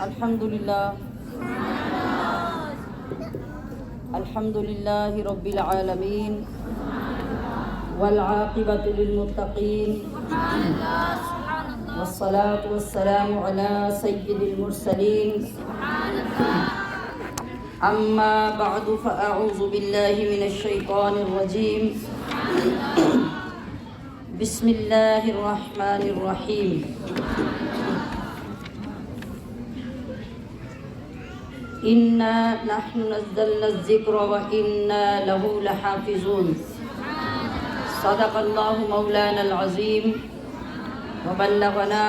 الحمدللہ رب العالمین والعاقبۃ للمتقین والصلاة والسلام علی سید المرسلین اما بعد فاعوذ باللہ من الشیطان الرجیم بسم اللہ الرحمن الرحیم انا نحن نزلنا الذکر وانا له لحافظون صدق اللہ مولانا العظیم وبلغنا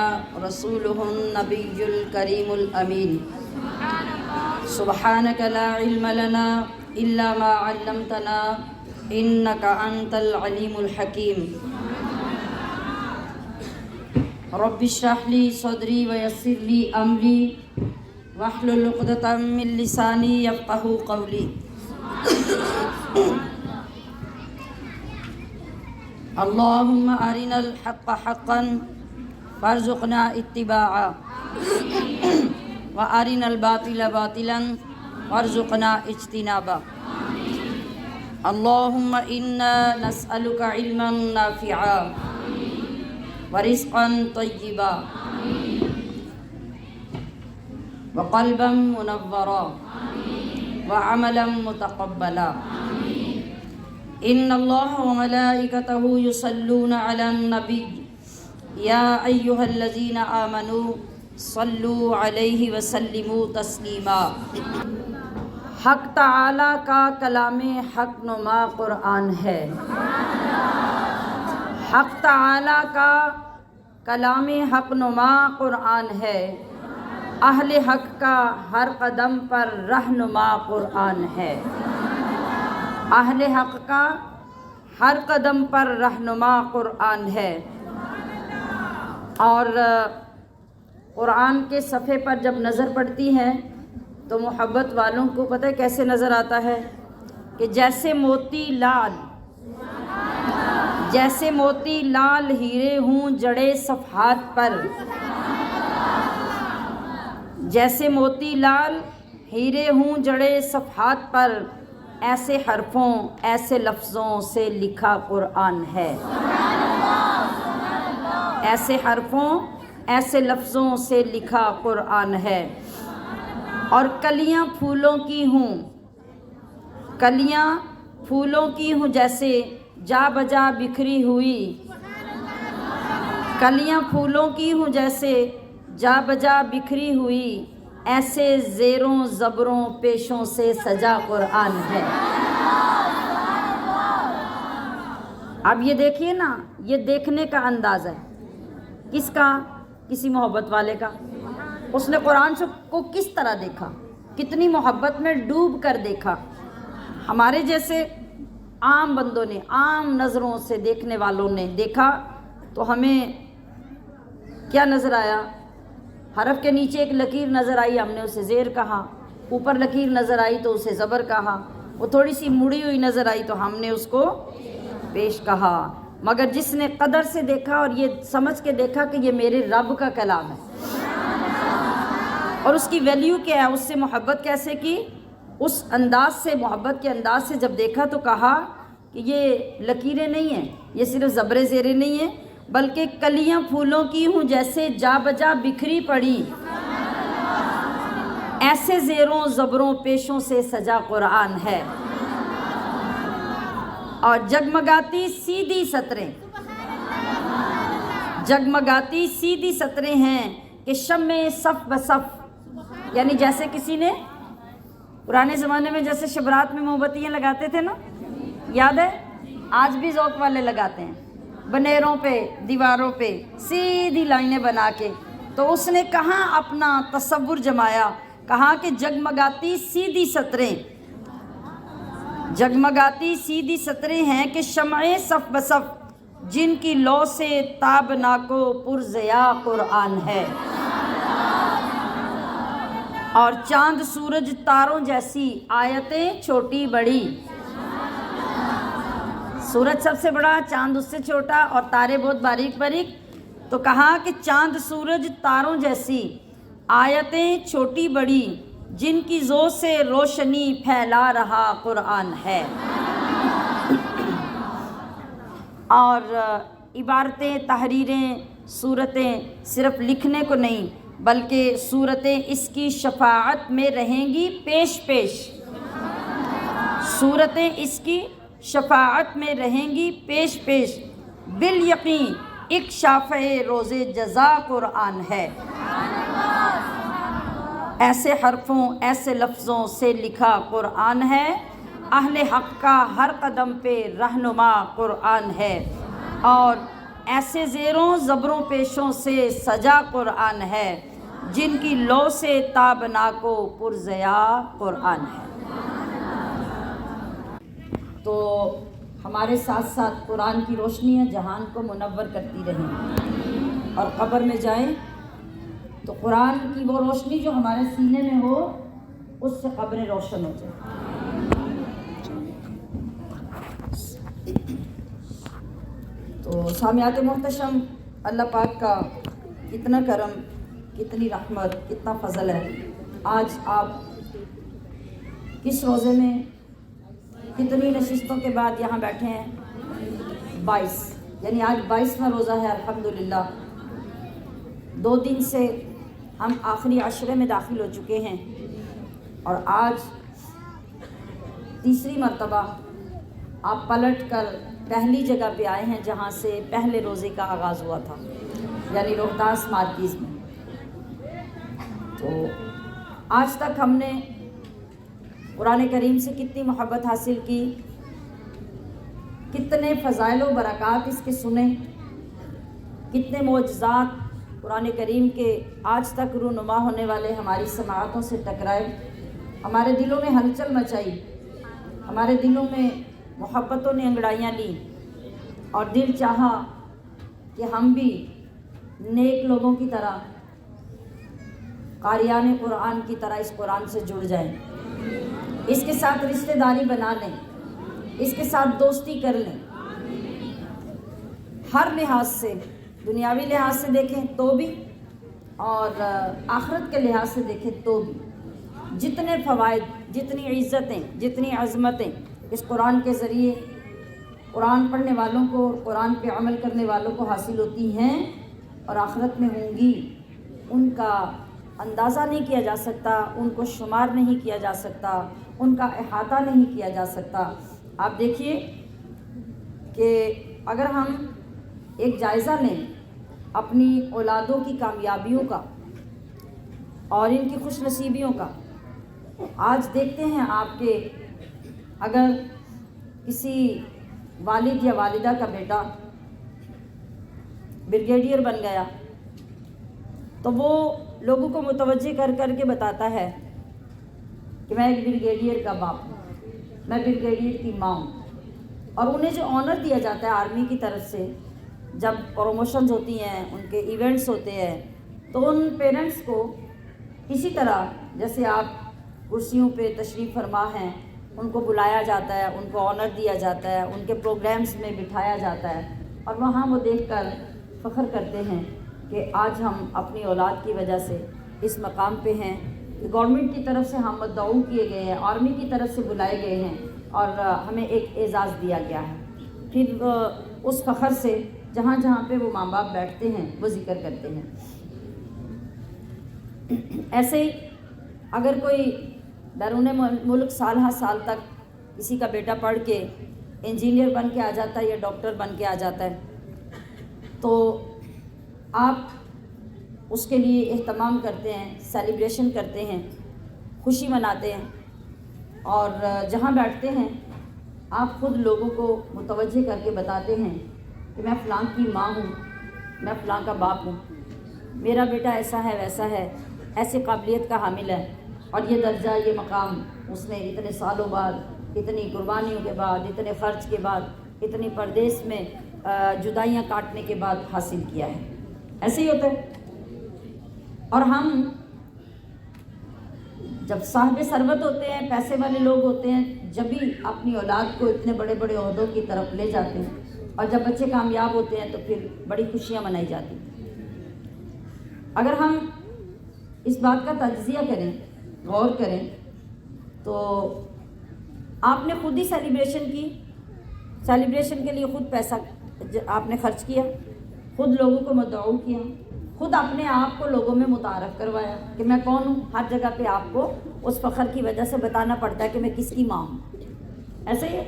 رسوله النبی الکریم الامین سبحانک لا علم لنا الا ما علمتنا انک انت العلیم الحکیم رب اشرح لی صدری ویسر لی امری واحلل عقدۃ من لسانی یفقہوا قولی اللہم ارنا الحق حقا وارزقنا اتباعا وارنا الباطل باطلا وارزقنا اجتنابا اللہم انا نسألک علما نافعا ورزقا طیبا وقلبا منورا وعملا متقبلا ان اللہ وملائکتہ یصلون علی النبی یا ایہا الذین آمنوا صلوا علیہ وسلموا تسلیما۔ حق تعالی کا کلام حق نما قرآن ہے۔ حق تعالی کا کلام حق نما قرآن ہے۔ اہل حق کا ہر قدم پر رہنما قرآن ہے۔ اہل حق کا ہر قدم پر رہنما قرآن ہے۔ اور قرآن کے صفحے پر جب نظر پڑتی ہے تو محبت والوں کو پتہ ہے کیسے نظر آتا ہے کہ جیسے موتی لال ہیرے ہوں جڑے صفحات پر، جیسے موتی لال ہیرے ہوں جڑے صفحات پر، ایسے حرفوں ایسے لفظوں سے لکھا قرآن ہے۔ ایسے حرفوں ایسے لفظوں سے لکھا قرآن ہے۔ اور کلیاں پھولوں کی ہوں جیسے جا بجا بکھری ہوئی، کلیاں پھولوں کی ہوں جیسے جا بجا بکھری ہوئی، ایسے زیروں زبروں پیشوں سے سجا قرآن ہے۔ اب یہ دیکھیے نا، یہ دیکھنے کا انداز ہے کس کا؟ کسی محبت والے کا۔ اس نے قرآن کو کس طرح دیکھا، کتنی محبت میں ڈوب کر دیکھا۔ ہمارے جیسے عام بندوں نے، عام نظروں سے دیکھنے والوں نے دیکھا تو ہمیں کیا نظر آیا؟ حرف کے نیچے ایک لکیر نظر آئی، ہم نے اسے زیر کہا۔ اوپر لکیر نظر آئی تو اسے زبر کہا۔ وہ تھوڑی سی مڑی ہوئی نظر آئی تو ہم نے اس کو پیش کہا۔ مگر جس نے قدر سے دیکھا اور یہ سمجھ کے دیکھا کہ یہ میرے رب کا کلام ہے اور اس کی ویلیو کیا ہے، اس سے محبت کیسے کی، اس انداز سے، محبت کے انداز سے جب دیکھا تو کہا کہ یہ لکیریں نہیں ہیں، یہ صرف زبریں زیریں نہیں ہیں، بلکہ کلیاں پھولوں کی ہوں جیسے جا بجا بکھری پڑی، ایسے زیروں زبروں پیشوں سے سجا قرآن ہے۔ اور جگمگاتی سیدھی سطریں ہیں کہ شمع صف بصف، یعنی جیسے کسی نے پرانے زمانے میں جیسے شبرات میں موم بتیاں لگاتے تھے نا، یاد ہے؟ آج بھی ذوق والے لگاتے ہیں، بنیروں پہ دیواروں پہ سیدھی لائنیں بنا کے۔ تو اس نے کہاں اپنا تصور جمایا، کہا کہ جگمگاتی سیدھی سطریں ہیں کہ شمع صف بصف، جن کی لو سے تابناک و پرضیاء قرآن ہے۔ اور چاند سورج تاروں جیسی آیتیں چھوٹی بڑی، سورج سب سے بڑا، چاند اس سے چھوٹا اور تارے بہت باریک باریک، تو کہا کہ چاند سورج تاروں جیسی آیتیں چھوٹی بڑی جن کی ذو سے روشنی پھیلا رہا قرآن ہے. اور عبارتیں، تحریریں، صورتیں صرف لکھنے کو نہیں بلکہ صورتیں اس کی شفاعت میں رہیں گی پیش پیش. صورتیں اس کی شفاعت میں رہیں گی پیش پیش. بالیقین ایک شافع روز جزا قرآن ہے. ایسے حرفوں، ایسے لفظوں سے لکھا قرآن ہے. اہل حق کا ہر قدم پہ رہنما قرآن ہے. اور ایسے زیروں زبروں پیشوں سے سجا قرآن ہے جن کی لو سے تابناک و پرضیا قرآن ہے. تو ہمارے ساتھ ساتھ قرآن کی روشنیاں جہان کو منور کرتی رہیں، اور قبر میں جائیں تو قرآن کی وہ روشنی جو ہمارے سینے میں ہو اس سے قبریں روشن ہو جائیں. تو سامعات محتشم، اللہ پاک کا کتنا کرم، کتنی رحمت، کتنا فضل ہے. آج آپ کس روزے میں کتنی نشستوں کے بعد یہاں بیٹھے ہیں؟ 22، یعنی آج 22واں روزہ ہے الحمدللہ. 2 دن سے ہم آخری عشرے میں داخل ہو چکے ہیں، اور آج تیسری مرتبہ آپ پلٹ کر پہلی جگہ پہ آئے ہیں جہاں سے پہلے روزے کا آغاز ہوا تھا، یعنی روہتاس مارکیز میں. تو آج تک ہم نے قرآن کریم سے کتنی محبت حاصل کی، کتنے فضائل و برکات اس کے سنے، کتنے معجزات قرآن کریم کے آج تک رونما ہونے والے ہماری سماعتوں سے ٹکرائے، ہمارے دلوں میں ہلچل مچائی، ہمارے دلوں میں محبتوں نے انگڑائیاں لی، اور دل چاہا کہ ہم بھی نیک لوگوں کی طرح، قاریان قرآن کی طرح اس قرآن سے جڑ جائیں، اس کے ساتھ رشتہ داری بنا لیں، اس کے ساتھ دوستی کر لیں. ہر لحاظ سے، دنیاوی لحاظ سے دیکھیں تو بھی اور آخرت کے لحاظ سے دیکھیں تو بھی، جتنے فوائد، جتنی عزتیں، جتنی عظمتیں اس قرآن کے ذریعے قرآن پڑھنے والوں کو، قرآن پہ عمل کرنے والوں کو حاصل ہوتی ہیں اور آخرت میں ہوں گی، ان کا اندازہ نہیں کیا جا سکتا، ان کو شمار نہیں کیا جا سکتا، ان کا احاطہ نہیں کیا جا سکتا. آپ دیکھیے کہ اگر ہم ایک جائزہ لیں اپنی اولادوں کی کامیابیوں کا اور ان کی خوش نصیبیوں کا، آج دیکھتے ہیں آپ کے اگر کسی والد یا والدہ کا بیٹا بریگیڈیئر بن گیا تو وہ لوگوں کو متوجہ کر کر کے بتاتا ہے کہ میں ایک بریگیڈیئر کا باپ ہوں، میں بریگیڈیئر کی ماں ہوں. اور انہیں جو آنر دیا جاتا ہے آرمی کی طرف سے، جب پروموشنز ہوتی ہیں، ان کے ایونٹس ہوتے ہیں، تو ان پیرنٹس کو کسی طرح، جیسے آپ کرسیوں پہ تشریف فرما ہیں، ان کو بلایا جاتا ہے، ان کو آنر دیا جاتا ہے، ان کے پروگرامز میں بٹھایا جاتا ہے، اور وہاں وہ دیکھ کر فخر کرتے ہیں کہ آج ہم اپنی اولاد کی وجہ سے اس مقام پہ ہیں کہ گورنمنٹ کی طرف سے ہم مدعو کیے گئے ہیں، آرمی کی طرف سے بلائے گئے ہیں، اور ہمیں ایک اعزاز دیا گیا ہے. پھر اس فخر سے جہاں جہاں پہ وہ ماں باپ بیٹھتے ہیں وہ ذکر کرتے ہیں. ایسے ہی اگر کوئی بیرون ملک سال ہر سال تک کسی کا بیٹا پڑھ کے انجینئر بن کے آ جاتا ہے یا ڈاکٹر بن کے آ جاتا ہے، تو آپ اس کے لیے اہتمام کرتے ہیں، سیلیبریشن کرتے ہیں، خوشی مناتے ہیں، اور جہاں بیٹھتے ہیں آپ خود لوگوں کو متوجہ کر کے بتاتے ہیں کہ میں فلاں کی ماں ہوں، میں فلاں کا باپ ہوں، میرا بیٹا ایسا ہے، ویسا ہے، ایسی قابلیت کا حامل ہے، اور یہ درجہ، یہ مقام اس نے اتنے سالوں بعد، اتنی قربانیوں کے بعد، اتنے خرچ کے بعد، اتنی پردیس میں جدائیاں کاٹنے کے بعد حاصل کیا ہے. ایسے ہی ہوتا ہے. اور ہم جب صاحب ثروت ہوتے ہیں، پیسے والے لوگ ہوتے ہیں، جب بھی اپنی اولاد کو اتنے بڑے بڑے عہدوں کی طرف لے جاتے ہیں، اور جب بچے کامیاب ہوتے ہیں تو پھر بڑی خوشیاں منائی جاتی ہیں. اگر ہم اس بات کا تجزیہ کریں، غور کریں، تو آپ نے خود ہی سیلیبریشن کے لیے خود پیسہ آپ نے خرچ کیا، خود لوگوں کو مدعو کیا، خود اپنے آپ کو لوگوں میں متعارف کروایا کہ میں کون ہوں۔ ہر جگہ پہ آپ کو اس فخر کی وجہ سے بتانا پڑتا ہے کہ میں کس کی ماں ہوں، ایسے ہی ہے۔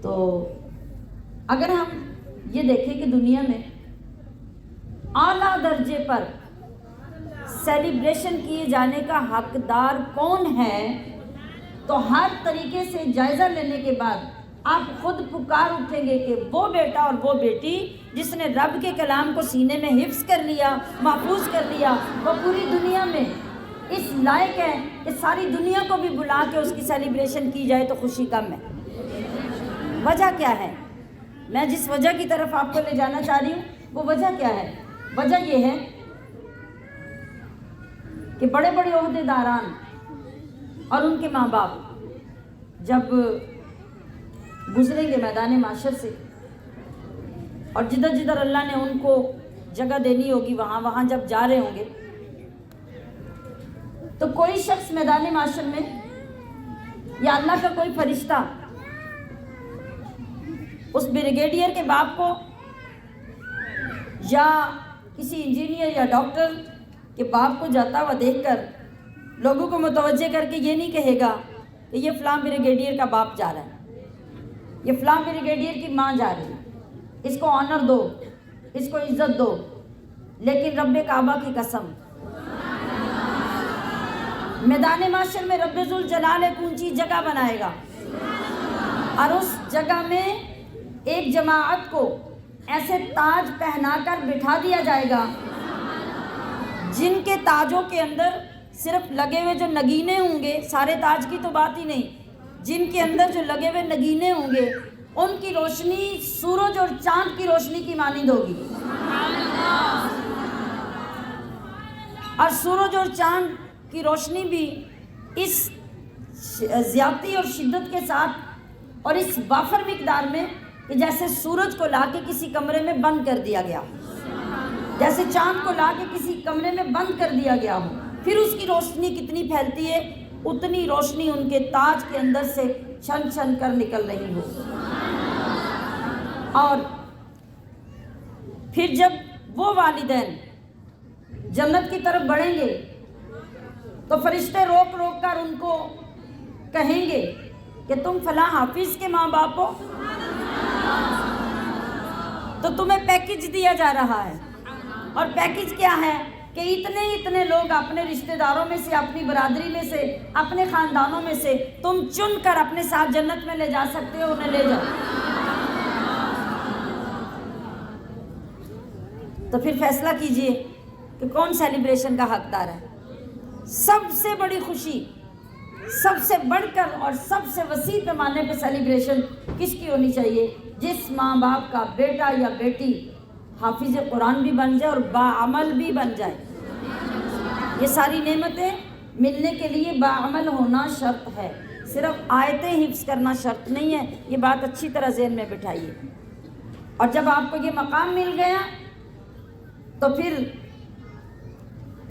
تو اگر ہم یہ دیکھیں کہ دنیا میں اعلیٰ درجے پر سیلیبریشن کیے جانے کا حقدار کون ہے، تو ہر طریقے سے جائزہ لینے کے بعد آپ خود پکار اٹھیں گے کہ وہ بیٹا اور وہ بیٹی جس نے رب کے کلام کو سینے میں حفظ کر لیا، محفوظ کر لیا، وہ پوری دنیا میں اس لائق ہے کہ ساری دنیا کو بھی بلا کے اس کی سیلیبریشن کی جائے تو خوشی کم ہے۔ وجہ کیا ہے؟ میں جس وجہ کی طرف آپ کو لے جانا چاہ رہی ہوں وہ وجہ کیا ہے؟ وجہ یہ ہے کہ بڑے بڑے عہدیداران اور ان کے ماں باپ جب گزریں گے میدان معاشر سے، اور جدھر جدھر اللہ نے ان کو جگہ دینی ہوگی وہاں جب جا رہے ہوں گے، تو کوئی شخص میدان معاشر میں یا اللہ کا کوئی فرشتہ اس بریگیڈیئر کے باپ کو یا کسی انجینئر یا ڈاکٹر کے باپ کو جاتا ہوا دیکھ کر لوگوں کو متوجہ کر کے یہ نہیں کہے گا کہ یہ فلاں بریگیڈیئر کا باپ جا رہا ہے، یہ فلاں بریگیڈیئر کی ماں جا رہی ہے، اس کو آنر دو، اس کو عزت دو۔ لیکن رب کعبہ کی قسم، میدان معاشر میں رب ذوالجلال ایک اونچی جگہ بنائے گا، اور اس جگہ میں ایک جماعت کو ایسے تاج پہنا کر بٹھا دیا جائے گا جن کے تاجوں کے اندر صرف لگے ہوئے جو نگینے ہوں گے، سارے تاج کی تو بات ہی نہیں، جن کے اندر جو لگے ہوئے نگینے ہوں گے ان کی روشنی سورج اور چاند کی روشنی کی مانند ہوگی، اور سورج اور چاند کی روشنی بھی اس زیادتی اور شدت کے ساتھ اور اس وافر مقدار میں کہ جیسے سورج کو لا کے کسی کمرے میں بند کر دیا گیا، جیسے چاند کو لا کے کسی کمرے میں بند کر دیا گیا ہو، پھر اس کی روشنی کتنی پھیلتی ہے، اتنی روشنی ان کے تاج کے اندر سے چھن چھن کر نکل رہی ہو۔ اور پھر جب وہ والدین جنت کی طرف بڑھیں گے تو فرشتے روک روک کر ان کو کہیں گے کہ تم فلاں حافظ کے ماں باپ ہو، تو تمہیں پیکج دیا جا رہا ہے، اور پیکج کیا ہے کہ اتنے لوگ اپنے رشتہ داروں میں سے، اپنی برادری میں سے، اپنے خاندانوں میں سے تم چن کر اپنے ساتھ جنت میں لے جا سکتے ہو، انہیں لے جاؤ۔ تو پھر فیصلہ کیجئے کہ کون سیلیبریشن کا حقدار ہے۔ سب سے بڑی خوشی، سب سے بڑھ کر اور سب سے وسیع پیمانے پہ سیلیبریشن کس کی ہونی چاہیے؟ جس ماں باپ کا بیٹا یا بیٹی حافظ قرآن بھی بن جائے اور باعمل بھی بن جائے۔ یہ ساری نعمتیں ملنے کے لیے باعمل ہونا شرط ہے، صرف آیتیں حفظ کرنا شرط نہیں ہے، یہ بات اچھی طرح ذہن میں بٹھائیے۔ اور جب آپ کو یہ مقام مل گیا تو پھر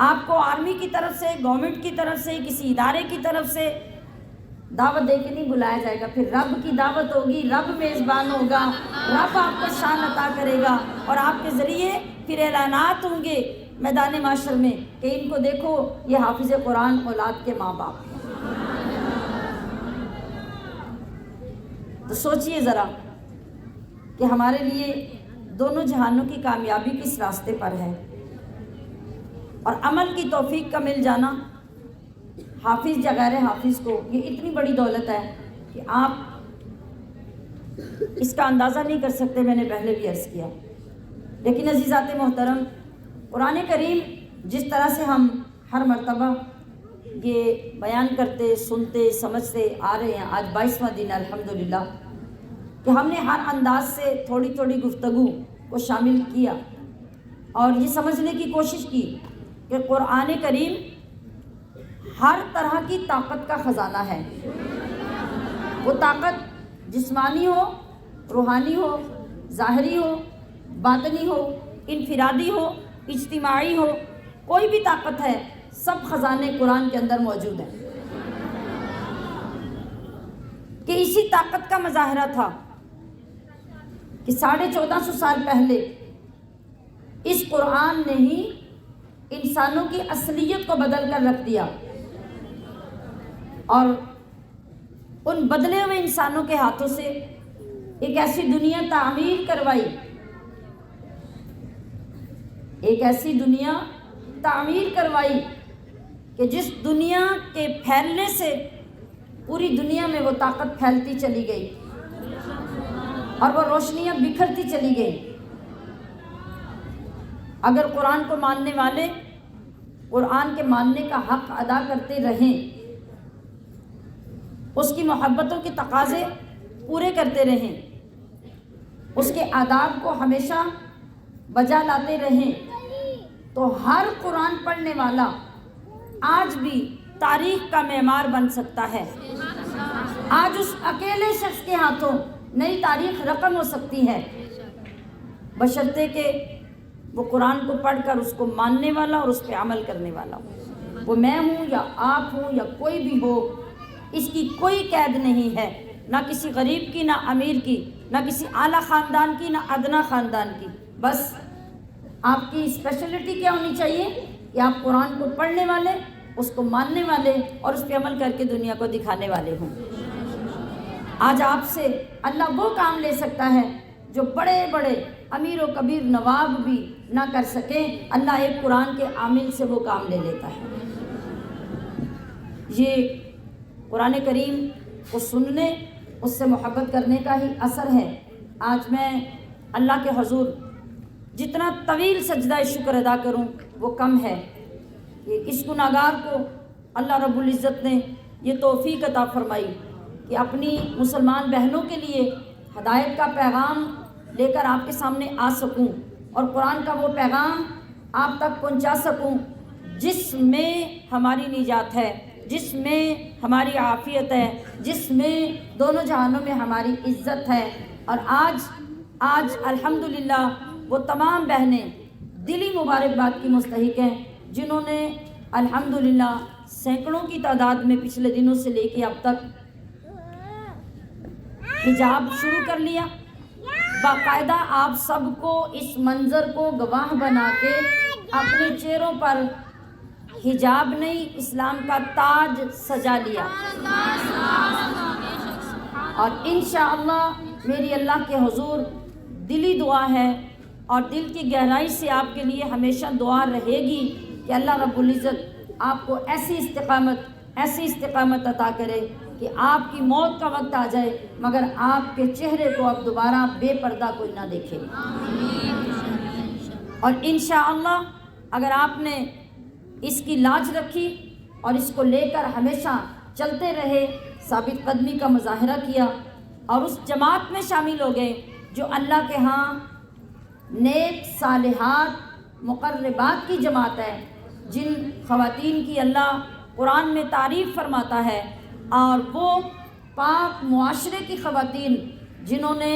آپ کو آرمی کی طرف سے، گورنمنٹ کی طرف سے، کسی ادارے کی طرف سے دعوت دے کے نہیں بلایا جائے گا، پھر رب کی دعوت ہوگی، رب میزبان ہوگا، رب آپ کو شان عطا کرے گا، اور آپ کے ذریعے پھر اعلانات ہوں گے میدان معاشر میں کہ ان کو دیکھو یہ حافظ قرآن اولاد کے ماں باپ ہیں۔ تو سوچئے ذرا کہ ہمارے لیے دونوں جہانوں کی کامیابی کس راستے پر ہے، اور عمل کی توفیق کا مل جانا حافظ یا غیر حافظ کو یہ اتنی بڑی دولت ہے کہ آپ اس کا اندازہ نہیں کر سکتے، میں نے پہلے بھی عرض کیا۔ لیکن عزیزات محترم، قرآن کریم جس طرح سے ہم ہر مرتبہ یہ بیان کرتے، سنتے، سمجھتے آ رہے ہیں، آج 22واں دن الحمدللہ کہ ہم نے ہر انداز سے تھوڑی تھوڑی گفتگو کو شامل کیا اور یہ سمجھنے کی کوشش کی کہ قرآن کریم ہر طرح کی طاقت کا خزانہ ہے۔ وہ طاقت جسمانی ہو، روحانی ہو، ظاہری ہو، باطنی ہو، انفرادی ہو، اجتماعی ہو، کوئی بھی طاقت ہے سب خزانے قرآن کے اندر موجود ہیں، کہ اسی طاقت کا مظاہرہ تھا کہ 1450 سال پہلے اس قرآن نے ہی انسانوں کی اصلیت کو بدل کر رکھ دیا، اور ان بدلے ہوئے انسانوں کے ہاتھوں سے ایک ایسی دنیا تعمیر کروائی، ایک ایسی دنیا تعمیر کروائی کہ جس دنیا کے پھیلنے سے پوری دنیا میں وہ طاقت پھیلتی چلی گئی اور وہ روشنیاں بکھرتی چلی گئی۔ اگر قرآن کو ماننے والے قرآن کے ماننے کا حق ادا کرتے رہیں، اس کی محبتوں کے تقاضے پورے کرتے رہیں، اس کے آداب کو ہمیشہ بجا لاتے رہیں، تو ہر قرآن پڑھنے والا آج بھی تاریخ کا معمار بن سکتا ہے۔ آج اس اکیلے شخص کے ہاتھوں نئی تاریخ رقم ہو سکتی ہے، بشرطے کہ وہ قرآن کو پڑھ کر اس کو ماننے والا اور اس پہ عمل کرنے والا ہو۔ وہ میں ہوں یا آپ ہوں یا کوئی بھی ہو، اس کی کوئی قید نہیں ہے، نہ کسی غریب کی، نہ امیر کی، نہ کسی اعلیٰ خاندان کی، نہ ادنا خاندان کی۔ بس آپ کی اسپیشلٹی کیا ہونی چاہیے کہ آپ قرآن کو پڑھنے والے، اس کو ماننے والے اور اس پہ عمل کر کے دنیا کو دکھانے والے ہوں۔ آج آپ سے اللہ وہ کام لے سکتا ہے جو بڑے بڑے امیر و کبیر نواب بھی نہ کر سکیں، اللہ ایک قرآن کے عامل سے وہ کام لے لیتا ہے۔ یہ قرآن کریم کو سننے، اس سے محبت کرنے کا ہی اثر ہے۔ آج میں اللہ کے حضور جتنا طویل سجدہ شکر ادا کروں وہ کم ہے کہ اس گناہگار کو اللہ رب العزت نے یہ توفیق عطا فرمائی کہ اپنی مسلمان بہنوں کے لیے ہدایت کا پیغام لے کر آپ کے سامنے آ سکوں اور قرآن کا وہ پیغام آپ تک پہنچا سکوں جس میں ہماری نجات ہے، جس میں ہماری عافیت ہے، جس میں دونوں جہانوں میں ہماری عزت ہے۔ اور آج الحمدللہ وہ تمام بہنیں دلی مبارکباد کی مستحق ہیں جنہوں نے الحمدللہ سینکڑوں کی تعداد میں پچھلے دنوں سے لے کے اب تک حجاب شروع کر لیا۔ باقاعدہ آپ سب کو اس منظر کو گواہ بنا کے اپنے چہروں پر حجاب نہیں، اسلام کا تاج سجا لیا، اور انشاءاللہ میری اللہ کے حضور دلی دعا ہے اور دل کی گہرائی سے آپ کے لیے ہمیشہ دعا رہے گی کہ اللہ رب العزت آپ کو ایسی استقامت عطا کرے کہ آپ کی موت کا وقت آ جائے مگر آپ کے چہرے کو اب دوبارہ بے پردہ کوئی نہ دیکھے۔ اور انشاءاللہ اگر آپ نے اس کی لاج رکھی اور اس کو لے کر ہمیشہ چلتے رہے، ثابت قدمی کا مظاہرہ کیا اور اس جماعت میں شامل ہو گئے جو اللہ کے ہاں نیک صالحات مقربات کی جماعت ہے، جن خواتین کی اللہ قرآن میں تعریف فرماتا ہے، اور وہ پاک معاشرے کی خواتین جنہوں نے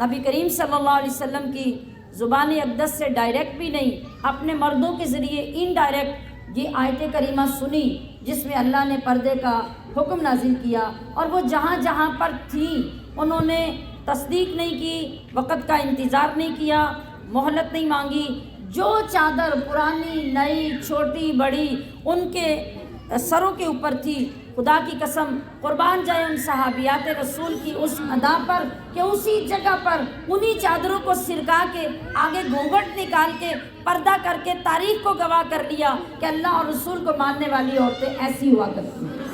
نبی کریم صلی اللہ علیہ وسلم کی زبان اقدس سے ڈائریکٹ بھی نہیں، اپنے مردوں کے ذریعے انڈائریکٹ یہ آیت کریمہ سنی جس میں اللہ نے پردے کا حکم نازل کیا، اور وہ جہاں جہاں پر تھیں انہوں نے تصدیق نہیں کی، وقت کا انتظار نہیں کیا، مہلت نہیں مانگی۔ جو چادر پرانی نئی چھوٹی بڑی ان کے سروں کے اوپر تھی، خدا کی قسم قربان جائے ان صحابیات رسول کی اس ادا پر کہ اسی جگہ پر انہی چادروں کو سرکا کے آگے گھونگھٹ نکال کے پردہ کر کے تاریخ کو گواہ کر لیا کہ اللہ اور رسول کو ماننے والی عورتیں ایسی ہوا کرتی ہیں۔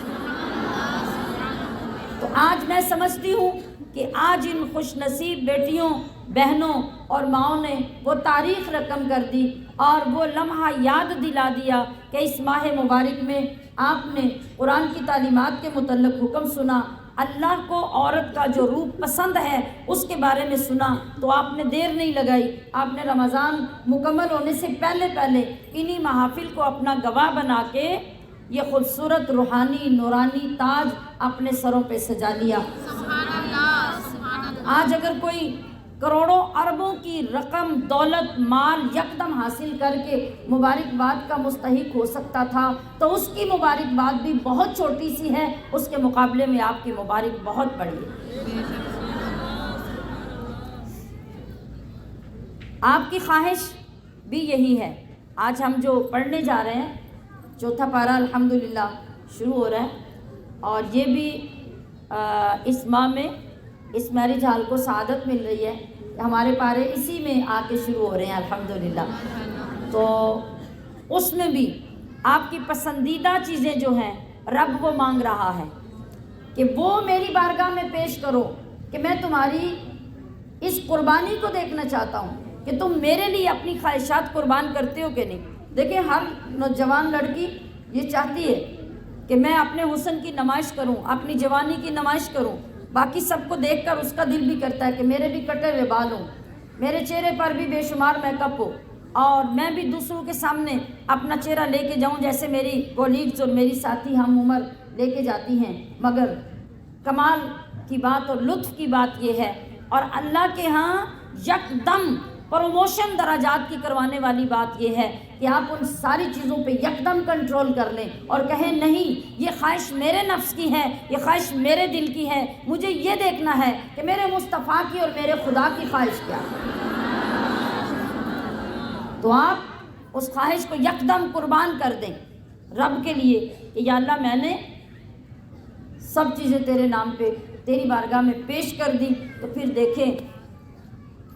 تو آج میں سمجھتی ہوں کہ آج ان خوش نصیب بیٹیوں، بہنوں اور ماؤں نے وہ تاریخ رقم کر دی اور وہ لمحہ یاد دلا دیا کہ اس ماہ مبارک میں آپ نے قرآن کی تعلیمات کے متعلق حکم سنا، اللہ کو عورت کا جو روپ پسند ہے اس کے بارے میں سنا، تو آپ نے دیر نہیں لگائی، آپ نے رمضان مکمل ہونے سے پہلے انہی محافل کو اپنا گواہ بنا کے یہ خوبصورت روحانی نورانی تاج اپنے سروں پہ سجا لیا۔ آج اگر کوئی کروڑوں اربوں کی رقم دولت مال یکدم حاصل کر کے مبارکباد کا مستحق ہو سکتا تھا، تو اس کی مبارکباد بھی بہت چھوٹی سی ہے، اس کے مقابلے میں آپ کی مبارک بہت بڑی ہے۔ آپ کی خواہش بھی یہی ہے۔ آج ہم جو پڑھنے جا رہے ہیں، چوتھا پارہ الحمدللہ شروع ہو رہا ہے، اور یہ بھی اس ماہ میں اس میرج ہال کو سعادت مل رہی ہے کہ ہمارے پارے اسی میں آ کے شروع ہو رہے ہیں الحمدللہ۔ تو اس میں بھی آپ کی پسندیدہ چیزیں جو ہیں رب وہ مانگ رہا ہے کہ وہ میری بارگاہ میں پیش کرو، کہ میں تمہاری اس قربانی کو دیکھنا چاہتا ہوں کہ تم میرے لیے اپنی خواہشات قربان کرتے ہو کہ نہیں۔ دیکھیں، ہر نوجوان لڑکی یہ چاہتی ہے کہ میں اپنے حسن کی نمائش کروں، اپنی جوانی کی نمائش کروں، باقی سب کو دیکھ کر اس کا دل بھی کرتا ہے کہ میرے بھی کٹے ہوئے بال ہوں، میرے چہرے پر بھی بے شمار میک اپ ہو، اور میں بھی دوسروں کے سامنے اپنا چہرہ لے کے جاؤں جیسے میری کولیگز اور میری ساتھی ہم عمر لے کے جاتی ہیں۔ مگر کمال کی بات اور لطف کی بات یہ ہے، اور اللہ کے ہاں یکدم پروموشن درجات کی کروانے والی بات یہ ہے کہ آپ ان ساری چیزوں پہ یکدم کنٹرول کر لیں اور کہیں نہیں، یہ خواہش میرے نفس کی ہے، یہ خواہش میرے دل کی ہے، مجھے یہ دیکھنا ہے کہ میرے مصطفیٰ کی اور میرے خدا کی خواہش کیا ہے۔ تو آپ اس خواہش کو یکدم قربان کر دیں رب کے لیے کہ یا اللہ میں نے سب چیزیں تیرے نام پہ تیری بارگاہ میں پیش کر دی، تو پھر دیکھیں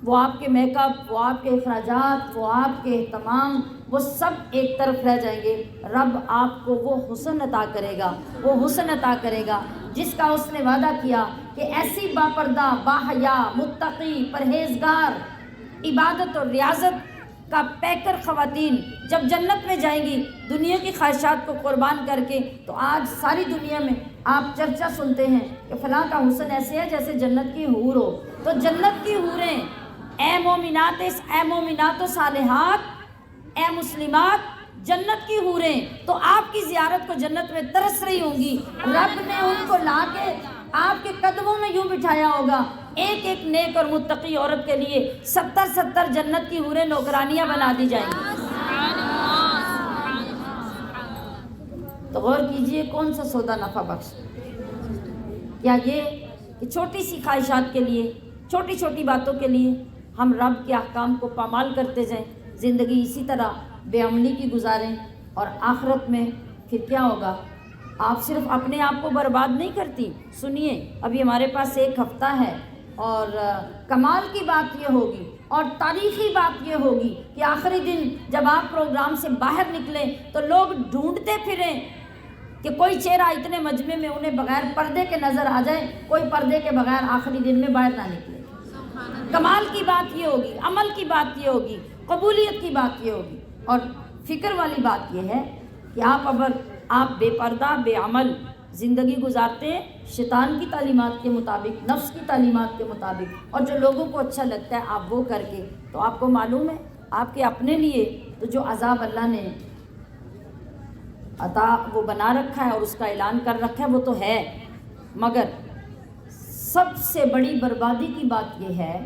وہ آپ کے میک اپ، وہ آپ کے اخراجات، وہ آپ کے اہتمام، وہ سب ایک طرف رہ جائیں گے۔ رب آپ کو وہ حسن عطا کرے گا، وہ حسن عطا کرے گا جس کا اس نے وعدہ کیا کہ ایسی باپردہ، باحیا، متقی، پرہیزگار، عبادت اور ریاضت کا پیکر خواتین جب جنت میں جائیں گی دنیا کی خواہشات کو قربان کر کے، تو آج ساری دنیا میں آپ چرچا سنتے ہیں کہ فلاں کا حسن ایسے ہے جیسے جنت کی حور ہو۔ تو جنت کی حوریں، اے مومنات و صالحات، اے مسلمات، جنت کی حوریں تو آپ کی زیارت کو جنت میں ترس رہی ہوں گی۔ رب نے ان کو لا کے آپ کے قدموں میں یوں بٹھایا ہوگا، ایک ایک نیک اور متقی عورت کے لیے 70 جنت کی حوریں نوکرانیاں بنا دی جائیں گی۔ تو غور کیجئے کون سا سودا نفع بخش، کیا یہ کہ چھوٹی سی خواہشات کے لیے، چھوٹی چھوٹی باتوں کے لیے ہم رب کے احکام کو پامال کرتے جائیں، زندگی اسی طرح بے عملی کی گزاریں، اور آخرت میں پھر کیا ہوگا؟ آپ صرف اپنے آپ کو برباد نہیں کرتی۔ سنیے، ابھی ہمارے پاس ایک ہفتہ ہے، اور کمال کی بات یہ ہوگی اور تاریخی بات یہ ہوگی کہ آخری دن جب آپ پروگرام سے باہر نکلیں تو لوگ ڈھونڈتے پھریں کہ کوئی چہرہ اتنے مجمع میں انہیں بغیر پردے کے نظر آ جائے، کوئی پردے کے بغیر آخری دن میں باہر نہ نکلے۔ کمال کی بات یہ ہوگی، عمل کی بات یہ ہوگی، قبولیت کی بات یہ ہوگی۔ اور فکر والی بات یہ ہے کہ آپ بے پردہ، بے عمل زندگی گزارتے ہیں شیطان کی تعلیمات کے مطابق، نفس کی تعلیمات کے مطابق، اور جو لوگوں کو اچھا لگتا ہے آپ وہ کر کے، تو آپ کو معلوم ہے آپ کے اپنے لیے تو جو عذاب اللہ نے عطا وہ بنا رکھا ہے اور اس کا اعلان کر رکھا ہے وہ تو ہے، مگر سب سے بڑی بربادی کی بات یہ ہے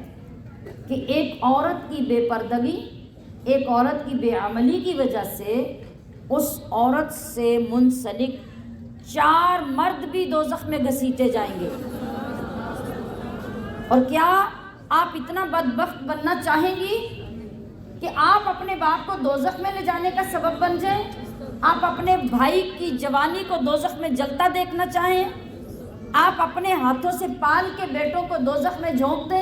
کہ ایک عورت کی بے پردگی، ایک عورت کی بے عملی کی وجہ سے اس عورت سے منسلک 4 مرد بھی دوزخ میں گھسیٹے جائیں گے۔ اور کیا آپ اتنا بدبخت بننا چاہیں گی کہ آپ اپنے باپ کو دوزخ میں لے جانے کا سبب بن جائیں؟ آپ اپنے بھائی کی جوانی کو دوزخ میں جلتا دیکھنا چاہیں؟ آپ اپنے ہاتھوں سے پال کے بیٹوں کو دوزخ میں جھونک دیں،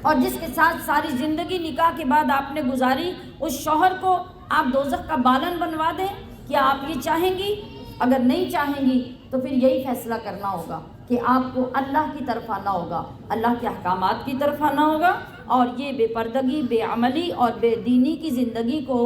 اور جس کے ساتھ ساری زندگی نکاح کے بعد آپ نے گزاری اس شوہر کو آپ دوزخ کا بالن بنوا دیں؟ کیا آپ یہ چاہیں گی؟ اگر نہیں چاہیں گی تو پھر یہی فیصلہ کرنا ہوگا کہ آپ کو اللہ کی طرف آنا ہوگا، اللہ کے احکامات کی طرف آنا ہوگا، اور یہ بے پردگی، بے عملی اور بے دینی کی زندگی کو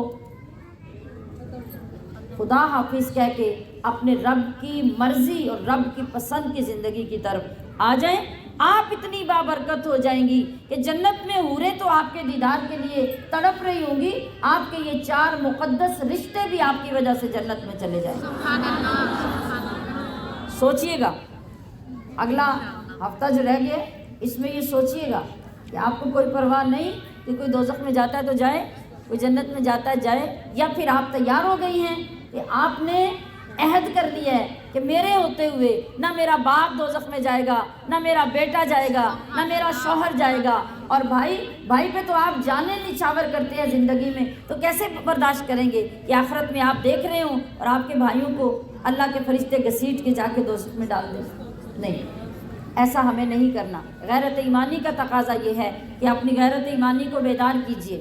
خدا حافظ کہہ کے اپنے رب کی مرضی اور رب کی پسند کی زندگی کی طرف آ جائیں۔ آپ اتنی بابرکت ہو جائیں گی کہ جنت میں حوریں تو آپ کے دیدار کے لیے تڑپ رہی ہوں گی، آپ کے یہ 4 مقدس رشتے بھی آپ کی وجہ سے جنت میں چلے جائیں گے۔ سوچئے گا، اگلا ہفتہ جو رہ گیا اس میں یہ سوچئے گا کہ آپ کو کوئی پرواہ نہیں کہ کوئی دوزخ میں جاتا ہے تو جائے، کوئی جنت میں جاتا ہے جائے، یا پھر آپ تیار ہو گئی ہیں کہ آپ نے عہد کر لیا ہے کہ میرے ہوتے ہوئے نہ میرا باپ دوزخ میں جائے گا، نہ میرا بیٹا جائے گا، نہ میرا شوہر جائے گا، اور بھائی پہ تو آپ جانیں نچھاور کرتے ہیں زندگی میں، تو کیسے برداشت کریں گے کہ آخرت میں آپ دیکھ رہے ہوں اور آپ کے بھائیوں کو اللہ کے فرشتے گھسیٹ کے جا کے دوزخ میں ڈال دیں؟ نہیں، ایسا ہمیں نہیں کرنا۔ غیرت ایمانی کا تقاضا یہ ہے کہ اپنی غیرت ایمانی کو بیدار کیجئے،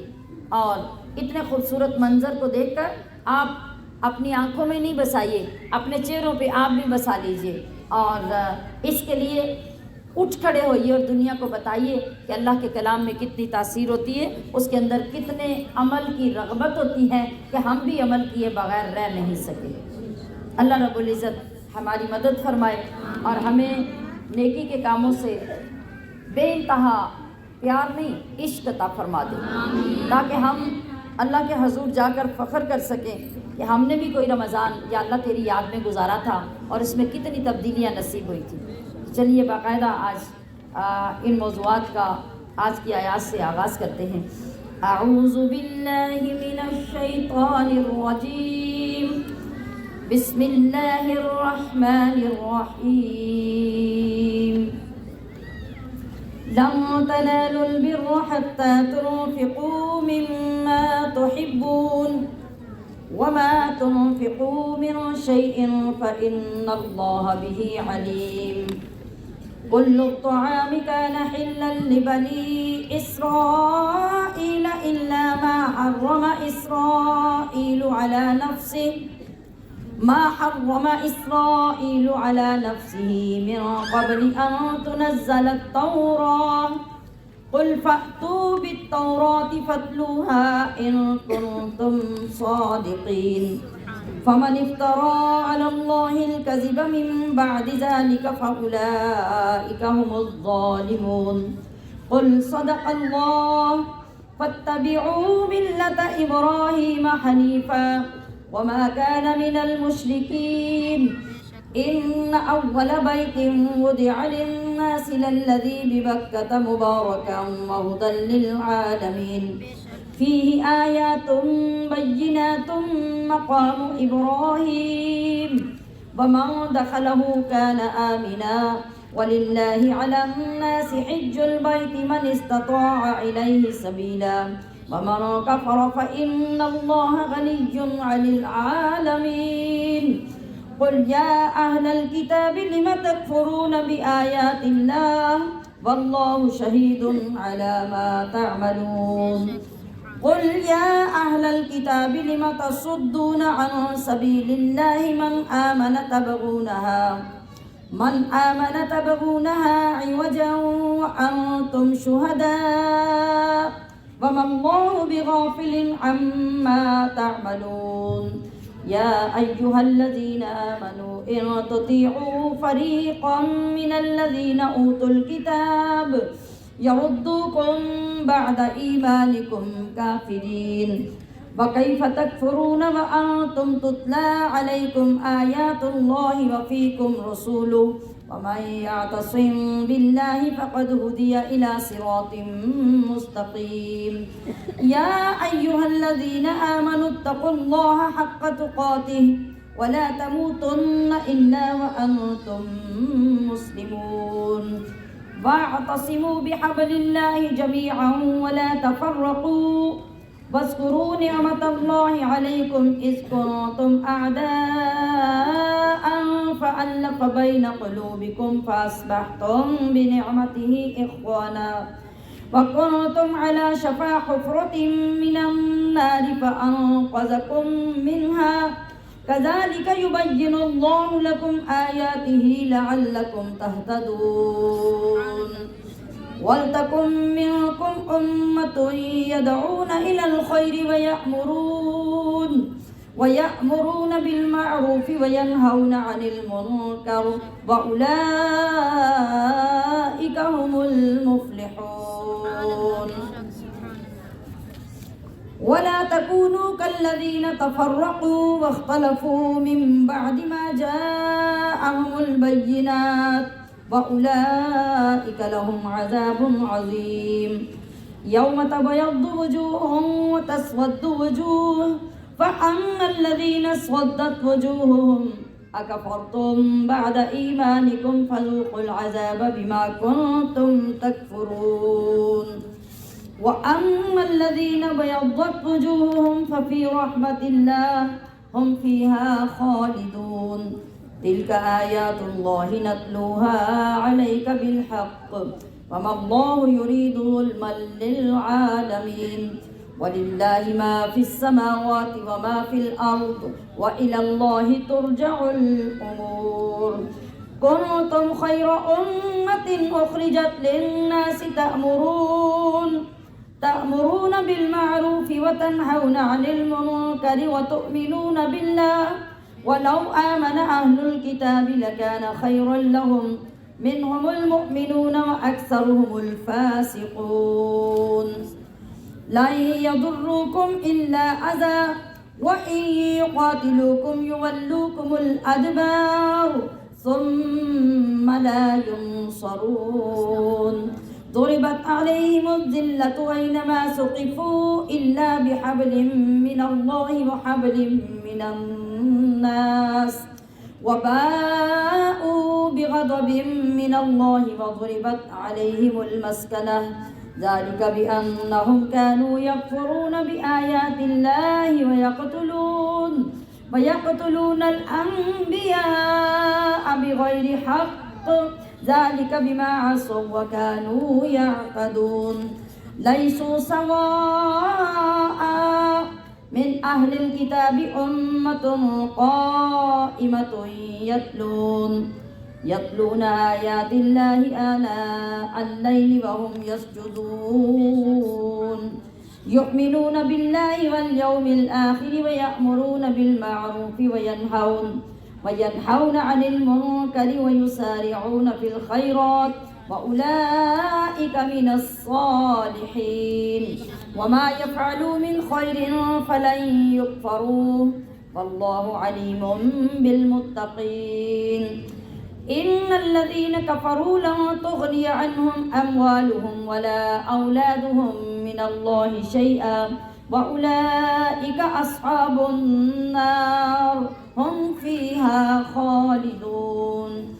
اور اتنے خوبصورت منظر کو دیکھ کر آپ اپنی آنکھوں میں نہیں بسائیے، اپنے چہروں پہ آپ بھی بسا لیجئے، اور اس کے لیے اٹھ کھڑے ہوئیے اور دنیا کو بتائیے کہ اللہ کے کلام میں کتنی تاثیر ہوتی ہے، اس کے اندر کتنے عمل کی رغبت ہوتی ہے کہ ہم بھی عمل کیے بغیر رہ نہیں سکے۔ اللہ رب العزت ہماری مدد فرمائے اور ہمیں نیکی کے کاموں سے بے انتہا پیار نہیں، عشق عطا فرما دے، تاکہ ہم اللہ کے حضور جا کر فخر کر سکیں کہ ہم نے بھی کوئی رمضان یا اللہ تیری یاد میں گزارا تھا اور اس میں کتنی تبدیلیاں نصیب ہوئی تھیں۔ چلیے باقاعدہ آج ان موضوعات کا آج کی آیات سے آغاز کرتے ہیں۔ اعوذ باللہ من الشیطان الرجیم، بسم اللہ الرحمن الرحیم۔ لن تنالوا البر حتى تنفقوا مما تحبون وما تنفقوا من شيء فإن الله به عليم۔ كل الطعام كان حلا لبني إسرائيل إلا ما حرم إسرائيل على نفسه من قبل أن تنزل التوراة، قل فأتوا بالتوراة فاتلوها إن كنتم صادقين، فمن افترى على الله الكذب من بعد ذلك فأولئك هم الظالمون۔ قل صدق الله، فاتبعوا ملة إبراهيم حنيفا وما كان من المشركين، إن أول بيت وضع للناس للذي ببكة مباركا وهدى للعالمين، فيه آيات بينات مقام إبراهيم ومن دخله كان آمنا، ولله على الناس حج البيت من استطاع إليه سبيلا، ومن كفر فإن الله غني عن العالمين۔ قل يا أهل الكتاب لم تكفرون بآيات الله والله شهيد على ما تعملون۔ قل يا أهل الكتاب لم تصدون عن سبيل الله من آمن تبغونها عوجا وأنتم شهداء وما الله بغافل عما تعملون۔ يا أيها الذين آمنوا إن تطيعوا فريقا من الذين أوتوا الكتاب يردوكم بعد إيمانكم كافرين، وكيف تكفرون وأنتم تتلى عليكم آيات الله وفيكم رسوله، ومن يعتصم بالله فقد هدي إلى صراط مستقيم۔ يا أيها الذين آمنوا اتقوا الله حق تقاته ولا تموتن إلا وأنتم مسلمون، واعتصموا بحبل الله جميعا ولا تفرقوا، واذكروا نعمة الله عليكم إذ كنتم أعداء فألف بين قلوبكم فأصبحتم بنعمته إخوانا، وكنتم على شفا حفرة من النار فأنقذكم منها، كذلك يبين الله لكم آياته لعلكم تهتدون۔ ولتكن منكم أمة يدعون إلى الخير ويأمرون بالمعروف وينهون عن المنكر وأولئك هم المفلحون۔ ولا تكونوا كالذين تفرقوا واختلفوا من بعد ما جاءهم البينات، وأولئك لهم عذاب عظيم يوم تبيض وجوه وتسود وجوه فأما الذين اسودت وجوههم أكفرتم بعد إيمانكم فذوقوا العذاب بما كنتم تكفرون وأما الذين بيضت وجوههم ففي رحمة الله هم فيها خالدون تلك آيات الله نتلوها عليك بالحق وما الله يريد ظلما للعالمين ولله ما في السماوات وما في الأرض وإلى الله ترجع الأمور كنتم خير أمة أخرجت للناس تأمرون بالمعروف وتنهون عن المنكر وتؤمنون بالله ولو آمن أهل الكتاب لكان خيرا لهم منهم المؤمنون وأكثرهم الفاسقون لن يضروكم إلا أذى وإن يقاتلوكم يولوكم الأدبار ثم لا ينصرون ضربت عليهم الذلة أينما ثقفوا إلا بحبل من الله وحبل من الناس وباءوا بغضب من الله وضربت عليهم المسكنة ذلك بأنهم كانوا يكفرون بآيات الله ويقتلون الأنبياء بغير حق ذلك بما عصوا وكانوا يعتدون ليسوا سواء من أهل الكتاب أمة قائمة يتلون آيات الله آناء الليل وهم يسجدون يؤمنون بالله واليوم الآخر ويأمرون بالمعروف وينهون عن المنكر ويسارعون في الخيرات وأولئك من الصالحين وما يفعلوا من خير فلن يكفروه والله عليم بالمتقين إن الذين كفروا لن تغني عنهم أموالهم ولا أولادهم من الله شيئا وأولئك أصحاب النار هم فيها خالدون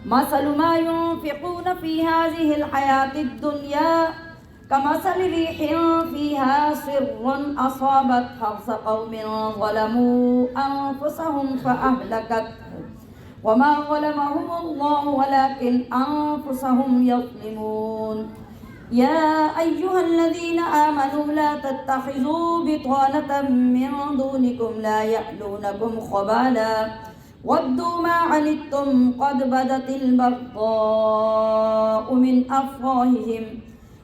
مثل ما ينفقون في هذه الحياة الدنيا كمثل ريح فيها سر أصابت حرث قوم ظلموا أنفسهم فأهلكته وما ظلمهم الله ولكن أنفسهم يظلمون يا أيها الذين آمنوا لا تتخذوا بطانة من دونكم لا يألونكم خبالا ودوا ما عنتم قد بدت البغضاء من أفواههم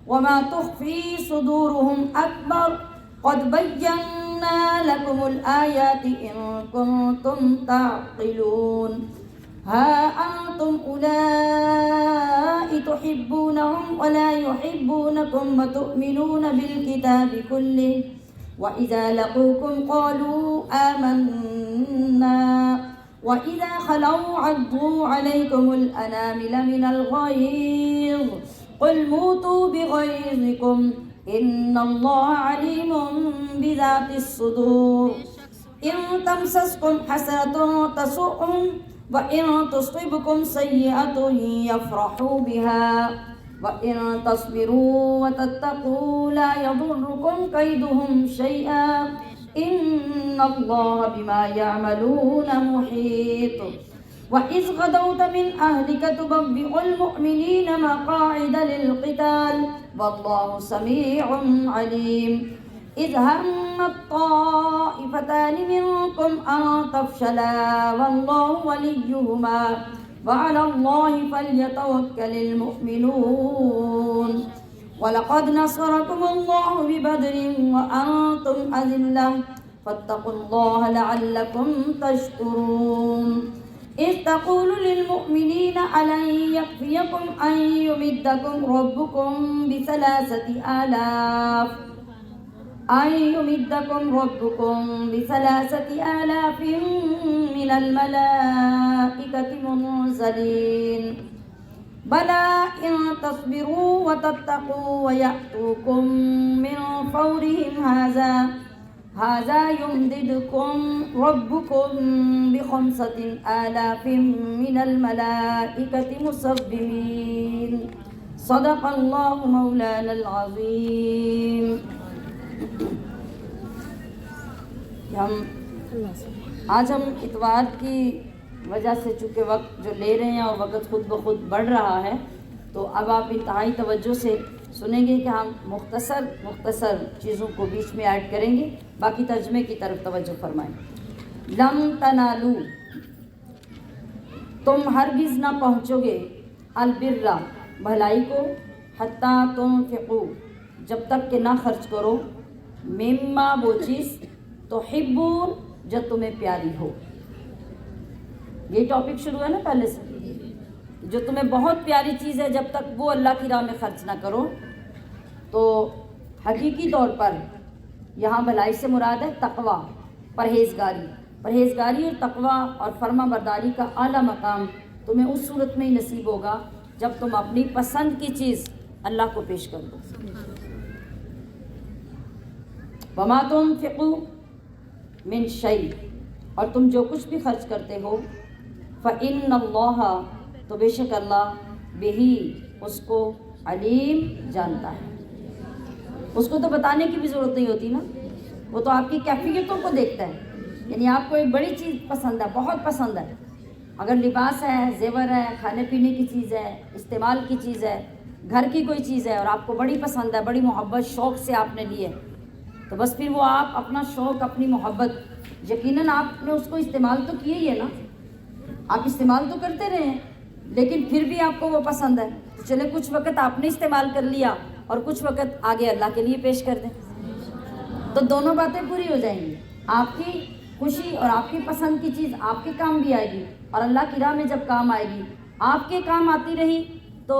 وما تخفي صدورهم أكبر قد بينا لكم الآيات إن كنتم تعقلون ها أنتم أولئك تحبونهم ولا يحبونكم وتؤمنون بالكتاب كله وإذا لقوكم قالوا آمنا وإذا خلوا عضوا عليكم الأنامل من الغيظ قل موتوا بغيظكم إن الله عليم بذات الصدور إن تمسسكم حسنة تسؤهم وإن تصبكم سيئة يفرحوا بها وإن تصبروا وتتقوا لا يضركم كيدهم شيئا إن الله بما يعملون محيط وإذ غدوت من أهلك تبوئ المؤمنين مقاعد للقتال والله سميع عليم إذ هم الطائفتان منكم أن تفشلا والله وليهما وعلى الله فليتوكل المؤمنون ولقد نصركم الله ببدر وأنتم أذلة فاتقوا الله لعلكم تشكرون إذ تقول للمؤمنين ألن يكفيكم أن يمدكم ربكم بثلاثة آلاف من الملائكة منزلين بلا ان تصبروا وتتقوا ويأتوكم من فورهم هذا يمددكم ربكم ب5 آلاف من الملائكة مسومين صدق اللہ مولانا العظیم. آج ہم اتوار کی وجہ سے چونکہ وقت جو لے رہے ہیں اور وقت خود بخود بڑھ رہا ہے، تو اب آپ انتہائی توجہ سے سنیں گے کہ ہم مختصر چیزوں کو بیچ میں ایڈ کریں گے. باقی ترجمے کی طرف توجہ فرمائیں. لم تنالو، تم ہرگز نہ پہنچو گے، البر، بھلائی کو، حتیٰ تنفقوا، جب تک کہ نہ خرچ کرو، مما، وہ چیز، تحبون، جو تمہیں پیاری ہو. یہ ٹاپک شروع ہے نا پہلے سے، جو تمہیں بہت پیاری چیز ہے جب تک وہ اللہ کی راہ میں خرچ نہ کرو. تو حقیقی طور پر یہاں بھلائی سے مراد ہے تقوی، پرہیزگاری اور تقوی اور فرما برداری کا اعلیٰ مقام تمہیں اس صورت میں ہی نصیب ہوگا جب تم اپنی پسند کی چیز اللہ کو پیش کر دو. وما تنفقوا من شیء، اور تم جو کچھ بھی خرچ کرتے ہو، فإن اللہ، تو بے شک اللہ، بہی، اس کو، علیم، جانتا ہے. اس کو تو بتانے کی بھی ضرورت نہیں ہوتی نا، وہ تو آپ کی کیفیتوں کو دیکھتا ہے. یعنی آپ کو ایک بڑی چیز پسند ہے، بہت پسند ہے، اگر لباس ہے، زیور ہے، کھانے پینے کی چیز ہے، استعمال کی چیز ہے، گھر کی کوئی چیز ہے اور آپ کو بڑی پسند ہے، بڑی محبت شوق سے آپ نے لی ہے، تو بس پھر وہ آپ اپنا شوق، اپنی محبت، یقیناً آپ نے اس کو استعمال تو کیا ہی ہے نا، آپ استعمال تو کرتے رہے ہیں، لیکن پھر بھی آپ کو وہ پسند ہے، تو چلے کچھ وقت آپ نے استعمال کر لیا اور کچھ وقت آگے اللہ کے لیے پیش کر دیں، تو دونوں باتیں پوری ہو جائیں گی. آپ کی خوشی اور آپ کی پسند کی چیز آپ کے کام بھی آئے گی، اور اللہ کی راہ میں جب کام آئے گی، آپ کے کام آتی رہی تو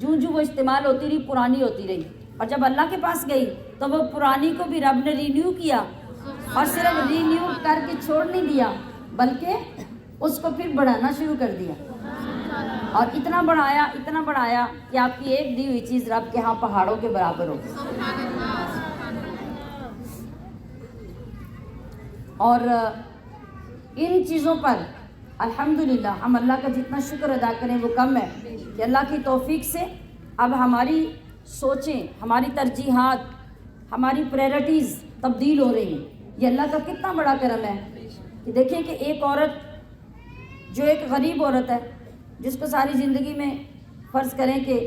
جوں وہ استعمال ہوتی رہی، پرانی ہوتی رہی، اور جب اللہ کے پاس گئی تو وہ پرانی کو بھی رب نے رینیو کیا، اور صرف رینیو کر کے چھوڑ نہیں دیا بلکہ اس کو پھر بڑھانا شروع کر دیا، اور اتنا بڑھایا کہ آپ کی ایک دی ہوئی چیز رب کے ہاں پہاڑوں کے برابر ہو گئی. اور ان چیزوں پر الحمدللہ ہم اللہ کا جتنا شکر ادا کریں وہ کم ہے کہ اللہ کی توفیق سے اب ہماری سوچیں، ہماری ترجیحات، ہماری پریورٹیز تبدیل ہو رہی ہیں. یہ اللہ کا کتنا بڑا کرم ہے کہ دیکھیں کہ ایک عورت، جو ایک غریب عورت ہے، جس کو ساری زندگی میں فرض کریں کہ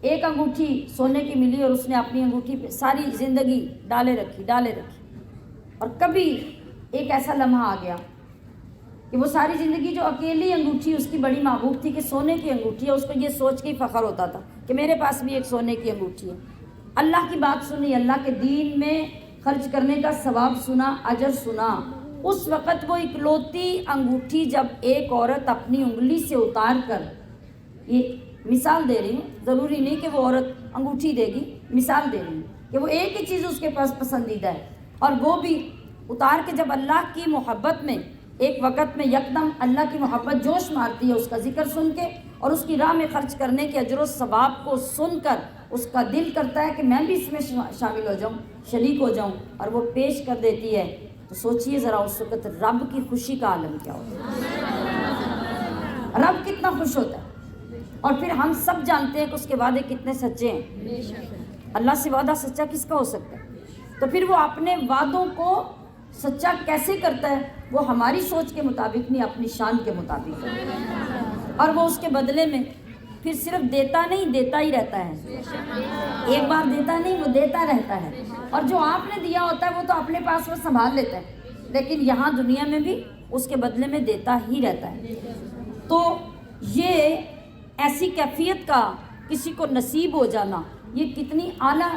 ایک انگوٹھی سونے کی ملی اور اس نے اپنی انگوٹھی پہ ساری زندگی ڈالے رکھی، اور کبھی ایک ایسا لمحہ آ گیا کہ وہ ساری زندگی جو اکیلی انگوٹھی اس کی بڑی محبوب تھی کہ سونے کی انگوٹھی ہے، اس کو یہ سوچ کے ہی فخر ہوتا تھا کہ میرے پاس بھی ایک سونے کی انگوٹھی ہے. اللہ کی بات سنی، اللہ کے دین میں خرچ کرنے کا ثواب سنا، اجر سنا. اس وقت وہ اکلوتی انگوٹھی جب ایک عورت اپنی انگلی سے اتار کر، یہ مثال دے رہی ہوں، ضروری نہیں کہ وہ عورت انگوٹھی دے گی، مثال دے رہی ہوں کہ وہ ایک ہی چیز اس کے پاس پسندیدہ ہے، اور وہ بھی اتار کے جب اللہ کی محبت میں ایک وقت میں یکدم اللہ کی محبت جوش مارتی ہے، اس کا ذکر سن کے اور اس کی راہ میں خرچ کرنے کے اجر و ثواب کو سن کر اس کا دل کرتا ہے کہ میں بھی اس میں شامل ہو جاؤں، شریک ہو جاؤں، اور وہ پیش کر دیتی ہے. تو سوچئے ذرا اس وقت رب کی خوشی کا عالم کیا ہوتا ہے، رب کتنا خوش ہوتا ہے. اور پھر ہم سب جانتے ہیں کہ اس کے وعدے کتنے سچے ہیں. اللہ سے وعدہ سچا کس کا ہو سکتا ہے؟ تو پھر وہ اپنے وعدوں کو سچا کیسے کرتا ہے؟ وہ ہماری سوچ کے مطابق نہیں، اپنی شان کے مطابق. اور وہ اس کے بدلے میں پھر صرف دیتا نہیں، دیتا ہی رہتا ہے. ایک بار دیتا نہیں، وہ دیتا رہتا ہے. اور جو آپ نے دیا ہوتا ہے وہ تو اپنے پاس وہ سنبھال لیتا ہے، لیکن یہاں دنیا میں بھی اس کے بدلے میں دیتا ہی رہتا ہے. تو یہ ایسی کیفیت کا کسی کو نصیب ہو جانا، یہ کتنی اعلیٰ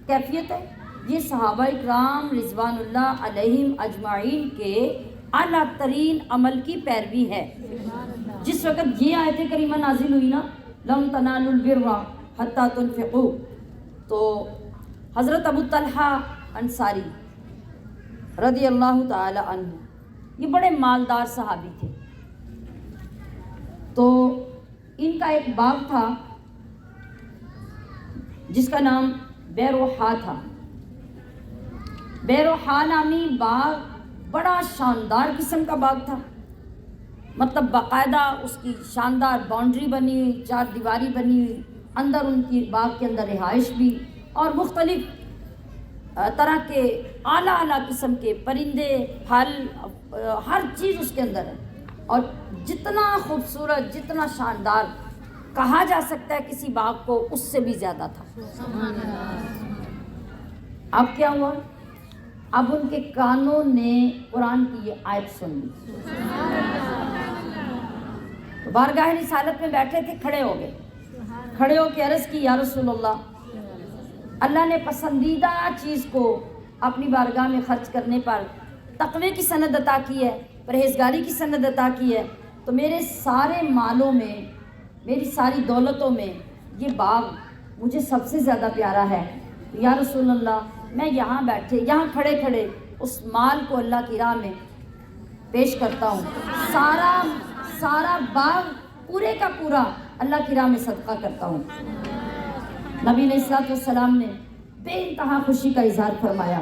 کیفیت ہے. یہ صحابہ اکرام رضوان اللہ علیہم اجمعین کے اعلیٰ ترین عمل کی پیروی ہے. جس وقت یہ آیت کریمہ نازل ہوئی نا، لن تنالوا البر حتی تنفقوا، تو حضرت ابو طلحہ انصاری رضی اللہ تعالی عنہ، یہ بڑے مالدار صحابی تھے. تو ان زمین کا ایک باغ تھا جس کا نام بیروحا تھا. بیروحا نامی باغ بڑا شاندار قسم کا باغ تھا. مطلب باقاعدہ اس کی شاندار باؤنڈری بنی ہوئی, 4 دیواری بنی ہوئی, اندر ان کی باغ کے اندر رہائش بھی, اور مختلف طرح کے اعلیٰ قسم کے پرندے, پھل, ہر چیز اس کے اندر ہے. اور جتنا خوبصورت, جتنا شاندار کہا جا سکتا ہے کسی باغ کو, اس سے بھی زیادہ تھا. اب کیا ہوا؟ اب ان کے کانوں نے قرآن کی یہ آیت سن لی. بارگاہ رسالت میں بیٹھے تھے, کھڑے ہو کے عرض کی, یا رسول اللہ, اللہ نے پسندیدہ چیز کو اپنی بارگاہ میں خرچ کرنے پر تقوی کی سند عطا کی ہے, پرہیزگاری کی سند عطا کی ہے, تو میرے سارے مالوں میں, میری ساری دولتوں میں یہ باغ مجھے سب سے زیادہ پیارا ہے. یا رسول اللہ, میں یہاں کھڑے اس مال کو اللہ کی راہ میں پیش کرتا ہوں. سارا باغ پورے کا پورا اللہ کی راہ میں صدقہ کرتا ہوں. نبی علیہ الصلوۃ والسلام نے بے انتہا خوشی کا اظہار فرمایا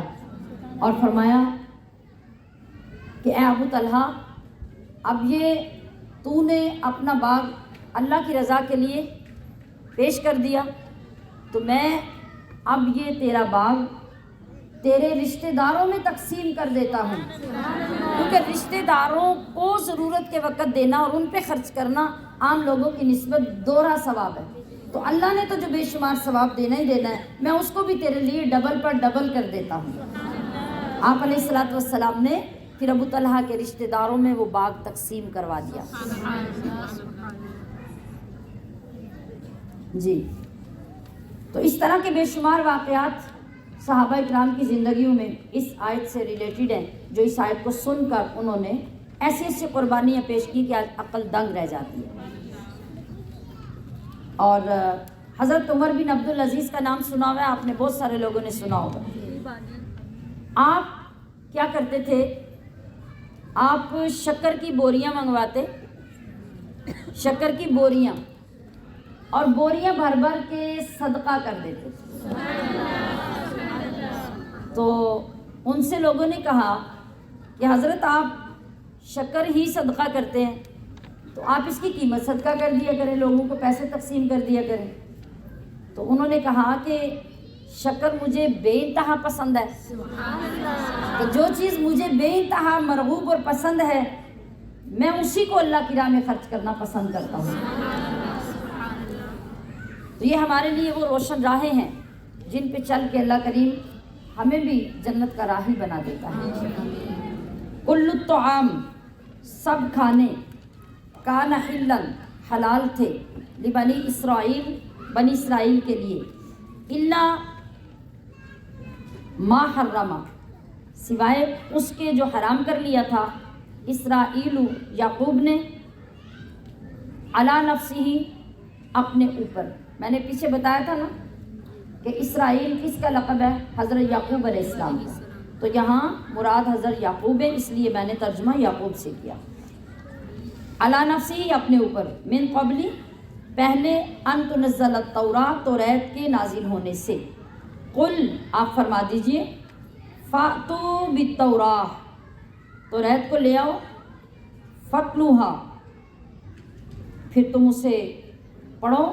اور فرمایا کہ اے ابو طلحہ, اب یہ تو نے اپنا باغ اللہ کی رضا کے لیے پیش کر دیا, تو میں اب یہ تیرا باغ تیرے رشتہ داروں میں تقسیم کر دیتا ہوں, کیونکہ رشتہ داروں کو ضرورت کے وقت دینا اور ان پہ خرچ کرنا عام لوگوں کی نسبت دوہرا ثواب ہے. تو اللہ نے تو جو بے شمار ثواب دینا ہی دینا ہے, میں اس کو بھی تیرے لیے ڈبل پر ڈبل کر دیتا ہوں. آپ علیہ الصلوۃ والسلام نے پھر ابو طلحہ کے رشتہ داروں میں وہ باغ تقسیم کروا دیا. جی, تو اس طرح کے بے شمار واقعات صحابہ اکرام کی زندگیوں میں اس آیت سے ریلیٹڈ ہیں, جو اس آیت کو سن کر انہوں نے ایسی قربانیاں پیش کی کہ عقل دنگ رہ جاتی ہے. اور حضرت عمر بن عبدالعزیز کا نام سنا ہوا ہے آپ نے, بہت سارے لوگوں نے سنا ہوگا. آپ کیا کرتے تھے؟ آپ شکر کی بوریاں منگواتے, شکر کی بوریاں, اور بوریاں بھر کے صدقہ کر دیتے تھے. تو ان سے لوگوں نے کہا کہ حضرت آپ شکر ہی صدقہ کرتے ہیں, تو آپ اس کی قیمت صدقہ کر دیا کریں, لوگوں کو پیسے تقسیم کر دیا کریں. تو انہوں نے کہا کہ شکر مجھے بے انتہا پسند ہے, تو جو چیز مجھے بے انتہا مرغوب اور پسند ہے, میں اسی کو اللہ کی راہ میں خرچ کرنا پسند کرتا ہوں. تو یہ ہمارے لیے وہ روشن راہیں ہیں جن پہ چل کے اللہ کریم ہمیں بھی جنت کا راہی بنا دیتا ہے. کل الطعام, سب کھانے, کان حلن, حلال تھے, لبنی اسرائیل, بنی اسرائیل کے لیے, الا ما حرم, سوائے اس کے جو حرام کر لیا تھا اسرائیل, یعقوب نے, علی نفسہ, اپنے اوپر. میں نے پیچھے بتایا تھا نا کہ اسرائیل کس کا لقب ہے؟ حضرت یعقوب علیہ السلام کا. تو یہاں مراد حضرت یعقوب ہے, اس لیے میں نے ترجمہ یعقوب سے کیا. علی نفسی, اپنے اوپر, من قبلی, پہلے, ان تنزل التوراۃ, توریت کے نازل ہونے سے. قل, آپ فرما دیجئے, فاتوا بالتوراۃ, توریت کو لے آؤ, فتلوہا, پھر تم اسے پڑھو,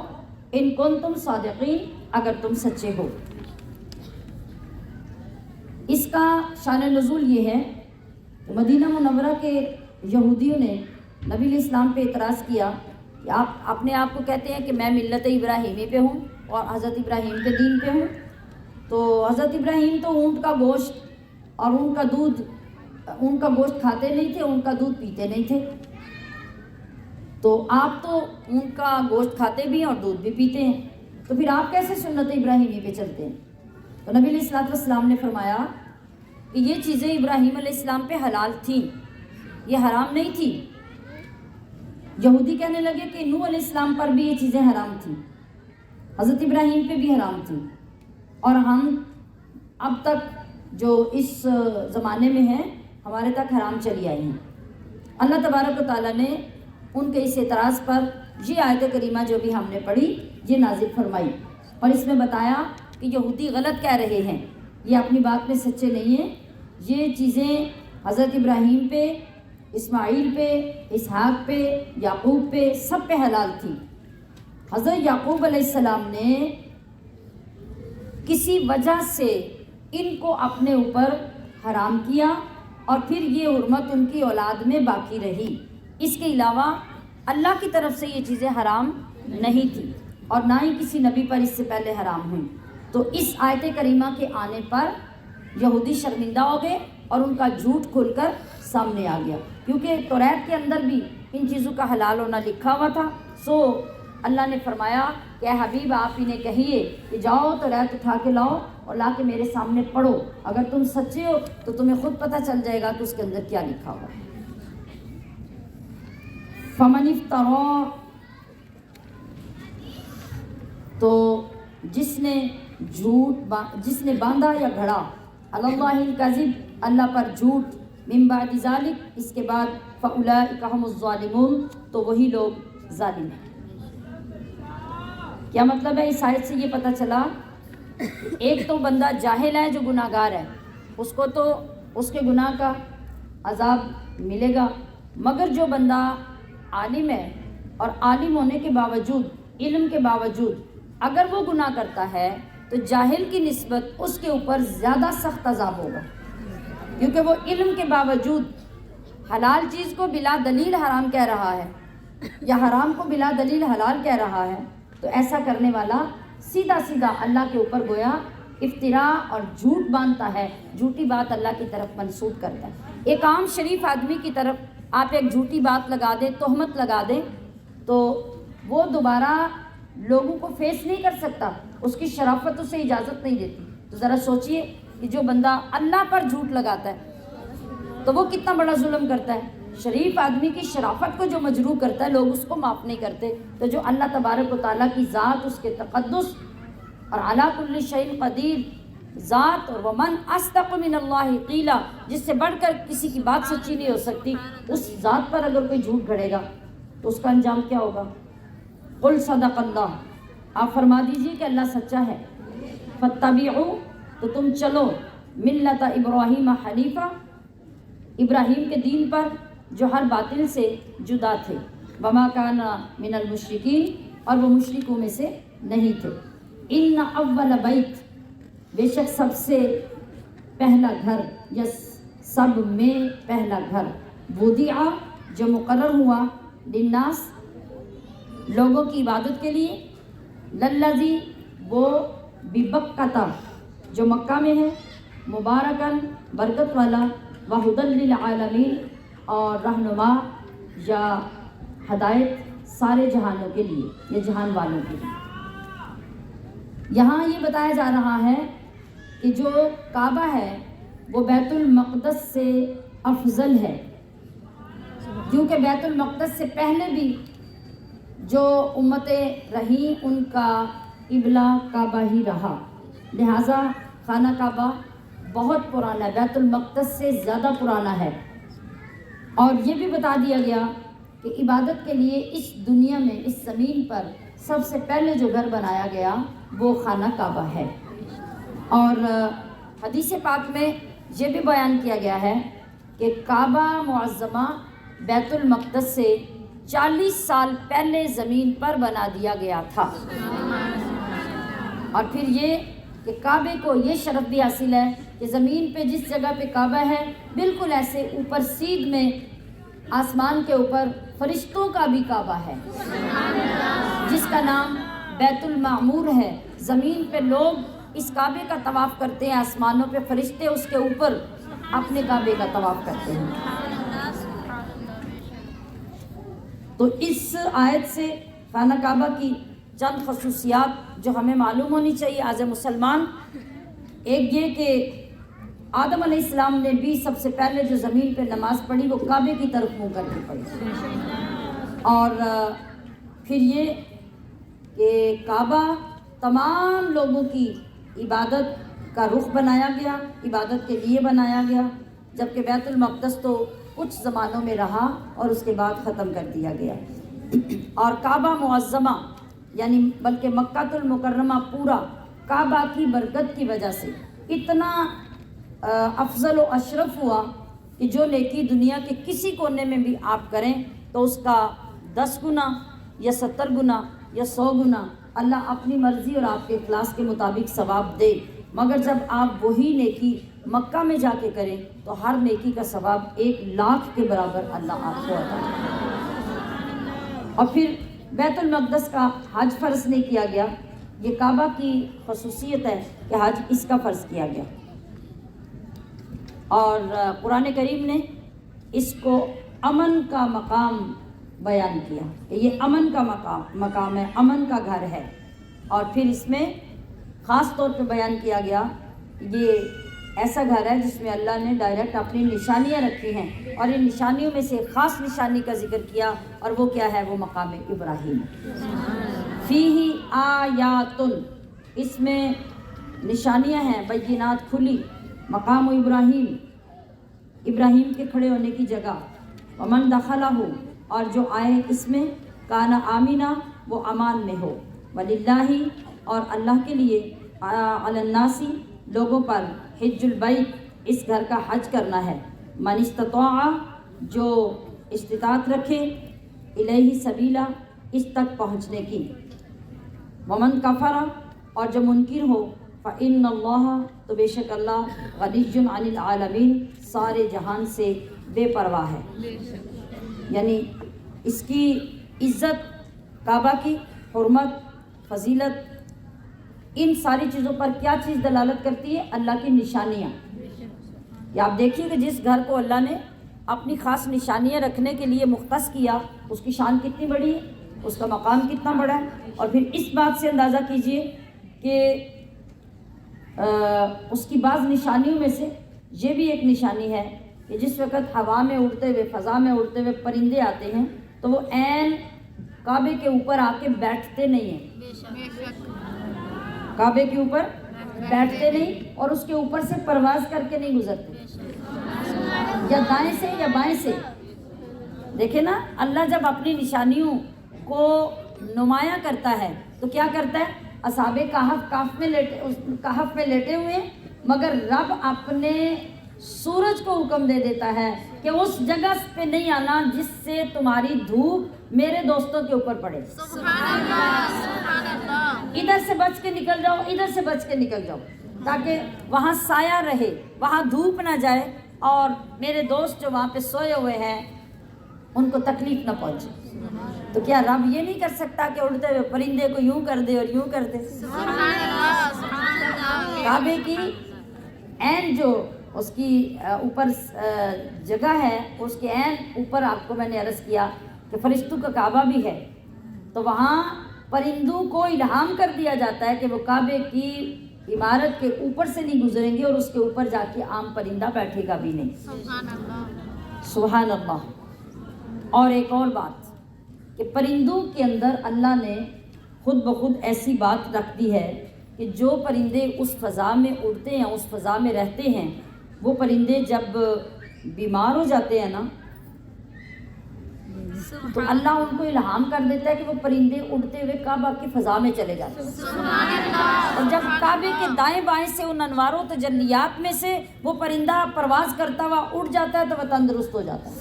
ان کنتم صادقین, اگر تم سچے ہو. اس کا شان نزول یہ ہے کہ مدینہ منورہ کے یہودیوں نے نبی علیہ السلام پہ اعتراض کیا کہ آپ اپنے آپ کو کہتے ہیں کہ میں ملت ابراہیمی پہ ہوں اور حضرت ابراہیم کے دین پہ ہوں. تو حضرت ابراہیم تو اونٹ کا گوشت اور اونٹ کا دودھ, اونٹ کا گوشت کھاتے نہیں تھے, اونٹ کا دودھ پیتے نہیں تھے. تو آپ تو اونٹ کا گوشت کھاتے بھی ہیں اور دودھ بھی پیتے ہیں, تو پھر آپ کیسے سنت ابراہیمی پہ چلتے ہیں؟ تو نبی علیہ الصلوۃ والسلام نے فرمایا کہ یہ چیزیں ابراہیم علیہ السلام پہ حلال تھیں, یہ حرام نہیں تھی. یہودی کہنے لگے کہ نوح علیہ السلام پر بھی یہ چیزیں حرام تھیں, حضرت ابراہیم پہ بھی حرام تھیں, اور ہم اب تک جو اس زمانے میں ہیں ہمارے تک حرام چلی آئی ہیں. اللہ تبارک و تعالیٰ نے ان کے اس اعتراض پر یہ آیت کریمہ جو بھی ہم نے پڑھی یہ نازل فرمائی، اور اس میں بتایا کہ یہودی غلط کہہ رہے ہیں، یہ اپنی بات میں سچے نہیں ہیں، یہ چیزیں حضرت ابراہیم پہ، اسماعیل پہ، اسحاق پہ، یعقوب پہ، سب پہ حلال تھی۔ حضرت یعقوب علیہ السلام نے کسی وجہ سے ان کو اپنے اوپر حرام کیا اور پھر یہ حرمت ان کی اولاد میں باقی رہی۔ اس کے علاوہ اللہ کی طرف سے یہ چیزیں حرام نہیں تھی اور نہ ہی کسی نبی پر اس سے پہلے حرام ہوئی۔ تو اس آیت کریمہ کے آنے پر یہودی شرمندہ ہو گئے اور ان کا جھوٹ کھل کر سامنے آ گیا، کیونکہ توریت کے اندر بھی ان چیزوں کا حلال ہونا لکھا ہوا تھا۔ سو اللہ نے فرمایا کہ اے حبیب آپ انہیں کہیے کہ جاؤ توریت اٹھا کے لاؤ اور لا کے میرے سامنے پڑھو، اگر تم سچے ہو تو تمہیں خود پتہ چل جائے گا کہ اس کے اندر کیا لکھا ہوا ہے۔ فمن افترا، تو جس نے باندھا یا گھڑا اللہ الکذب، اللہ پر جھوٹ، من بعد ذالک، اس کے بعد فاولئک هم الظالمون، تو وہی لوگ ظالم ہیں۔ کیا مطلب ہے؟ اس آیت سے یہ پتہ چلا ایک تو بندہ جاہل ہے جو گناہ گار ہے، اس کو تو اس کے گناہ کا عذاب ملے گا، مگر جو بندہ عالم ہے اور عالم ہونے کے باوجود، علم کے باوجود اگر وہ گناہ کرتا ہے تو جاہل کی نسبت اس کے اوپر زیادہ سخت عذاب ہوگا، کیونکہ وہ علم کے باوجود حلال چیز کو بلا دلیل حرام کہہ رہا ہے یا حرام کو بلا دلیل حلال کہہ رہا ہے، تو ایسا کرنے والا سیدھا سیدھا اللہ کے اوپر گویا افتراء اور جھوٹ باندھتا ہے، جھوٹی بات اللہ کی طرف منسوب کرتا ہے۔ ایک عام شریف آدمی کی طرف آپ ایک جھوٹی بات لگا دیں، تہمت لگا دیں، تو وہ دوبارہ لوگوں کو فیس نہیں کر سکتا، اس کی شرافت اسے اجازت نہیں دیتی۔ تو ذرا سوچئے کہ جو بندہ اللہ پر جھوٹ لگاتا ہے تو وہ کتنا بڑا ظلم کرتا ہے۔ شریف آدمی کی شرافت کو جو مجروح کرتا ہے لوگ اس کو معاف نہیں کرتے، تو جو اللہ تبارک و تعالیٰ کی ذات، اس کے تقدس اور علی کل شیء قدیر ذات، اور ومن اصدق من اللہ قیلا، جس سے بڑھ کر کسی کی بات سچی نہیں ہو سکتی، اس ذات پر اگر کوئی جھوٹ گھڑے گا تو اس کا انجام کیا ہوگا؟ قل صدق اللہ، آپ فرما دیجئے کہ اللہ سچا ہے۔ فاتبعوا، تو تم چلو، ملت ابراہیم حنیفہ، ابراہیم کے دین پر جو ہر باطل سے جدا تھے، وما کان من المشرکین، اور وہ مشرکوں میں سے نہیں تھے۔ ان اول بیت، بے شک سب سے پہلا گھر یا سب میں پہلا گھر، وضع، جو مقرر ہوا، للناس، لوگوں کی عبادت کے لیے، للذی، وہ، ببکۃ، جو مکہ میں ہے، مبارکن، برکت والا، وہدی للعالمین، اور رہنما یا ہدایت سارے جہانوں کے لیے یا جہان والوں کے لیے۔ یہاں یہ بتایا جا رہا ہے کہ جو کعبہ ہے وہ بیت المقدس سے افضل ہے، کیونکہ بیت المقدس سے پہلے بھی جو امتیں رہیں ان کا قبلہ کعبہ ہی رہا، لہٰذا خانہ کعبہ بہت پرانا ہے، بیت المقدس سے زیادہ پرانا ہے۔ اور یہ بھی بتا دیا گیا کہ عبادت کے لیے اس دنیا میں، اس زمین پر سب سے پہلے جو گھر بنایا گیا وہ خانہ کعبہ ہے۔ اور حدیث پاک میں یہ بھی بیان کیا گیا ہے کہ کعبہ معظمہ بیت المقدس سے 40 سال پہلے زمین پر بنا دیا گیا تھا۔ اور پھر یہ کہ کعبے کو یہ شرف بھی حاصل ہے کہ زمین پہ جس جگہ پہ کعبہ ہے بالکل ایسے اوپر سیدھ میں آسمان کے اوپر فرشتوں کا بھی کعبہ ہے جس کا نام بیت المعمور ہے۔ زمین پہ لوگ اس کعبے کا طواف کرتے ہیں، آسمانوں پہ فرشتے اس کے اوپر اپنے کعبے کا طواف کرتے ہیں۔ تو اس آیت سے خانہ کعبہ کی چند خصوصیات جو ہمیں معلوم ہونی چاہیے ایز اے مسلمان، ایک یہ کہ آدم علیہ السلام نے بھی سب سے پہلے جو زمین پہ نماز پڑھی وہ کعبے کی طرف منہ کر کے پڑھی، اور پھر یہ کہ کعبہ تمام لوگوں کی عبادت کا رخ بنایا گیا، عبادت کے لیے بنایا گیا، جبکہ بیت المقدس تو کچھ زمانوں میں رہا اور اس کے بعد ختم کر دیا گیا. اور کعبہ معظمہ یعنی بلکہ مکہ المکرمہ پورا کعبہ کی برکت کی وجہ سے اتنا افضل و اشرف ہوا کہ جو نیکی دنیا کے کسی کونے میں بھی آپ کریں تو اس کا 10 گنا یا 70 گنا یا 100 گنا اللہ اپنی مرضی اور آپ کے اخلاص کے مطابق ثواب دے. مگر جب آپ وہی نیکی مکہ میں جا کے کریں تو ہر نیکی کا ثواب 1,00,000 کے برابر اللہ آپ کو عطا کرے. اور پھر بیت المقدس کا حج فرض نہیں کیا گیا. یہ کعبہ کی خصوصیت ہے کہ حج اس کا فرض کیا گیا. اور قرآن کریم نے اس کو امن کا مقام بیان کیا کہ یہ امن کا مقام ہے، امن کا گھر ہے. اور پھر اس میں خاص طور پہ بیان کیا گیا یہ ایسا گھر ہے جس میں اللہ نے ڈائریکٹ اپنی نشانیاں رکھی ہیں، اور ان نشانیوں میں سے ایک خاص نشانی کا ذکر کیا، اور وہ کیا ہے؟ وہ مقام ابراہیم. فیہ آیات، اس میں نشانیاں ہیں بینات کھلی. مقام ابراہیم، ابراہیم کے کھڑے ہونے کی جگہ. ومن دخلہ، اور جو آئے اس میں کان آمینہ، وہ امان میں ہو. وللہ، اور اللہ کے لیے علی الناس، لوگوں پر حج البیت، اس گھر کا حج کرنا ہے. من استطاع، جو استطاعت رکھے، الیہ سبیلا، اس تک پہنچنے کی. ومن کفر، اور جو منکر ہو، فإن اللہ، تو بے شک اللہ غنی عن العالمین، سارے جہان سے بے پرواہ ہے. یعنی اس کی عزت، کعبہ کی حرمت، فضیلت، ان ساری چیزوں پر کیا چیز دلالت کرتی ہے؟ اللہ کی نشانیاں. یہ آپ دیکھیے کہ جس گھر کو اللہ نے اپنی خاص نشانیاں رکھنے کے لیے مختص کیا، اس کی شان کتنی بڑی ہے، اس کا مقام کتنا بڑا ہے. اور پھر اس بات سے اندازہ کیجئے کہ اس کی بعض نشانیوں میں سے یہ بھی ایک نشانی ہے کہ جس وقت ہوا میں اڑتے ہوئے، فضا میں اڑتے ہوئے پرندے آتے ہیں تو وہ عین کعبے کے اوپر آ کے بیٹھتے نہیں ہیں. کعبے کے اوپر بیٹھتے نہیں، اور اس کے اوپر سے پرواز کر کے نہیں گزرتے، یا دائیں سے یا بائیں سے. دیکھیں نا، اللہ جب اپنی نشانیوں کو نمایاں کرتا ہے تو کیا کرتا ہے؟ اصحاب کہف میں لیٹے ہوئے، مگر رب اپنے سورج کو حکم دے دیتا ہے کہ اس جگہ پہ نہیں آنا جس سے تمہاری دھوپ میرے دوستوں کے اوپر پڑے. سبحان اللہ. ادھر سے بچ کے نکل جاؤ، ادھر سے بچ کے نکل جاؤ، تاکہ وہاں سایہ رہے، وہاں دھوپ نہ جائے، اور میرے دوست جو وہاں پہ سوئے ہوئے ہیں ان کو تکلیف نہ پہنچے. تو کیا رب یہ نہیں کر سکتا کہ اڑتے ہوئے پرندے کو یوں کر دے اور یوں کر دے؟ کعبے کی عین جو اس کی اوپر جگہ ہے، اس کے عین اوپر آپ کو میں نے عرض کیا کہ فرشتوں کا کعبہ بھی ہے، تو وہاں پرندوں کو الہام کر دیا جاتا ہے کہ وہ کعبے کی عمارت کے اوپر سے نہیں گزریں گے، اور اس کے اوپر جا کے عام پرندہ بیٹھے گا بھی نہیں. سبحان اللہ، سبحان اللہ. اور ایک اور بات کہ پرندوں کے اندر اللہ نے خود بخود ایسی بات رکھ دی ہے کہ جو پرندے اس فضا میں اڑتے ہیں، اس فضا میں رہتے ہیں، وہ پرندے جب بیمار ہو جاتے ہیں نا تو اللہ ان کو الہام کر دیتا ہے کہ وہ پرندے اڑتے ہوئے کعبہ کی فضا میں چلے جاتے ہیں. اور جب کعبے کے دائیں بائیں سے ان انواروں تجلیات میں سے وہ پرندہ پرواز کرتا ہوا اڑ جاتا ہے تو وہ تندرست ہو جاتا ہے.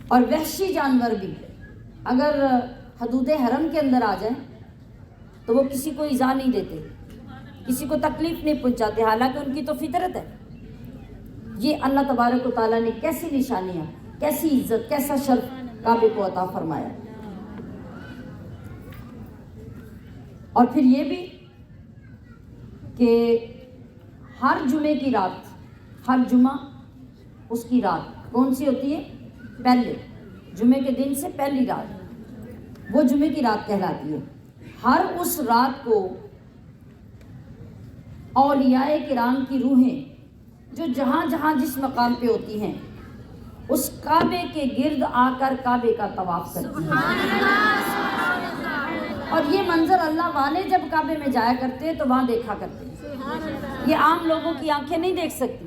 اور وحشی جانور بھی اگر حدود حرم کے اندر آ جائیں تو وہ کسی کو ایذا نہیں دیتے، کسی کو تکلیف نہیں پہنچاتے، حالانکہ ان کی تو فطرت ہے. یہ اللہ تبارک و تعالیٰ نے کیسی نشانیاں، کیسی عزت، کیسا شرف کعبے کو عطا فرمایا. اور پھر یہ بھی کہ ہر جمعے کی رات، ہر جمعہ اس کی رات کون سی ہوتی ہے؟ پہلے جمعے کے دن سے پہلی رات، وہ جمعے کی رات کہلاتی ہے. ہر اس رات کو اولیاء کرام کی روحیں جو جہاں جہاں جس مقام پہ ہوتی ہیں اس کعبے کے گرد آ کر کعبے کا طواف کرتی ہیں. اور یہ منظر اللہ والے جب کعبے میں جایا کرتے تو وہاں دیکھا کرتے. یہ عام لوگوں کی آنکھیں نہیں دیکھ سکتی.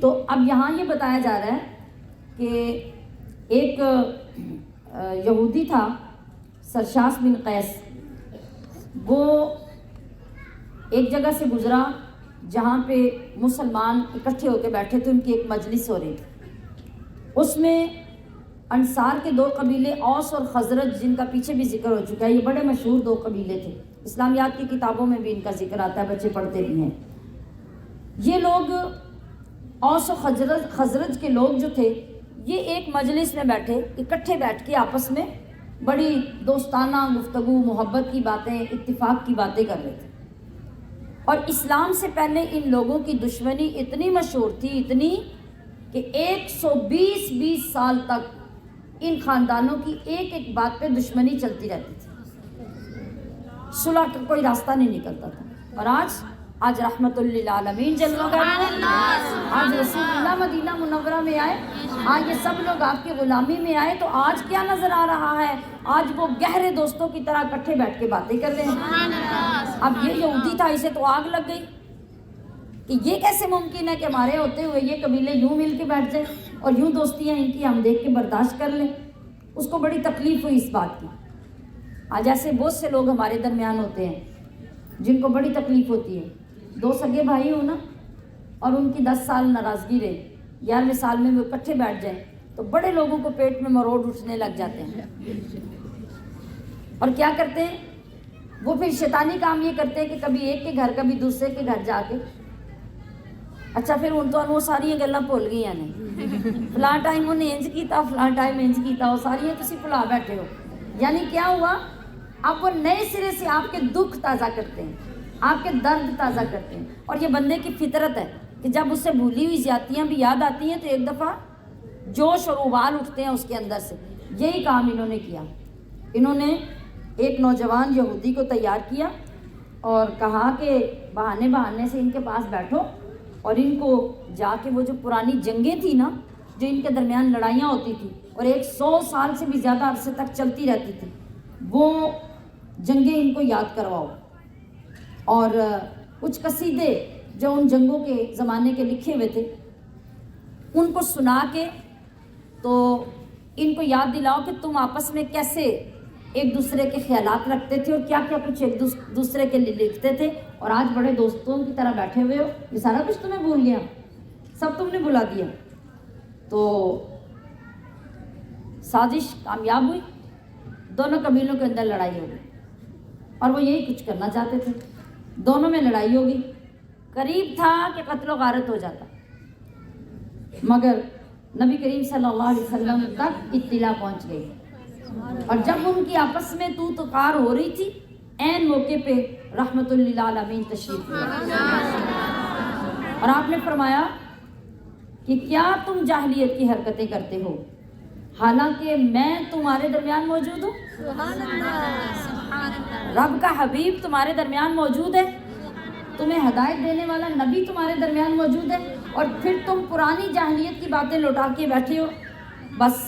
تو اب یہاں یہ بتایا جا رہا ہے کہ ایک یہودی تھا سرشاس بن قیس، وہ ایک جگہ سے گزرا جہاں پہ مسلمان اکٹھے ہو کے بیٹھے تھے، ان کی ایک مجلس ہو رہی تھی۔ اس میں انصار کے 2 قبیلے اوس اور خزرج، جن کا پیچھے بھی ذکر ہو چکا ہے، یہ بڑے مشہور 2 قبیلے تھے، اسلامیات کی کتابوں میں بھی ان کا ذکر آتا ہے، بچے پڑھتے بھی ہیں۔ یہ لوگ اوس و خزرج کے لوگ جو تھے، یہ ایک مجلس میں بیٹھے، اکٹھے بیٹھ کے آپس میں بڑی دوستانہ گفتگو، محبت کی باتیں، اتفاق کی باتیں کر رہے تھے۔ اور اسلام سے پہلے ان لوگوں کی دشمنی اتنی مشہور تھی، اتنی کہ 120 سال تک ان خاندانوں کی ایک ایک بات پہ دشمنی چلتی رہتی تھی، صلح کا کوئی راستہ نہیں نکلتا تھا۔ اور آج رحمت للعالمین جلوہ گئے، آج رسول اللہ مدینہ منورہ میں آئے، آج یہ سب لوگ آپ کی غلامی میں آئے، تو آج کیا نظر آ رہا ہے؟ آج وہ گہرے دوستوں کی طرح اکٹھے بیٹھ کے باتیں کر رہے ہیں۔ اب یہ یہودی تھا، اسے تو آگ لگ گئی کہ یہ کیسے ممکن ہے کہ ہمارے ہوتے ہوئے یہ قبیلے یوں مل کے بیٹھ جائیں اور یوں دوستیاں ان کی ہم دیکھ کے برداشت کر لیں۔ اس کو بڑی تکلیف ہوئی اس بات کی۔ آج ایسے بہت سے لوگ ہمارے درمیان ہوتے ہیں جن کو بڑی تکلیف ہوتی ہے، 2 سگے بھائی ہو نا، اور ان کی 10 سال ناراضگی رہے، 11ویں سال میں وہ اکٹھے بیٹھ جائیں تو بڑے لوگوں کو پیٹ میں مروڑ اٹھنے لگ جاتے ہیں۔ اور کیا کرتے ہیں وہ؟ پھر شیطانی کام یہ کرتے ہیں کہ کبھی ایک کے گھر کبھی دوسرے کے گھر جا کے، اچھا پھر ان تو وہ ساری گلاں بھول گئی نہیں، فلاں ٹائم انہیں انج کیتا، فلاں ٹائم انج کیتا، وہ ساری تسی بھلا بیٹھے ہو۔ یعنی کیا ہوا؟ اب وہ نئے سرے سے آپ کے دکھ تازہ کرتے ہیں، آپ کے درد تازہ کرتے ہیں۔ اور یہ بندے کی فطرت ہے کہ جب اس سے بھولی ہوئی زیادتیاں بھی یاد آتی ہیں تو ایک دفعہ جوش اور ابال اٹھتے ہیں اس کے اندر سے۔ یہی کام انہوں نے کیا۔ انہوں نے ایک نوجوان یہودی کو تیار کیا اور کہا کہ بہانے سے ان کے پاس بیٹھو اور ان کو جا کے وہ جو پرانی جنگیں تھیں نا، جو ان کے درمیان لڑائیاں ہوتی تھیں اور 100 سال سے بھی زیادہ عرصے تک چلتی رہتی تھی، وہ جنگیں ان کو یاد کرواؤ، اور کچھ قصیدے جو ان جنگوں کے زمانے کے لکھے ہوئے تھے ان کو سنا کے تو ان کو یاد دلاؤ کہ تم آپس میں کیسے ایک دوسرے کے خیالات رکھتے تھے اور کیا کیا کچھ ایک دوسرے کے لیے لکھتے تھے، اور آج بڑے دوستوں کی طرح بیٹھے ہوئے ہو، یہ سارا کچھ تمہیں بھول گیا، سب تم نے بھلا دیا۔ تو سازش کامیاب ہوئی، دونوں قبیلوں کے اندر لڑائی ہو گئی اور وہ یہی کچھ کرنا چاہتے تھے، دونوں میں لڑائی ہو گئی، قریب تھا کہ قتل و غارت ہو جاتا، مگر نبی کریم صلی اللہ علیہ وسلم تک اطلاع پہنچ گئی، اور جب ان کی آپس میں تو تکار ہو رہی تھی، عین موقع پہ رحمت للعالمین تشریف لائے اور آپ نے فرمایا کہ کیا تم جاہلیت کی حرکتیں کرتے ہو حالانکہ میں تمہارے درمیان موجود ہوں؟ رب کا حبیب تمہارے درمیان موجود ہے، تمہیں ہدایت دینے والا نبی تمہارے درمیان موجود ہے، اور پھر تم پرانی جاہلیت کی باتیں لوٹا کے بیٹھے ہو۔ بس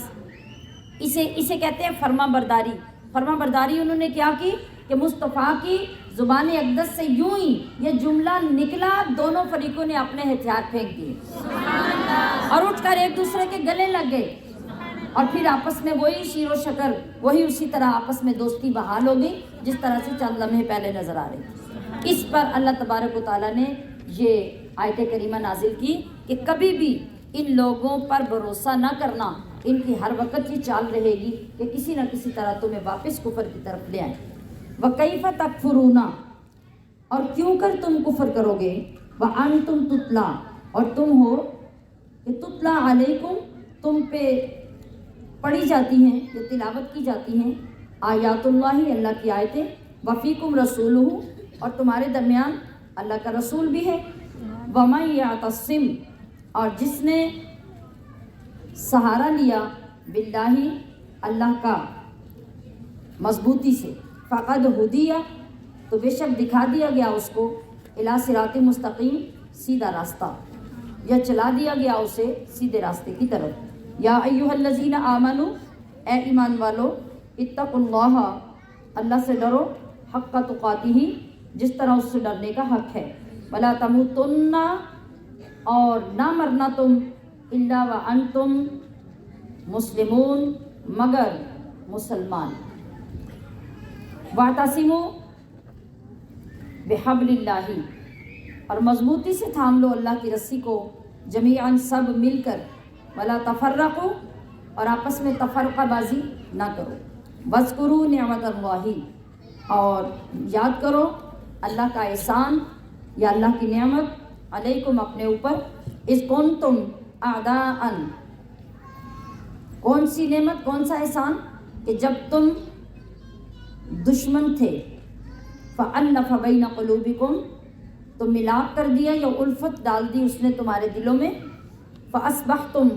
اسے کہتے ہیں فرما برداری۔ فرما برداری انہوں نے کیا کی کہ مصطفیٰ کی زبان اقدس سے یوں ہی یہ جملہ نکلا، دونوں فریقوں نے اپنے ہتھیار پھینک دیے اور اٹھ کر ایک دوسرے کے گلے لگ گئے، اور پھر آپس میں وہی شیر و شکر، وہی اسی طرح آپس میں دوستی بحال ہو گئی جس طرح سے چند لمحے پہلے نظر آ رہی تھی۔ اس پر اللہ تبارک و تعالیٰ نے یہ آیت کریمہ نازل کی کہ کبھی بھی ان لوگوں پر بھروسہ نہ کرنا، ان کی ہر وقت یہ چال رہے گی کہ کسی نہ کسی طرح تمہیں واپس کفر کی طرف لے آئیں۔ وَكَيْفَ تَكْفُرُونَ، اور کیوں کر تم کفر کرو گے، وَأَنْتُمْ تُتْلَى، اور تم ہو کہ تُتْلَى عَلَيْكُمْ، تم پہ پڑھی جاتی ہیں یا تلاوت کی جاتی ہیں آیات اللہ، اللہ کی آیتیں، وَفِيكُمْ رَسُولُهُ، اور تمہارے درمیان اللہ کا رسول بھی ہے، وَمَن يَعْتَصِمْ، اور جس نے سہارا لیا باللہ، اللہ کا مضبوطی سے، فقد ہدیہ، تو بے شک دکھا دیا گیا اس کو، الی صراط مستقیم، سیدھا راستہ، یا چلا دیا گیا اسے سیدھے راستے کی طرف۔ یا ایھا الذین آمنوا، اے ایمان والو، اتقوا اللہ، اللہ سے ڈرو، حق تقاتہ، جس طرح اس سے ڈرنے کا حق ہے، ولا تموتن، اور نہ مرنا تم الا وانتم مسلمون، مگر مسلمان۔ واعتصموا بحبل اللہ، اور مضبوطی سے تھام لو اللہ کی رسی کو، جمیعاً سب مل کر، ولا تفرقوا، اور آپس میں تفرقہ بازی نہ کرو، واذکروا نعمت اللہ، اور یاد کرو اللہ کا احسان یا اللہ کی نعمت، علیکم اپنے اوپر، اذ کنتم اعداء، کون سی نعمت، کون سا احسان، کہ جب تم دشمن تھے، فألف بین قلوبکم، تو ملاپ کر دیا یا الفت ڈال دی اس نے تمہارے دلوں میں، فاصبحتم،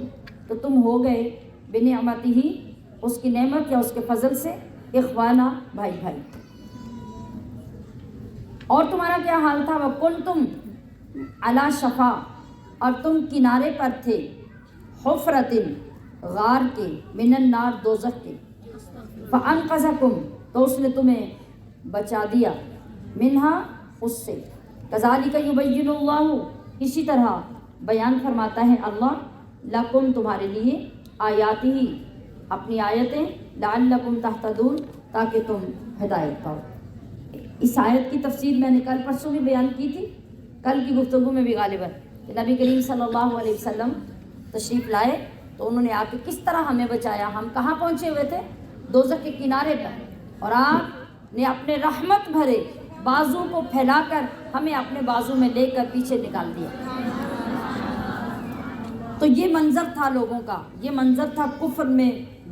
تو تم ہو گئے، بنعمتہ، اس کی نعمت یا اس کے فضل سے، اخوانا، بھائی بھائی۔ اور تمہارا کیا حال تھا، وکنتم علی شفا، اور تم کنارے پر تھے، حفرۃ، غار کے، من النار، دوزخ کے، فانقذکم، تو اس نے تمہیں بچا دیا، منہا، اس سے، کذالک یبین اللہ، اسی طرح بیان فرماتا ہے اللہ، لکم، تمہارے لیے، آیاتہ، اپنی آیتیں، لعلکم تہتدون، تاکہ تم ہدایت پاؤ۔ اس آیت کی تفسیر میں نے کل پرسوں بھی بیان کی تھی، کل کی گفتگو میں بھی غالباً، کہ نبی کریم صلی اللہ علیہ وسلم تشریف لائے تو انہوں نے آ کے کس طرح ہمیں بچایا، ہم کہاں پہنچے ہوئے تھے، دوزخ کے کنارے پر، اور آپ نے اپنے رحمت بھرے بازو کو پھیلا کر ہمیں اپنے بازو میں لے کر پیچھے نکال دیا۔ تو یہ منظر تھا لوگوں کا، یہ منظر تھا کفر میں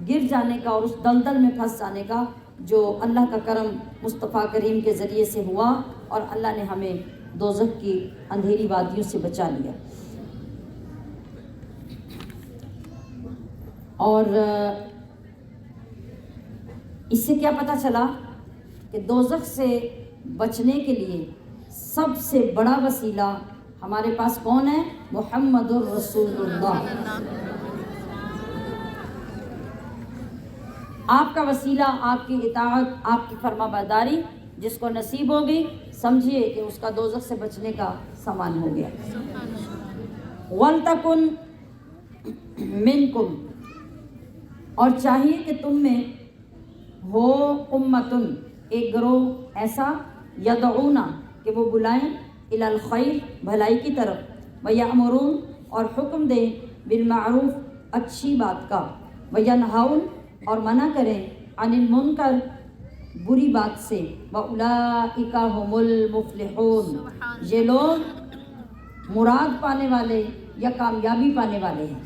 گر جانے کا اور اس دلدل میں پھنس جانے کا، جو اللہ کا کرم مصطفیٰ کریم کے ذریعے سے ہوا، اور اللہ نے ہمیں دوزخ کی اندھیری وادیوں سے بچا لیا۔ اور اس سے کیا پتہ چلا کہ دوزخ سے بچنے کے لیے سب سے بڑا وسیلہ ہمارے پاس کون ہے، محمد الرسول اللہ۔ آپ کا وسیلہ، آپ کی اطاعت، آپ کی فرما برداری، جس کو نصیب ہو گئی، سمجھیے کہ اس کا دوزخ سے بچنے کا سامان ہو گیا۔ وَلْتَكُنْ مِنْكُمْ، اور چاہیے کہ تم میں ہو، امتن، ایک گروہ ایسا، یدعونا، کہ وہ بلائیں، الی الخیر، بھلائی کی طرف، ویأمرون، اور حکم دیں، بالمعروف، اچھی بات کا، وینہون، اور منع کریں، عن المنکر، بری بات سے، وَأُولَئِکَ هُمُ الْمُفْلِحُونَ، یہ لوگ مراد پانے والے یا کامیابی پانے والے ہیں۔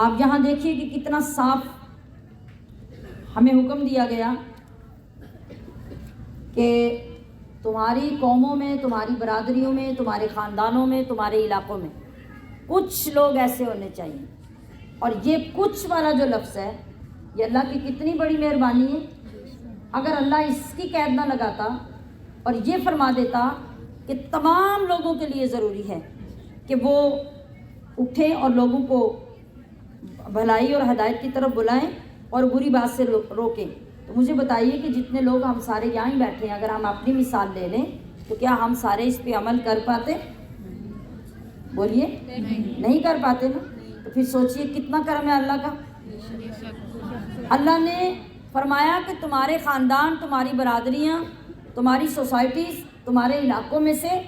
آپ یہاں دیکھیے کہ کتنا صاف ہمیں حکم دیا گیا کہ تمہاری قوموں میں، تمہاری برادریوں میں، تمہارے خاندانوں میں، تمہارے علاقوں میں کچھ لوگ ایسے ہونے چاہیے۔ اور یہ کچھ والا جو لفظ ہے، یہ اللہ کی کتنی بڑی مہربانی ہے۔ اگر اللہ اس کی قید نہ لگاتا اور یہ فرما دیتا کہ تمام لوگوں کے لیے ضروری ہے کہ وہ اٹھیں اور لوگوں کو بھلائی اور ہدایت کی طرف بلائیں اور بری بات سے روکیں، تو مجھے بتائیے کہ جتنے لوگ ہم سارے یہاں ہی بیٹھے ہیں، اگر ہم اپنی مثال لے لیں تو کیا ہم سارے اس پہ عمل کر پاتے؟ بولیے، نہیں کر پاتے نا۔ تو پھر سوچئے کتنا کرم ہے اللہ کا۔ اللہ نے فرمایا کہ تمہارے خاندان، تمہاری برادریاں، تمہاری سوسائٹیز، تمہارے علاقوں میں سے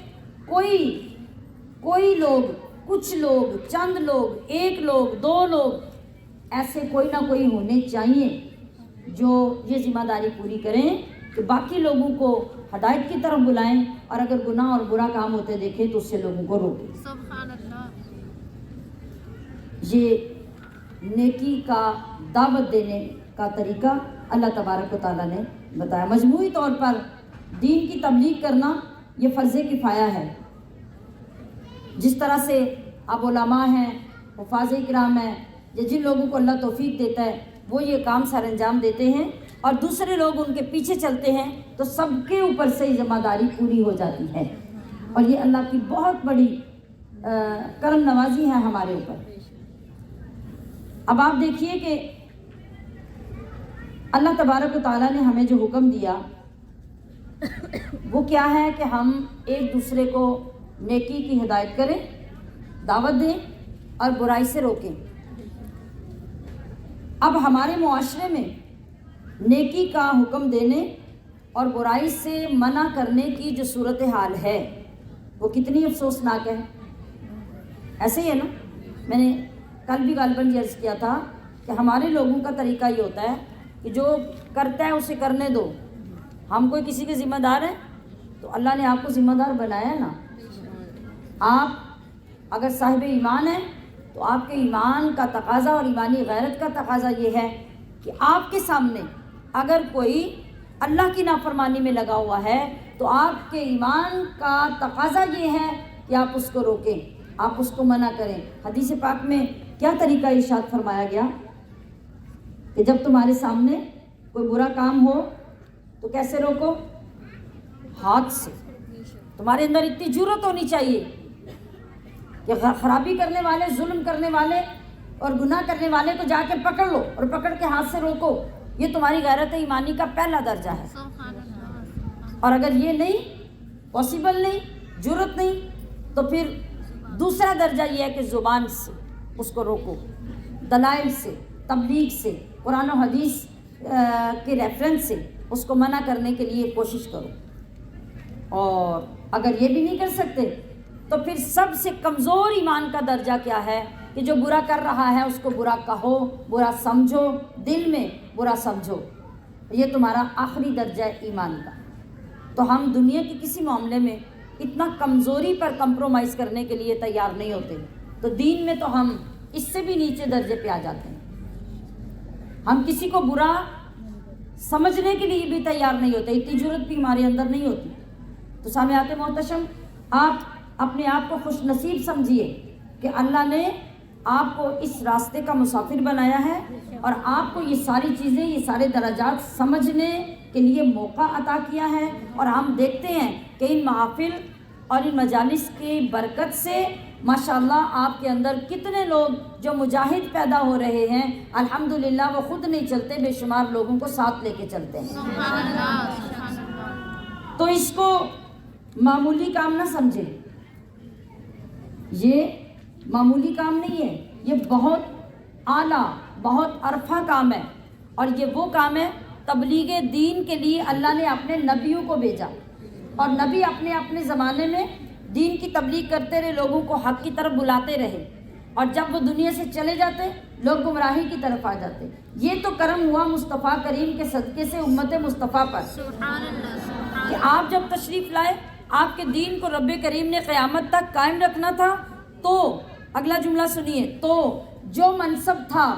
کوئی لوگ، کچھ لوگ، چند لوگ، ایک لوگ، دو لوگ، ایسے کوئی نہ کوئی ہونے چاہیے جو یہ ذمہ داری پوری کریں کہ باقی لوگوں کو ہدایت کی طرف بلائیں، اور اگر گناہ اور برا کام ہوتے دیکھیں تو اس سے لوگوں کو روکیں۔ سبحان اللہ۔ یہ نیکی کا دعوت دینے کا طریقہ اللہ تبارک و تعالیٰ نے بتایا۔ مجموعی طور پر دین کی تبلیغ کرنا یہ فرض کفایہ ہے۔ جس طرح سے اب علماء ہیں، حفاظ کرام ہیں، یا جن لوگوں کو اللہ توفیق دیتا ہے وہ یہ کام سر انجام دیتے ہیں اور دوسرے لوگ ان کے پیچھے چلتے ہیں، تو سب کے اوپر سے ذمہ داری پوری ہو جاتی ہے، اور یہ اللہ کی بہت بڑی کرم نوازی ہے ہمارے اوپر۔ اب آپ دیکھیے کہ اللہ تبارک و تعالیٰ نے ہمیں جو حکم دیا وہ کیا ہے کہ ہم ایک دوسرے کو نیکی کی ہدایت کریں، دعوت دیں اور برائی سے روکیں۔ اب ہمارے معاشرے میں نیکی کا حکم دینے اور برائی سے منع کرنے کی جو صورتحال ہے وہ کتنی افسوسناک ہے۔ ایسے ہی ہے نا، میں نے کل بھی غالباً یہ عرض کیا تھا کہ ہمارے لوگوں کا طریقہ یہ ہوتا ہے کہ جو کرتا ہے اسے کرنے دو، ہم کوئی کسی کے ذمہ دار ہیں تو اللہ نے آپ کو ذمہ دار بنایا ہے نا۔ آپ اگر صاحب ایمان ہیں تو آپ کے ایمان کا تقاضا اور ایمانی غیرت کا تقاضا یہ ہے کہ آپ کے سامنے اگر کوئی اللہ کی نافرمانی میں لگا ہوا ہے تو آپ کے ایمان کا تقاضا یہ ہے کہ آپ اس کو روکیں، آپ اس کو منع کریں۔ حدیث پاک میں کیا طریقہ ارشاد فرمایا گیا کہ جب تمہارے سامنے کوئی برا کام ہو تو کیسے روکو؟ ہاتھ سے۔ تمہارے اندر اتنی جرأت ہونی چاہیے کہ خرابی کرنے والے، ظلم کرنے والے اور گناہ کرنے والے کو جا کے پکڑ لو اور پکڑ کے ہاتھ سے روکو۔ یہ تمہاری غیرت ایمانی کا پہلا درجہ ہے۔ اور اگر یہ نہیں، پاسبل نہیں، جرأت نہیں، تو پھر دوسرا درجہ یہ ہے کہ زبان سے اس کو روکو، دلائل سے، تبلیغ سے، قرآن و حدیث کے ریفرنس سے اس کو منع کرنے کے لیے کوشش کرو۔ اور اگر یہ بھی نہیں کر سکتے تو پھر سب سے کمزور ایمان کا درجہ کیا ہے کہ جو برا کر رہا ہے اس کو برا کہو، برا سمجھو، دل میں برا سمجھو۔ یہ تمہارا آخری درجہ ہے ایمان کا۔ تو ہم دنیا کے کسی معاملے میں اتنا کمزوری پر کمپرومائز کرنے کے لیے تیار نہیں ہوتے، تو دین میں تو ہم اس سے بھی نیچے درجے پہ آ جاتے ہیں۔ ہم کسی کو برا سمجھنے کے لیے بھی تیار نہیں ہوتے، اتنی جرأت بھی ہمارے اندر نہیں ہوتی۔ تو سامعات محتشم، آپ اپنے آپ کو خوش نصیب سمجھیے کہ اللہ نے آپ کو اس راستے کا مسافر بنایا ہے اور آپ کو یہ ساری چیزیں، یہ سارے درجات سمجھنے کے لیے موقع عطا کیا ہے۔ اور ہم دیکھتے ہیں کہ ان محافل اور ان مجالس کی برکت سے ماشاءاللہ آپ کے اندر کتنے لوگ جو مجاہد پیدا ہو رہے ہیں، الحمدللہ وہ خود نہیں چلتے، بے شمار لوگوں کو ساتھ لے کے چلتے ہیں۔ تو اس کو معمولی کام نہ سمجھیں، یہ معمولی کام نہیں ہے، یہ بہت اعلیٰ، بہت عرفہ کام ہے۔ اور یہ وہ کام ہے تبلیغ دین کے لیے اللہ نے اپنے نبیوں کو بھیجا، اور نبی اپنے اپنے زمانے میں دین کی تبلیغ کرتے رہے، لوگوں کو حق کی طرف بلاتے رہے، اور جب وہ دنیا سے چلے جاتے لوگ گمراہی کی طرف آ جاتے۔ یہ تو کرم ہوا مصطفیٰ کریم کے صدقے سے امت مصطفیٰ پر کہ آپ جب تشریف لائے، آپ کے دین کو رب کریم نے قیامت تک قائم رکھنا تھا۔ تو اگلا جملہ سنیے، تو جو منصب تھا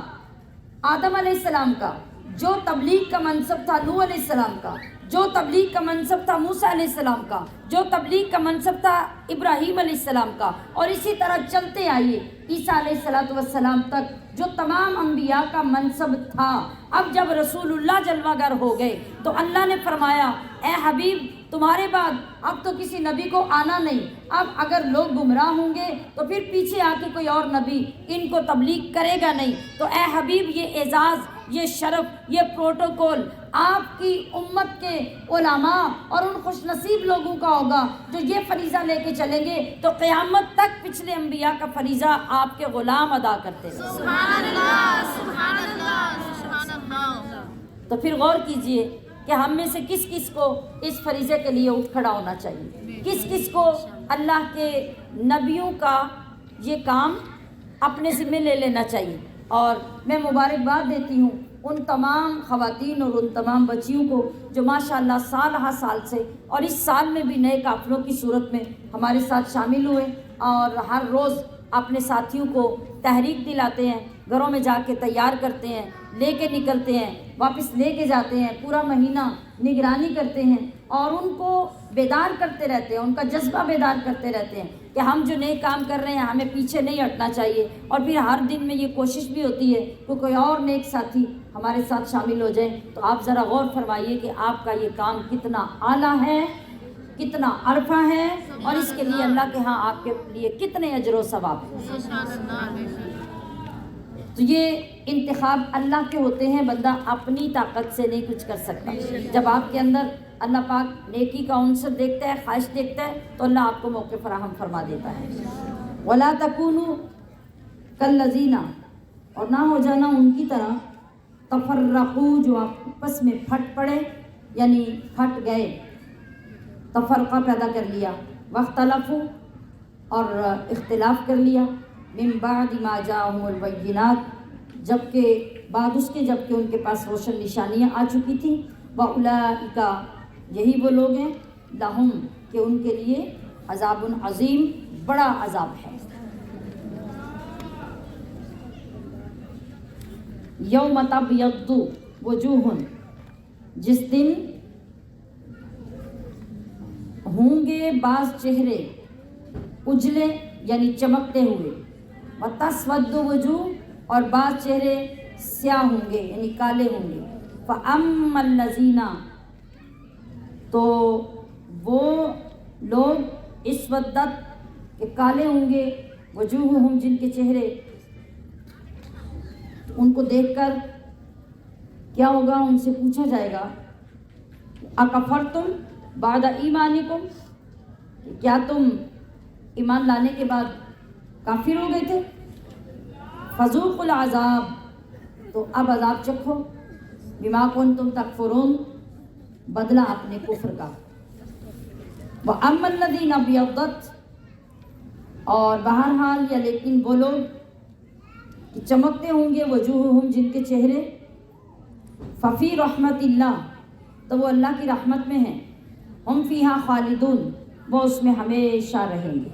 آدم علیہ السلام کا، جو تبلیغ کا منصب تھا نوح علیہ السلام کا، جو تبلیغ کا منصب تھا موسیٰ علیہ السلام کا، جو تبلیغ کا منصب تھا ابراہیم علیہ السلام کا، اور اسی طرح چلتے آئیے عیسیٰ علیہ السلام تک جو تمام انبیاء کا منصب تھا۔ اب جب رسول اللہ جلوہ گر ہو گئے تو اللہ نے فرمایا، اے حبیب تمہارے بعد اب تو کسی نبی کو آنا نہیں، اب اگر لوگ گمراہ ہوں گے تو پھر پیچھے آ کے کوئی اور نبی ان کو تبلیغ کرے گا نہیں۔ تو اے حبیب یہ اعزاز، یہ شرف، یہ پروٹوکول آپ کی امت کے علماء اور ان خوش نصیب لوگوں کا ہوگا جو یہ فریضہ لے کے چلیں گے، تو قیامت تک پچھلے انبیاء کا فریضہ آپ کے غلام ادا کرتے ہیں۔ سبحان اللہ، سبحان اللہ، سبحان اللہ۔ تو پھر غور کیجئے کہ ہم میں سے کس کس کو اس فریضے کے لیے اٹھ کھڑا ہونا چاہیے، کس کس کو اللہ کے نبیوں کا یہ کام اپنے ذمہ لے لینا چاہیے۔ اور میں مبارکباد دیتی ہوں ان تمام خواتین اور ان تمام بچیوں کو جو ماشاءاللہ سال ہر سال سے اور اس سال میں بھی نئے قافلوں کی صورت میں ہمارے ساتھ شامل ہوئے، اور ہر روز اپنے ساتھیوں کو تحریک دلاتے ہیں، گھروں میں جا کے تیار کرتے ہیں، لے کے نکلتے ہیں، واپس لے کے جاتے ہیں، پورا مہینہ نگرانی کرتے ہیں اور ان کو بیدار کرتے رہتے ہیں، ان کا جذبہ بیدار کرتے رہتے ہیں کہ ہم جو نئے کام کر رہے ہیں ہمیں پیچھے نہیں ہٹنا چاہیے۔ اور پھر ہر دن میں یہ کوشش بھی ہوتی ہے کہ کوئی اور نیک ساتھی ہمارے ساتھ شامل ہو جائیں۔ تو آپ ذرا غور فرمائیے کہ آپ کا یہ کام کتنا اعلیٰ ہے، کتنا عرفہ ہے، اور اس کے لیے اللہ کے ہاں آپ کے لیے کتنے اجر و ثواب ہیں۔ تو یہ انتخاب اللہ کے ہوتے ہیں، بندہ اپنی طاقت سے نہیں کچھ کر سکتا۔ جب آپ کے اندر اللہ پاک نیکی کا عنصر دیکھتا ہے، خواہش دیکھتا ہے تو اللہ آپ کو موقع فراہم فرما دیتا ہے۔ وَلَا تَكُونُوا كَالَّذِينَ، اور نہ ہو جانا ان کی طرح، تفرقوا، جو آپس میں پھٹ پڑے، یعنی پھٹ گئے، تفرقہ پیدا کر لیا، واختلفوا، اور اختلاف کر لیا، من بعد ما جاءہم البینات، جبکہ بعد اس کے جبکہ ان کے پاس روشن نشانیاں آ چکی تھیں، وَأُولَئِکَ، یہی وہ لوگ ہیں، لہم، کہ ان کے لیے عذاب عظیم، بڑا عذاب ہے۔ یوم تبیض وجوہ، جس دن ہوں گے بعض چہرے اجلے یعنی چمکتے ہوئے، وتسود وجوہ، اور بعض چہرے سیاہ ہوں گے یعنی کالے ہوں گے، فَأَمَّا الَّذِينَ، تو وہ لوگ اسودت، کہ کالے ہوں گے، وجوہہم، جن کے چہرے، ان کو دیکھ کر کیا ہوگا، ان سے پوچھا جائے گا، اکفرتم بعد ایمانکم، کیا تم ایمان لانے کے بعد کافر ہو گئے تھے، فذوقوا العذاب، تو اب عذاب چکھو، بما کنتم تکفرون، بدلہ اپنے کفر کا، وَأَمَّا الَّذِينَ ابْيَضَّتْ، اور بہرحال یا لیکن وہ لوگ کہ چمکتے ہوں گے، وجوہہم، جن کے چہرے، ففی رحمت اللہ، تو وہ اللہ کی رحمت میں ہیں، ہم فیہا خالدون، وہ اس میں ہمیشہ رہیں گے۔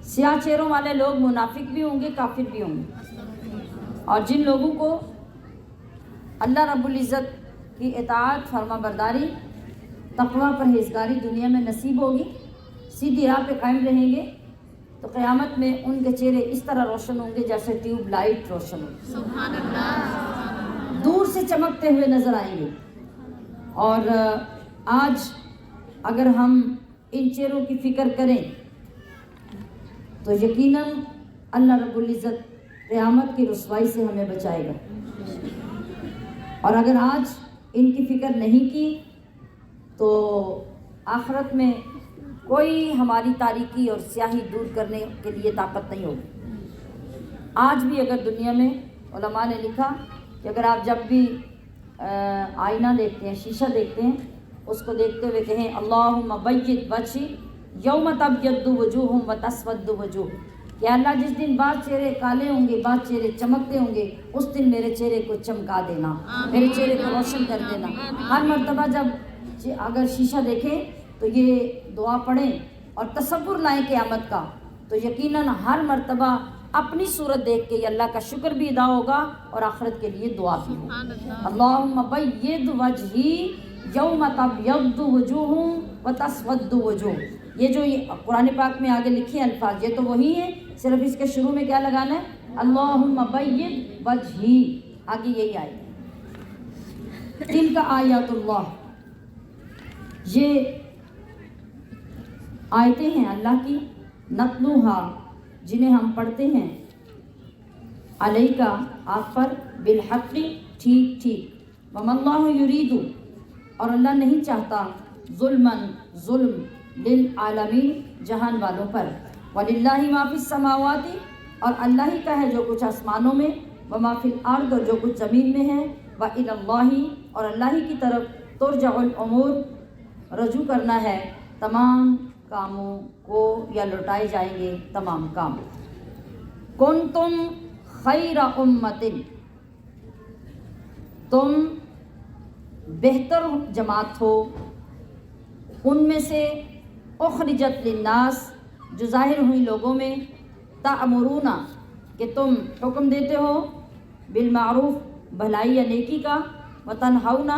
سیاہ چہروں والے لوگ منافق بھی ہوں گے، کافر بھی ہوں گے، اور جن لوگوں کو اللہ رب العزت کی اطاعت، فرما برداری، تقوی، پرہیزگاری دنیا میں نصیب ہوگی، سیدھی راہ پہ قائم رہیں گے، تو قیامت میں ان کے چہرے اس طرح روشن ہوں گے جیسے ٹیوب لائٹ روشن ہوگی، سبحان اللہ، دور سے چمکتے ہوئے نظر آئیں گے۔ اور آج اگر ہم ان چہروں کی فکر کریں تو یقیناً اللہ رب العزت قیامت کی رسوائی سے ہمیں بچائے گا، اور اگر آج ان کی فکر نہیں کی تو آخرت میں کوئی ہماری تاریکی اور سیاہی دور کرنے کے لیے طاقت نہیں ہوگی۔ آج بھی اگر دنیا میں علماء نے لکھا کہ اگر آپ جب بھی آئینہ دیکھتے ہیں، شیشہ دیکھتے ہیں، اس کو دیکھتے ہوئے کہیں اللہم بیض وجہی یوم تبیض وجوہ وتسود وجوہ، کہ اللہ جس دن بعض چہرے کالے ہوں گے، بعض چہرے چمکتے ہوں گے، اس دن میرے چہرے کو چمکا دینا، میرے چہرے کو روشن کر دینا۔ ہر مرتبہ جب اگر شیشہ دیکھیں تو یہ دعا پڑھیں اور تصور لائیں قیامت کا، تو یقیناً ہر مرتبہ اپنی صورت دیکھ کے اللہ کا شکر بھی ادا ہوگا اور آخرت کے لیے دعا بھی ہوگی۔ اللہم بیض وجہی یوم تبیض وجوہ وتسود وجوہ، یہ جو قرآن پاک میں آگے لکھے الفاظ، یہ تو وہی ہیں، صرف اس کے شروع میں کیا لگانا ہے، اللہم بیض وجہی، آگے یہی آئے گی۔ تلک آیات اللہ، یہ آیتیں ہیں اللہ کی، نتلوہا، جنہیں ہم پڑھتے ہیں، علیکا، آپ پر، بالحق، ٹھیک ٹھیک، وما اللہ یرید، اور اللہ نہیں چاہتا، ظلماً، ظلم، للعالمین، جہان والوں پر، وللہ ما فی السماوات، اور اللہ ہی کا ہے جو کچھ آسمانوں میں، وما فی الارض، اور جو کچھ زمین میں ہے، وإلی اللہ، اور اللہ ہی کی طرف، ترجع الامور، رجوع کرنا ہے تمام کاموں کو، یا لوٹائے جائیں گے تمام کام۔ کنتم خیر امت، تم بہتر جماعت ہو ان میں سے، اخرجت للناس، جو ظاہر ہوئی لوگوں میں، تأمرون، کہ تم حکم دیتے ہو، بالمعروف، بھلائی یا نیکی کا، وتنہون،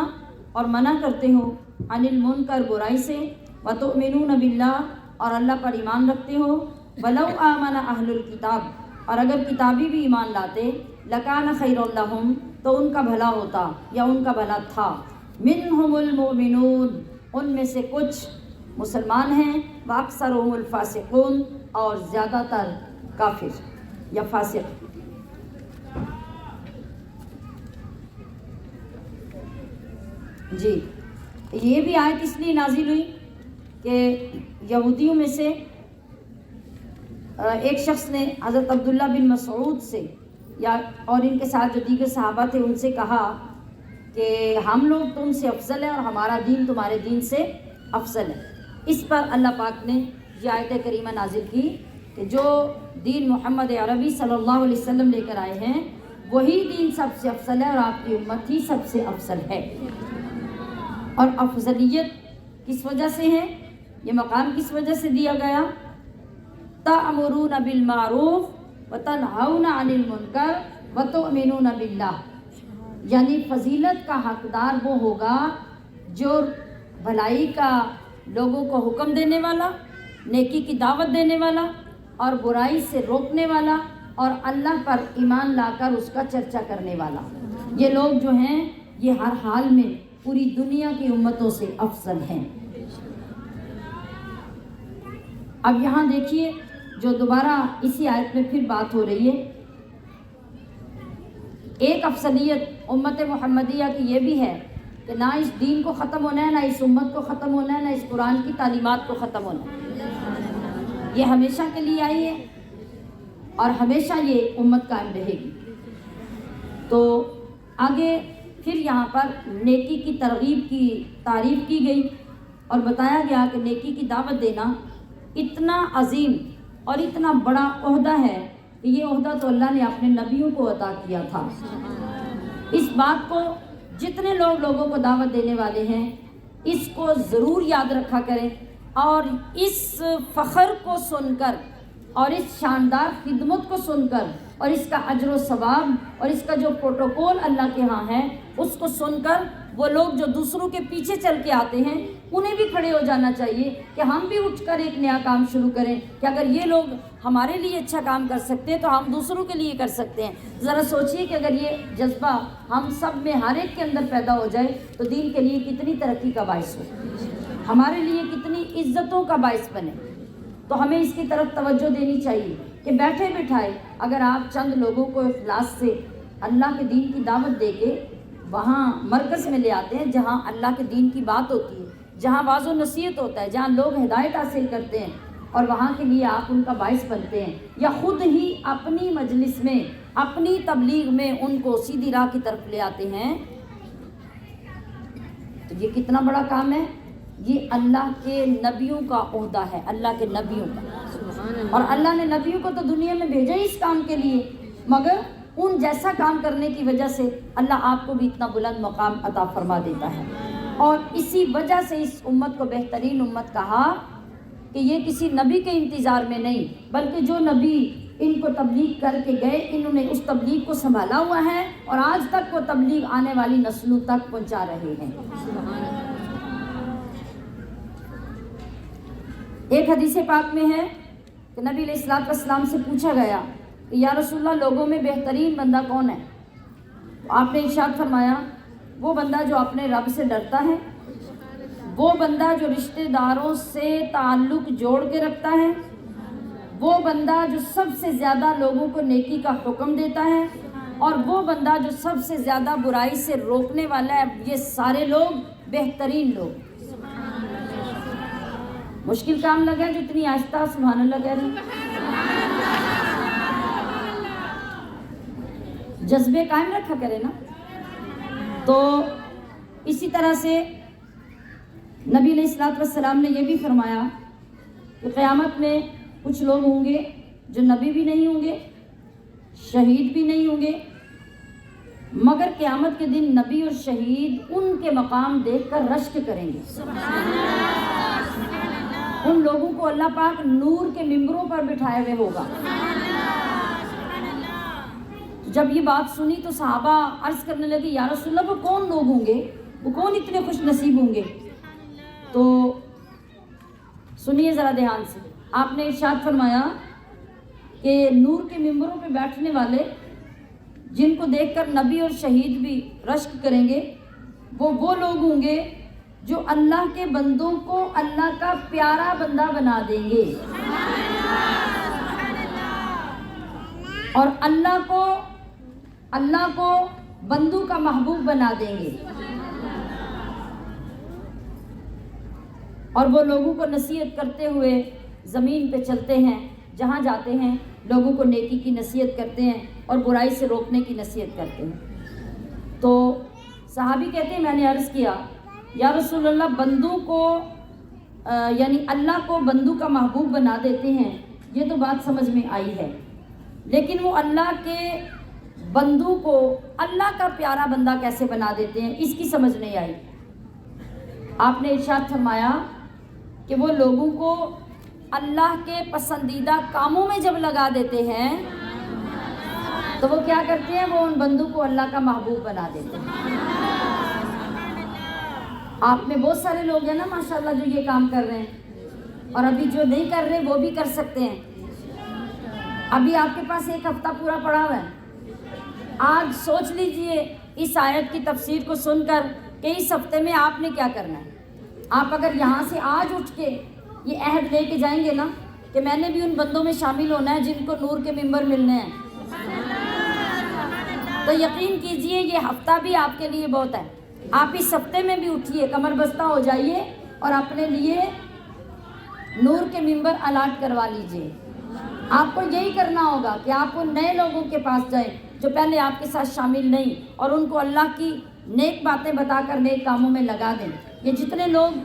اور منع کرتے ہو، عن المنکر، برائی سے، وتؤمنون باللہ، اور اللہ پر ایمان رکھتے ہو، ولو آمن اہل الکتاب، اور اگر کتابی بھی ایمان لاتے، لکان خیر لہم، تو ان کا بھلا ہوتا یا ان کا بھلا تھا، منہم المؤمنون، ان میں سے کچھ مسلمان ہیں، واکثرهم الفاسقون، اور زیادہ تر کافر یا فاسق۔ جی یہ بھی آیت اس لیے نازل ہوئی کہ یہودیوں میں سے ایک شخص نے حضرت عبداللہ بن مسعود سے یا اور ان کے ساتھ جو دیگر صحابہ تھے ان سے کہا کہ ہم لوگ تم سے افضل ہیں اور ہمارا دین تمہارے دین سے افضل ہے. اس پر اللہ پاک نے یہ آیت کریمہ نازل کی کہ جو دین محمد عربی صلی اللہ علیہ وسلم لے کر آئے ہیں وہی دین سب سے افضل ہے اور آپ کی امت ہی سب سے افضل ہے. اور افضلیت کس وجہ سے ہے, یہ مقام کس وجہ سے دیا گیا؟ تأمرون بالمعروف وتنہون عن المنکر وتؤمنون باللہ, یعنی فضیلت کا حقدار وہ ہوگا جو بھلائی کا لوگوں کو حکم دینے والا, نیکی کی دعوت دینے والا اور برائی سے روکنے والا اور اللہ پر ایمان لا کر اس کا چرچا کرنے والا. یہ لوگ جو ہیں یہ ہر حال میں پوری دنیا کی امتوں سے افضل ہیں. اب یہاں دیکھیے جو دوبارہ اسی آیت میں پھر بات ہو رہی ہے, ایک افضلیت امت محمدیہ کی یہ بھی ہے کہ نہ اس دین کو ختم ہونا ہے, نہ اس امت کو ختم ہونا ہے, نہ اس قرآن کی تعلیمات کو ختم ہونا ہے. یہ ہمیشہ کے لیے آئی ہے اور ہمیشہ یہ امت قائم رہے گی. تو آگے پھر یہاں پر نیکی کی ترغیب کی تعریف کی گئی اور بتایا گیا کہ نیکی کی دعوت دینا اتنا عظیم اور اتنا بڑا عہدہ ہے کہ یہ عہدہ تو اللہ نے اپنے نبیوں کو عطا کیا تھا. اس بات کو جتنے لوگ لوگوں کو دعوت دینے والے ہیں اس کو ضرور یاد رکھا کریں اور اس فخر کو سن کر اور اس شاندار خدمت کو سن کر اور اس کا اجر و ثواب اور اس کا جو پروٹوکول اللہ کے ہاں ہے اس کو سن کر وہ لوگ جو دوسروں کے پیچھے چل کے آتے ہیں انہیں بھی کھڑے ہو جانا چاہیے کہ ہم بھی اٹھ کر ایک نیا کام شروع کریں کہ اگر یہ لوگ ہمارے لیے اچھا کام کر سکتے ہیں تو ہم دوسروں کے لیے کر سکتے ہیں. ذرا سوچئے کہ اگر یہ جذبہ ہم سب میں ہر ایک کے اندر پیدا ہو جائے تو دین کے لیے کتنی ترقی کا باعث ہو, ہمارے لیے کتنی عزتوں کا باعث بنے. تو ہمیں اس کی طرف توجہ دینی چاہیے کہ بیٹھے بٹھائے اگر آپ چند لوگوں کو اخلاص سے اللہ کے دین کی دعوت دے کے وہاں مرکز میں لے آتے ہیں جہاں اللہ کے دین کی بات ہوتی ہے, جہاں واعظ و نصیحت ہوتا ہے, جہاں لوگ ہدایت حاصل کرتے ہیں اور وہاں کے لیے آپ ان کا باعث بنتے ہیں یا خود ہی اپنی مجلس میں اپنی تبلیغ میں ان کو سیدھی راہ کی طرف لے آتے ہیں, تو یہ کتنا بڑا کام ہے. یہ اللہ کے نبیوں کا عہدہ ہے, اللہ کے نبیوں کا, اور اللہ نے نبیوں کو تو دنیا میں بھیجا ہی اس کام کے لیے, مگر ان جیسا کام کرنے کی وجہ سے اللہ آپ کو بھی اتنا بلند مقام عطا فرما دیتا ہے. اور اسی وجہ سے اس امت کو بہترین امت کہا کہ یہ کسی نبی کے انتظار میں نہیں بلکہ جو نبی ان کو تبلیغ کر کے گئے انہوں نے اس تبلیغ کو سنبھالا ہوا ہے اور آج تک وہ تبلیغ آنے والی نسلوں تک پہنچا رہے ہیں. ایک حدیث پاک میں ہے کہ نبی علیہ الصلوۃ والسلام سے پوچھا گیا کہ یا رسول اللہ لوگوں میں بہترین بندہ کون ہے؟ تو آپ نے ارشاد فرمایا وہ بندہ جو اپنے رب سے ڈرتا ہے, وہ بندہ جو رشتہ داروں سے تعلق جوڑ کے رکھتا ہے, وہ بندہ جو سب سے زیادہ لوگوں کو نیکی کا حکم دیتا ہے, اور وہ بندہ جو سب سے زیادہ برائی سے روکنے والا ہے. یہ سارے لوگ بہترین لوگ. مشکل کام لگا ہے جو اتنی آہستہ سبحان اللہ کہہ رہے ہیں. جذبے قائم رکھا کرے نا. تو اسی طرح سے نبی علیہ الصلوۃ والسلام نے یہ بھی فرمایا کہ قیامت میں کچھ لوگ ہوں گے جو نبی بھی نہیں ہوں گے, شہید بھی نہیں ہوں گے, مگر قیامت کے دن نبی اور شہید ان کے مقام دیکھ کر رشک کریں گے. ان لوگوں کو اللہ پاک نور کے ممبروں پر بٹھائے ہوئے ہوگا. جب یہ بات سنی تو صحابہ عرض کرنے لگے یا رسول اللہ وہ کون لوگ ہوں گے, وہ کون اتنے خوش نصیب ہوں گے؟ تو سنیے ذرا دھیان سے. آپ نے ارشاد فرمایا کہ نور کے ممبروں پہ بیٹھنے والے جن کو دیکھ کر نبی اور شہید بھی رشک کریں گے وہ لوگ ہوں گے جو اللہ کے بندوں کو اللہ کا پیارا بندہ بنا دیں گے اور اللہ کو بندوں کا محبوب بنا دیں گے. اور وہ لوگوں کو نصیحت کرتے ہوئے زمین پہ چلتے ہیں، جہاں جاتے ہیں لوگوں کو نیکی کی نصیحت کرتے ہیں اور برائی سے روکنے کی نصیحت کرتے ہیں۔ تو صحابی کہتے ہیں میں نے عرض کیا یا رسول اللہ، بندوں کو یعنی اللہ کو بندوں کا محبوب بنا دیتے ہیں، یہ تو بات سمجھ میں آئی ہے، لیکن وہ اللہ کے بندوں کو اللہ کا پیارا بندہ کیسے بنا دیتے ہیں، اس کی سمجھ نہیں آئی۔ آپ نے ارشاد فرمایا کہ وہ لوگوں کو اللہ کے پسندیدہ کاموں میں جب لگا دیتے ہیں تو وہ کیا کرتے ہیں، وہ ان بندوں کو اللہ کا محبوب بنا دیتے ہیں۔ آپ میں بہت سارے لوگ ہیں نا ماشاءاللہ جو یہ کام کر رہے ہیں، اور ابھی جو نہیں کر رہے وہ بھی کر سکتے ہیں۔ ابھی آپ کے پاس ایک ہفتہ پورا پڑا ہوا ہے، آج سوچ لیجئے اس آیت کی تفسیر کو سن کر کہ اس ہفتے میں آپ نے کیا کرنا ہے۔ آپ اگر یہاں سے آج اٹھ کے یہ عہد لے کے جائیں گے نا کہ میں نے بھی ان بندوں میں شامل ہونا ہے جن کو نور کے ممبر ملنے ہیں، تو یقین کیجئے یہ ہفتہ بھی آپ کے لیے بہت ہے۔ آپ اس ہفتے میں بھی اٹھیے، کمر بستہ ہو جائیے اور اپنے لیے نور کے ممبر الاٹ کروا لیجئے۔ آپ کو یہی کرنا ہوگا کہ آپ ان نئے لوگوں کے پاس جائیں جو پہلے آپ کے ساتھ شامل نہیں، اور ان کو اللہ کی نیک باتیں بتا کر نیک کاموں میں لگا دیں۔ یہ جتنے لوگ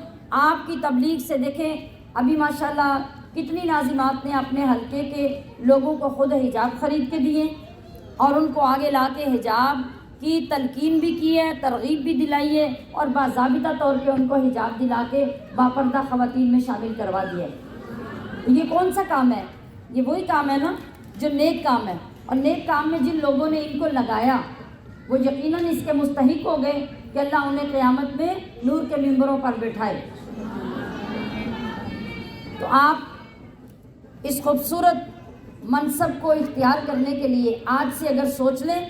آپ کی تبلیغ سے، دیکھیں ابھی ماشاءاللہ کتنی ناظمات نے اپنے حلقے کے لوگوں کو خود حجاب خرید کے دیے اور ان کو آگے لا کے حجاب کی تلقین بھی کی ہے، ترغیب بھی دلائی ہے، اور باضابطہ طور پہ ان کو حجاب دلا کے باپردہ خواتین میں شامل کروا دیا ہے۔ یہ کون سا کام ہے؟ یہ وہی کام ہے نا جو نیک کام ہے، اور نیک کام میں جن لوگوں نے ان کو لگایا وہ یقیناً اس کے مستحق ہو گئے کہ اللہ انہیں قیامت میں نور کے ممبروں پر بٹھائے۔ تو آپ اس خوبصورت منصب کو اختیار کرنے کے لیے آج سے اگر سوچ لیں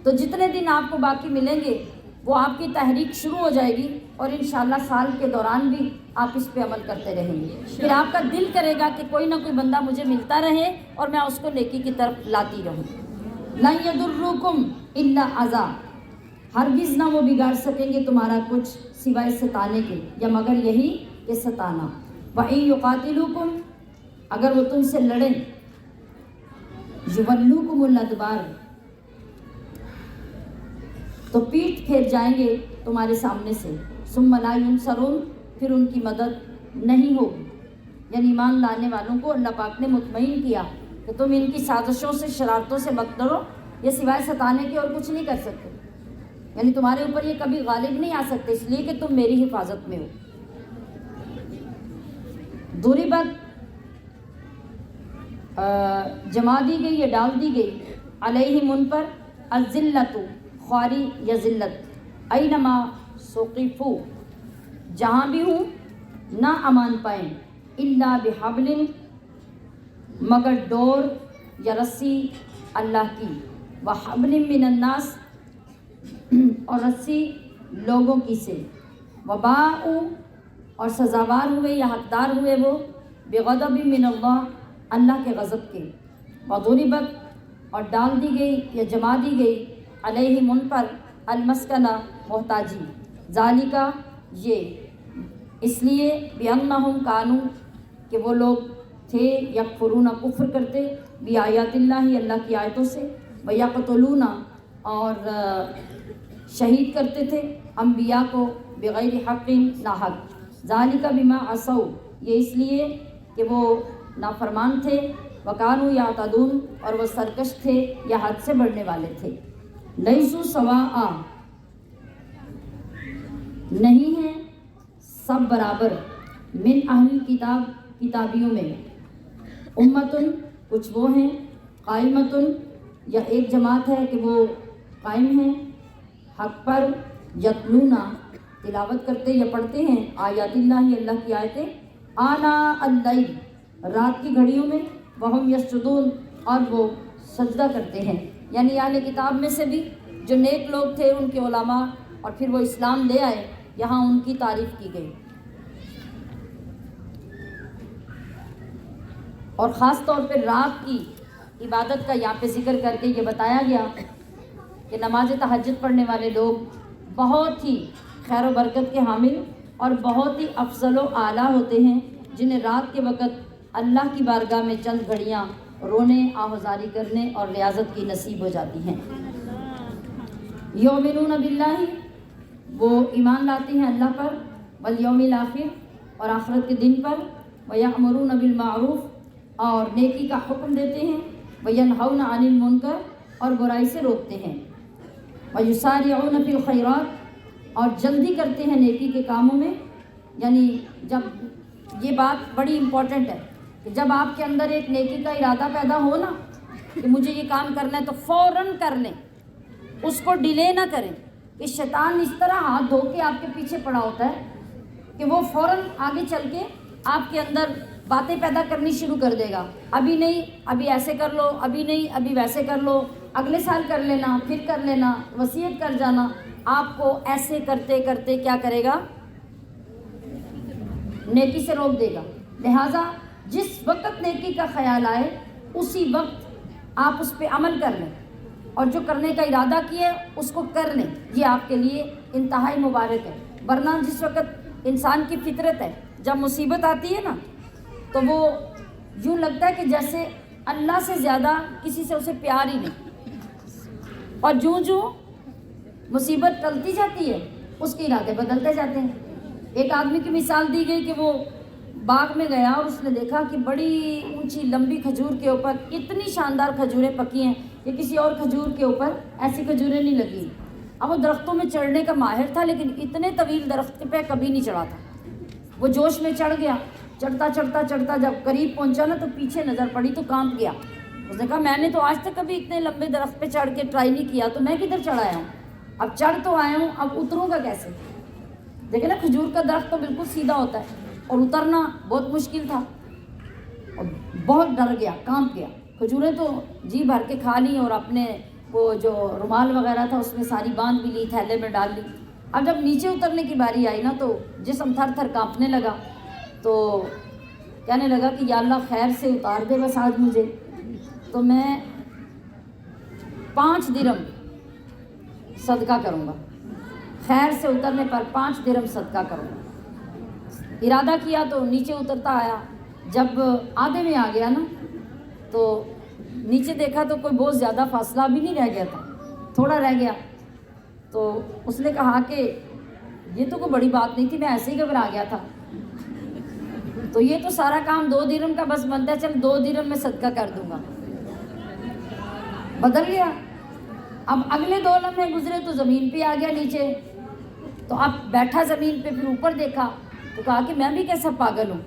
تو جتنے دن آپ کو باقی ملیں گے وہ آپ کی تحریک شروع ہو جائے گی، اور انشاءاللہ سال کے دوران بھی آپ اس پہ عمل کرتے رہیں گے۔ پھر آپ کا دل کرے گا کہ کوئی نہ کوئی بندہ مجھے ملتا رہے اور میں اس کو نیکی کی طرف لاتی رہوں۔ لَن يَضُرُّكُمْ إِلَّا أَذًى، ہرگز نہ وہ بگاڑ سکیں گے تمہارا کچھ سوائے ستانے کے، یا مگر یہی کہ ستانا۔ وَإِن يُقَاتِلُوكُمْ، اگر وہ تم سے لڑیں، يُوَلُّوكُمُ الْأَدْبَارَ، تو پیٹھ پھیر جائیں گے تمہارے سامنے سے، ثُمَّ لَا يُنصَرُونَ، پھر ان کی مدد نہیں ہوگی۔ یعنی ایمان لانے والوں کو اللہ پاک نے مطمئن کیا کہ تم ان کی سازشوں سے، شرارتوں سے مت ڈرو، یہ سوائے ستانے کے اور کچھ نہیں کر سکتے، یعنی تمہارے اوپر یہ کبھی غالب نہیں آ سکتے، اس لیے کہ تم میری حفاظت میں ہو۔ ضربت جما دی گئی یا ڈال دی گئی، علیہم ان پر، الذلۃ خواری یا ذلت، اینما ثقفوا جہاں بھی ہوں نہ امان پائیں، الا بحبل مگر ڈور یا رسی اللہ کی، وحبل من الناس اور رسی لوگوں کی سے، وباءوا اور سزاوار ہوئے یا حقدار ہوئے وہ، بغضب من اللہ اللہ کے غضب کے، وضربت اور ڈال دی گئی یا جما دی گئی، علیہم ان پر، المسکنہ محتاجی، ذالکہ یہ اس لیے، بأنہم کانوا کہ وہ لوگ تھے، یکفرون کفر کرتے، بآیات اللہ اللہ کی آیتوں سے، ویقتلون اور شہید کرتے تھے انبیاء کو، بغیر حق ناحق، ذالک بما عصوا یہ اس لیے کہ وہ نافرمان تھے، وکانوا یعتدون اور وہ سرکش تھے یا حد سے بڑھنے والے تھے، لیسوا سواء نہیں ہیں سب برابر، من اہل کتاب کتابیوں میں، امتن کچھ وہ ہیں، قائمتن یا ایک جماعت ہے کہ وہ قائم ہیں حق پر، یتلونا تلاوت کرتے یا پڑھتے ہیں، آیات اللہ اللہ کی آیتیں، آناء اللیل رات کی گھڑیوں میں، وہم یسجدون اور وہ سجدہ کرتے ہیں۔ یعنی اہل کتاب میں سے بھی جو نیک لوگ تھے، ان کے علماء، اور پھر وہ اسلام لے آئے، یہاں ان کی تعریف کی گئی۔ اور خاص طور پہ رات کی عبادت کا یہاں پہ ذکر کر کے یہ بتایا گیا کہ نماز تہجد پڑھنے والے لوگ بہت ہی خیر و برکت کے حامل اور بہت ہی افضل و اعلیٰ ہوتے ہیں جنہیں رات کے وقت اللہ کی بارگاہ میں چند گھڑیاں رونے آہوزاری کرنے اور ریاضت کی نصیب ہو جاتی ہیں۔ یؤمنون باللہ، وہ ایمان لاتے ہیں اللہ پر، والیوم الآخر، اور آخرت کے دن پر، ویأمرون بالمعروف، اور نیکی کا حکم دیتے ہیں، وینہون عن المنکر، اور برائی سے روکتے ہیں، ویسارعون فی الخیرات، اور جلدی کرتے ہیں نیکی کے کاموں میں۔ یعنی جب یہ بات بڑی امپورٹنٹ ہے کہ جب آپ کے اندر ایک نیکی کا ارادہ پیدا ہو نا کہ مجھے یہ کام کرنا ہے تو فوراً کر لیں، اس کو ڈیلے نہ کریں، کہ شیطان اس طرح ہاتھ دھو کے آپ کے پیچھے پڑا ہوتا ہے کہ وہ فوراً آگے چل کے آپ کے اندر باتیں پیدا کرنی شروع کر دے گا، ابھی نہیں، ابھی ایسے کر لو، ابھی نہیں، ابھی ویسے کر لو، اگلے سال کر لینا، پھر کر لینا، وصیت کر جانا۔ آپ کو ایسے کرتے کرتے کیا کرے گا؟ نیکی سے روک دے گا۔ لہٰذا جس وقت نیکی کا خیال آئے اسی وقت آپ اس پہ عمل کر لیں، اور جو کرنے کا ارادہ کیے اس کو کر لیں، یہ آپ کے لیے انتہائی مبارک ہے۔ ورنہ جس وقت انسان کی فطرت ہے، جب مصیبت آتی ہے نا تو وہ یوں لگتا ہے کہ جیسے اللہ سے زیادہ کسی سے اسے پیار ہی نہیں، اور جوں جوں مصیبت ٹلتی جاتی ہے اس کے ارادے بدلتے جاتے ہیں۔ ایک آدمی کی مثال دی گئی کہ وہ باغ میں گیا اور اس نے دیکھا کہ بڑی اونچی لمبی کھجور کے اوپر اتنی شاندار کھجوریں پکی ہیں کہ کسی اور کھجور کے اوپر ایسی کھجوریں نہیں لگی۔ اب وہ درختوں میں چڑھنے کا ماہر تھا لیکن اتنے طویل درخت پہ کبھی نہیں چڑھا تھا۔ وہ جوش میں چڑھ گیا، چڑھتا چڑھتا چڑھتا جب قریب پہنچا نا تو پیچھے نظر پڑی تو کانپ گیا۔ اس نے کہا میں نے تو آج تک کبھی اتنے لمبے درخت پہ چڑھ کے ٹرائی نہیں کیا، تو میں کدھر چڑھ آیا ہوں؟ اب چڑھ تو آیا ہوں، اب اتروں گا کیسے؟ دیکھیں نا، کھجور کا درخت تو بالکل سیدھا ہوتا ہے اور اترنا بہت مشکل تھا، اور بہت ڈر گیا، کانپ گیا۔ کھجوریں تو جی بھر کے کھا لی اور اپنے وہ جو رومال وغیرہ تھا اس میں ساری باندھ بھی لی، تھیلے میں ڈال لی۔ اب جب نیچے اترنے کی باری آئی نا تو جسم تھر تھر کانپنے لگا، تو کہنے لگا کہ یا اللہ خیر سے اتار دے بس آج مجھے، تو میں 5 درم صدقہ کروں گا، خیر سے اترنے پر 5 درم صدقہ کروں گا۔ ارادہ کیا تو نیچے اترتا آیا، جب آدھے میں آ گیا نا تو نیچے دیکھا تو کوئی بہت زیادہ فاصلہ بھی نہیں رہ گیا تھا، تھوڑا رہ گیا۔ تو اس نے کہا کہ یہ تو کوئی بڑی بات نہیں تھی، میں ایسے ہی گھبرا گیا تھا، تو یہ تو سارا کام 2 درم کا بس بنتا ہے، چل 2 درم میں صدقہ کر دوں گا۔ بدل گیا۔ اب اگلے 2 لمحے گزرے تو زمین پہ آ گیا نیچے، تو اب بیٹھا زمین پہ، پھر اوپر دیکھا تو کہا کہ میں بھی کیسا پاگل ہوں،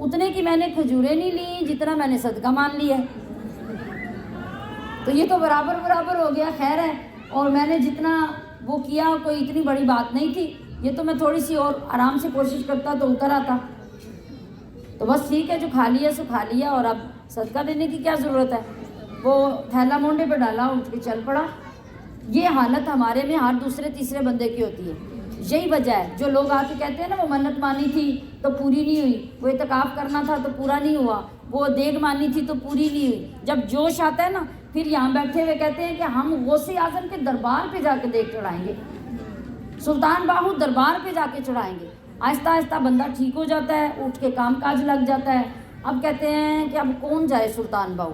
اتنے کی میں نے کھجوریں نہیں لی جتنا میں نے صدقہ مان لیا ہے، تو یہ تو برابر برابر ہو گیا، خیر ہے، اور میں نے جتنا وہ کیا کوئی اتنی بڑی بات نہیں تھی، یہ تو میں تھوڑی سی اور آرام سے کوشش کرتا تو اتر آتا، تو بس ٹھیک ہے، جو کھا لیا سو کھا لیا، اور اب صدقہ دینے کی کیا ضرورت ہے۔ وہ تھیلا مونڈے پہ ڈالا، اٹھ کے چل پڑا۔ یہ حالت ہمارے میں ہر دوسرے تیسرے بندے کی ہوتی ہے۔ یہی وجہ ہے جو لوگ آ کے کہتے ہیں نا وہ منت مانی تھی تو پوری نہیں ہوئی، وہ اعتکاف کرنا تھا تو پورا نہیں ہوا، وہ دیگ مانی تھی تو پوری نہیں ہوئی، جب جوش آتا ہے نا پھر یہاں بیٹھے ہوئے کہتے ہیں کہ ہم غوث اعظم کے دربار پہ جا کے دیگ چڑھائیں گے، سلطان باہو دربار پہ جا کے چڑھائیں گے۔ آہستہ آہستہ بندہ ٹھیک ہو جاتا ہے، اٹھ کے کام کاج لگ جاتا ہے۔ اب کہتے ہیں کہ اب کون جائے سلطان باہو،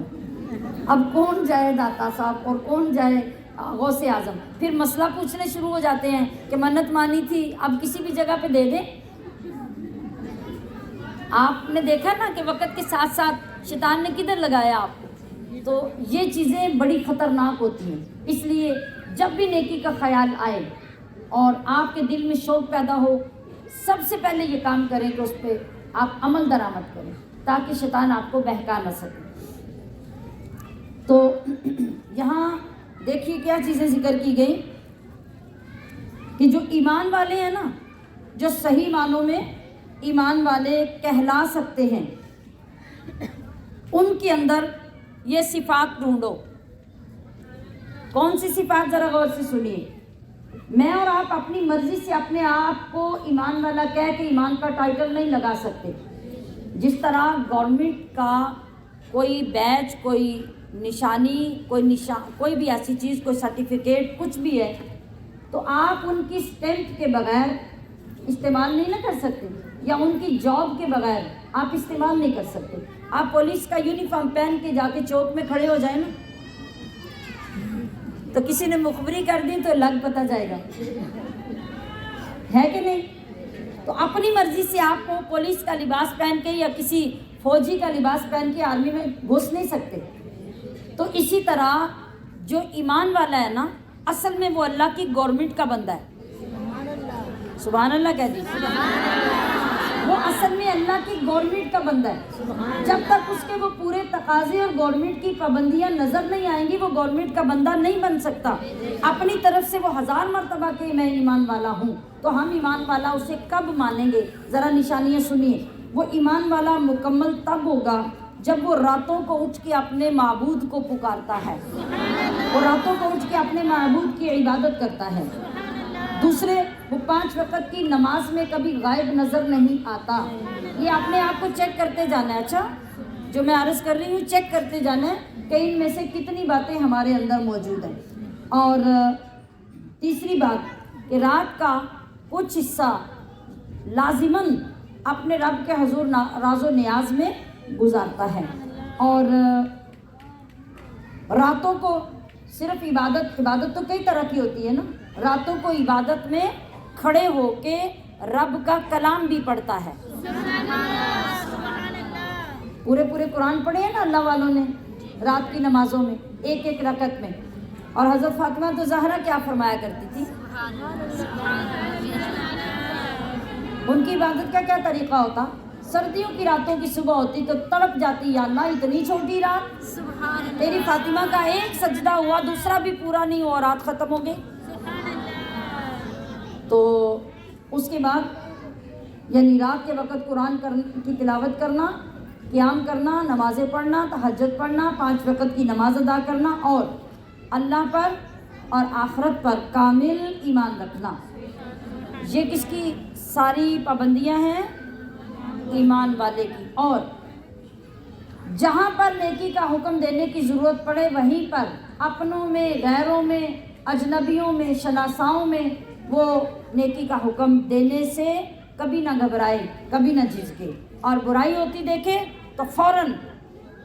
اب کون جائے داتا صاحب، اور کون جائے غوث اعظم، پھر مسئلہ پوچھنے شروع ہو جاتے ہیں کہ منت مانی تھی اب کسی بھی جگہ پہ دے دیں۔ آپ نے دیکھا نا کہ وقت کے ساتھ ساتھ شیطان نے کدھر لگایا آپ کو، تو یہ چیزیں بڑی خطرناک ہوتی ہیں۔ اس لیے جب بھی نیکی کا خیال آئے اور آپ کے دل میں شوق پیدا ہو، سب سے پہلے یہ کام کریں کہ اس پہ آپ عمل درآمد کریں تاکہ شیطان آپ کو بہکا نہ سکے۔ تو یہاں دیکھیے کیا چیزیں ذکر کی گئی کہ جو ایمان والے ہیں نا، جو صحیح معنوں میں ایمان والے کہلا سکتے ہیں، ان کے اندر یہ صفات ڈھونڈو۔ کون سی صفات؟ ذرا غور سے سنیے۔ میں اور آپ اپنی مرضی سے اپنے آپ کو ایمان والا کہہ کے ایمان کا ٹائٹل نہیں لگا سکتے۔ جس طرح گورنمنٹ کا کوئی بیچ، کوئی نشانی، کوئی بھی ایسی چیز، کوئی سرٹیفکیٹ، کچھ بھی ہے، تو آپ ان کی اسٹیمپ کے بغیر استعمال نہیں نہ کر سکتے، یا ان کی جاب کے بغیر آپ استعمال نہیں کر سکتے. آپ پولیس کا یونیفارم پہن کے جا کے چوک میں کھڑے ہو جائیں نا، تو کسی نے مخبری کر دی تو لگ پتہ جائے گا، ہے کہ نہیں؟ تو اپنی مرضی سے آپ کو پولیس کا لباس پہن کے یا کسی فوجی کا لباس پہن کے آرمی میں گھس نہیں سکتے. تو اسی طرح جو ایمان والا ہے نا، اصل میں وہ اللہ کی گورنمنٹ کا بندہ ہے. سبحان اللہ کہہ دیجیے. وہ اصل میں اللہ کی گورنمنٹ کا بندہ ہے. جب تک اس کے وہ پورے تقاضے اور گورنمنٹ کی پابندیاں نظر نہیں آئیں گی، وہ گورنمنٹ کا بندہ نہیں بن سکتا. اپنی طرف سے وہ 1000 مرتبہ کہ میں ایمان والا ہوں، تو ہم ایمان والا اسے کب مانیں گے؟ ذرا نشانیاں سنیے. وہ ایمان والا مکمل تب ہوگا جب وہ راتوں کو اٹھ کے اپنے معبود کو پکارتا ہے، وہ راتوں کو اٹھ کے اپنے معبود کی عبادت کرتا ہے. دوسرے، وہ 5 وقت کی نماز میں کبھی غائب نظر نہیں آتا. یہ آپ نے آپ کو چیک کرتے جانا ہے. اچھا، جو میں عرض کر رہی ہوں چیک کرتے جانا ہے کہ ان میں سے کتنی باتیں ہمارے اندر موجود ہیں. اور تیسری بات کہ رات کا کچھ حصہ لازماً اپنے رب کے حضور راز و نیاز میں گزارتا ہے. اور راتوں کو صرف عبادت تو کئی طرح کی ہوتی ہے نا. راتوں کو عبادت میں کھڑے ہو کے رب کا کلام بھی پڑھتا ہے. پورے قرآن پڑھے ہیں نا اللہ والوں نے رات کی نمازوں میں، ایک رکعت میں. اور حضرت فاطمہ تو زہرا کیا فرمایا کرتی تھی؟ ان کی عبادت کا کیا طریقہ ہوتا؟ سردیوں کی راتوں کی صبح ہوتی تو تڑپ جاتی، یا اللہ اتنی چھوٹی رات، تیری فاطمہ کا ایک سجدہ ہوا، دوسرا بھی پورا نہیں ہوا، رات ختم ہو گئی. تو اس کے بعد یعنی رات کے وقت قرآن کی تلاوت کرنا، قیام کرنا، نمازیں پڑھنا، تہجد پڑھنا، 5 وقت کی نماز ادا کرنا، اور اللہ پر اور آخرت پر کامل ایمان رکھنا. یہ کس کی ساری پابندیاں ہیں؟ ایمان والے کی. اور جہاں پر نیکی کا حکم دینے کی ضرورت پڑے وہیں پر اپنوں میں، غیروں میں، اجنبیوں میں، شناساؤں میں وہ نیکی کا حکم دینے سے کبھی نہ گھبرائے، کبھی نہ جھجکے. اور برائی ہوتی دیکھے تو فوراً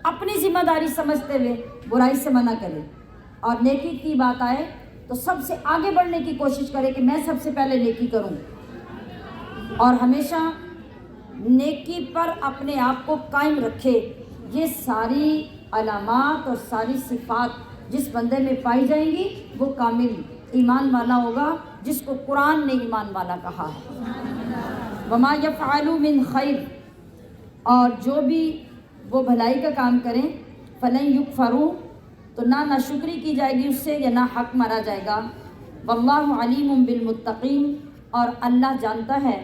اپنی ذمہ داری سمجھتے ہوئے برائی سے منع کرے. اور نیکی کی بات آئے تو سب سے آگے بڑھنے کی کوشش کرے کہ میں سب سے پہلے نیکی کروں. اور ہمیشہ نیکی پر اپنے آپ کو قائم رکھے. یہ ساری علامات اور ساری صفات جس بندے میں پائی جائیں گی وہ کامل ایمان والا ہوگا، جس کو قرآن نے ایمان والا کہا ہے. وما یفعلوا من خیر، اور جو بھی وہ بھلائی کا کام کریں، فلن یکفروا، تو نہ ناشکری کی جائے گی اس سے، یا نہ حق مارا جائے گا. واللہ علیم بالمتقین، اور اللہ جانتا ہے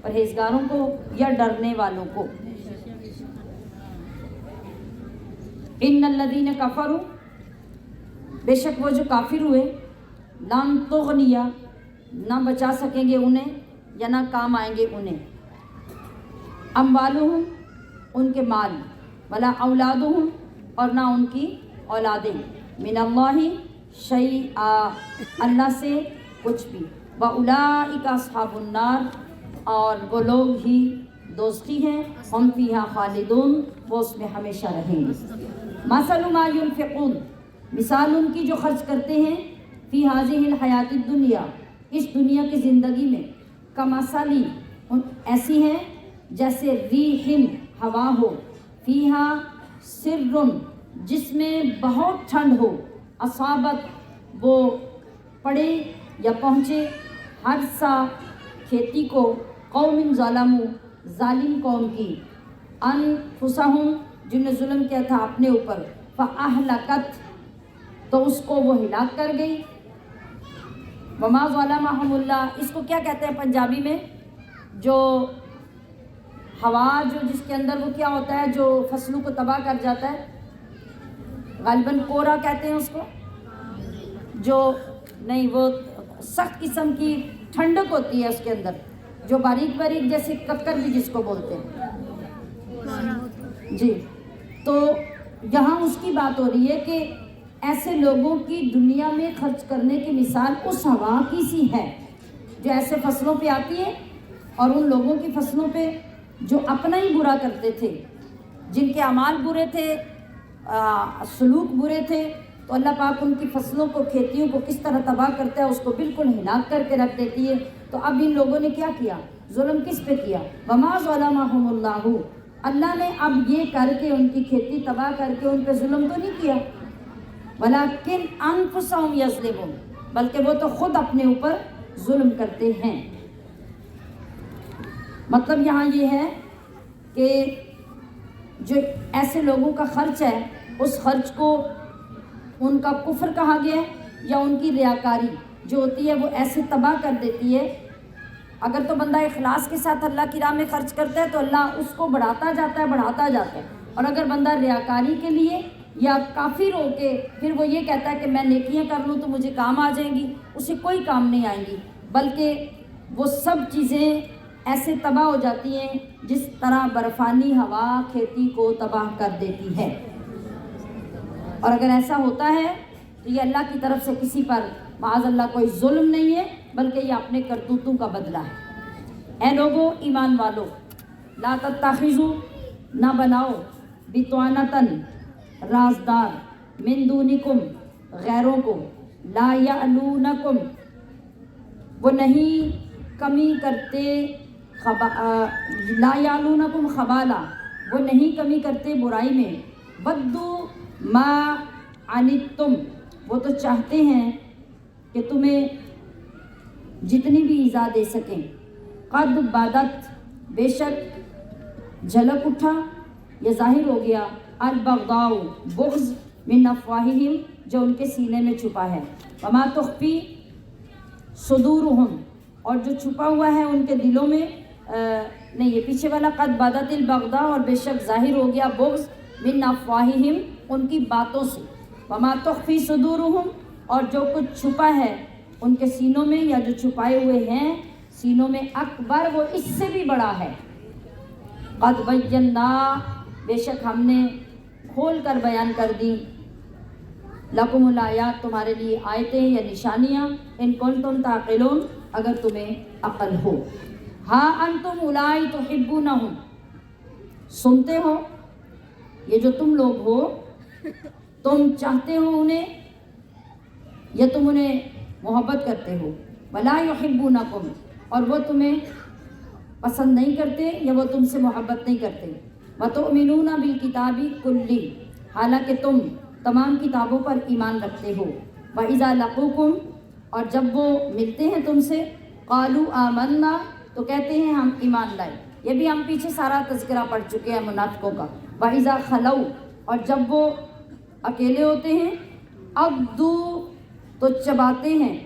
پرہیزگاروں کو یا ڈرنے والوں کو. ان الذین کفروا، بے شک وہ جو کافر ہوئے، لن تغنیا، نہ بچا سکیں گے انہیں یا نہ کام آئیں گے انہیں، اموالہم، ان کے مال، ولا اولادہم، اور نہ ان کی اولادیں، من اللہ شیئا، اللہ سے کچھ بھی، واولئک اصحاب النار، اور وہ لوگ ہی دوزخی ہیں، ہم فیہا خالدون، وہ اس میں ہمیشہ رہیں گے. مثل ما ينفقون، مثال ان کی جو خرچ کرتے ہیں، فی هذه الحیات الدنیا، اس دنیا کی زندگی میں، کمثلی، ایسی ہیں جیسے ریح، ہوا ہو، فیہا سر، جس میں بہت ٹھنڈ ہو، اصابت، وہ پڑے یا پہنچے، حرثا، کھیتی کو، قوم ظلموا، ظالم قوم کی، انفسہم، جن نے ظلم کیا تھا اپنے اوپر، فاہلکت، تو اس کو وہ ہلاک کر گئی. وما ظلمہم اللہ، اس کو کیا کہتے ہیں پنجابی میں؟ جو ہوا جو جس کے اندر وہ کیا ہوتا ہے جو فصلوں کو تباہ کر جاتا ہے، غالباً کورا کہتے ہیں اس کو، جو نہیں، وہ سخت قسم کی ٹھنڈک ہوتی ہے اس کے اندر، جو باریک باریک جیسے ککر بھی جس کو بولتے ہیں. جی، تو یہاں اس کی بات ہو رہی ہے کہ ایسے لوگوں کی دنیا میں خرچ کرنے کی مثال اس ہوا کی سی ہے جو ایسے فصلوں پہ آتی ہے، اور ان لوگوں کی فصلوں پہ جو اپنا ہی برا کرتے تھے، جن کے اعمال برے تھے، سلوک برے تھے، تو اللہ پاک ان کی فصلوں کو، کھیتیوں کو کس طرح تباہ کرتا ہے، اس کو بالکل ہلاک کر کے رکھ دیتی ہے۔ تو اب ان لوگوں نے کیا کیا؟ ظلم کس پہ کیا؟ وما ظلمہم اللہ، اللہ نے اب یہ کر کے ان کی کھیتی تباہ کر کے ان پہ ظلم تو نہیں کیا، ولیکن انفسہم یظلمون، بلکہ وہ تو خود اپنے اوپر ظلم کرتے ہیں۔ مطلب یہاں یہ ہے کہ جو ایسے لوگوں کا خرچ ہے، اس خرچ کو ان کا کفر کہا گیا ہے، یا ان کی ریاکاری جو ہوتی ہے وہ ایسے تباہ کر دیتی ہے۔ اگر تو بندہ اخلاص کے ساتھ اللہ کی راہ میں خرچ کرتا ہے تو اللہ اس کو بڑھاتا جاتا ہے، اور اگر بندہ ریاکاری کے لیے یا کافر ہو کے پھر وہ یہ کہتا ہے کہ میں نیکیاں کر لوں تو مجھے کام آ جائیں گی، اسے کوئی کام نہیں آئیں گی، بلکہ وہ سب چیزیں ایسے تباہ ہو جاتی ہیں جس طرح برفانی ہوا کھیتی کو تباہ کر دیتی ہے۔ اور اگر ایسا ہوتا ہے تو یہ اللہ کی طرف سے کسی پر معاذ اللہ کوئی ظلم نہیں ہے، بلکہ یہ اپنے کرتوتوں کا بدلہ ہے۔ اے لوگو، ایمان والو، لا تتخذوا، نہ بناؤ، بطانتاً، رازدار، من دونکم، غیروں کو، لا یعلونکم، وہ نہیں کمی کرتے، لا یعلونکم خبالا، وہ نہیں کمی کرتے برائی میں، ودوا ما عنتم، وہ تو چاہتے ہیں کہ تمہیں جتنی بھی ایذا دے سکیں، قد بدت، بے شک جھلک اٹھا یا ظاہر ہو گیا، البغضاء، بغض، من افواہہم، جو ان کے سینے میں چھپا ہے، وما تخفی صدورہم، اور جو چھپا ہوا ہے ان کے دلوں میں، نہیں یہ پیچھے والا، قد بدت البغضاء، اور بے شک ظاہر ہو گیا بغض، من افواہہم، ان کی باتوں سے، وما تخفی صدورہم، اور جو کچھ چھپا ہے ان کے سینوں میں یا جو چھپائے ہوئے ہیں سینوں میں، اکبر، وہ اس سے بھی بڑا ہے، قد بینا، بے شک ہم نے کھول کر بیان کر دی، لکم الآیات، تمہارے لیے آیتیں یا نشانیاں، ان کنتم تعقلون، اگر تمہیں عقل ہو۔ ہاں انتم اولائی تحبونہم، سنتے ہو، یہ جو تم لوگ ہو، تم چاہتے ہو انہیں یا تم انہیں محبت کرتے ہو، ولا یحبونکم، اور وہ تمہیں پسند نہیں کرتے یا وہ تم سے محبت نہیں کرتے، وتؤمنون بالکتاب کلہ، حالانکہ تم تمام کتابوں پر ایمان رکھتے ہو، وَإِذَا لَقُوكُمْ، اور جب وہ ملتے ہیں تم سے، قَالُوا آمَنَّا، تو کہتے ہیں ہم ایمان لائے۔ یہ بھی ہم پیچھے سارا تذکرہ پڑھ چکے ہیں منافقوں کا۔ وَإِذَا خَلَوْا، اور جب وہ اکیلے ہوتے ہیں، عَضُّوا، تو چباتے ہیں،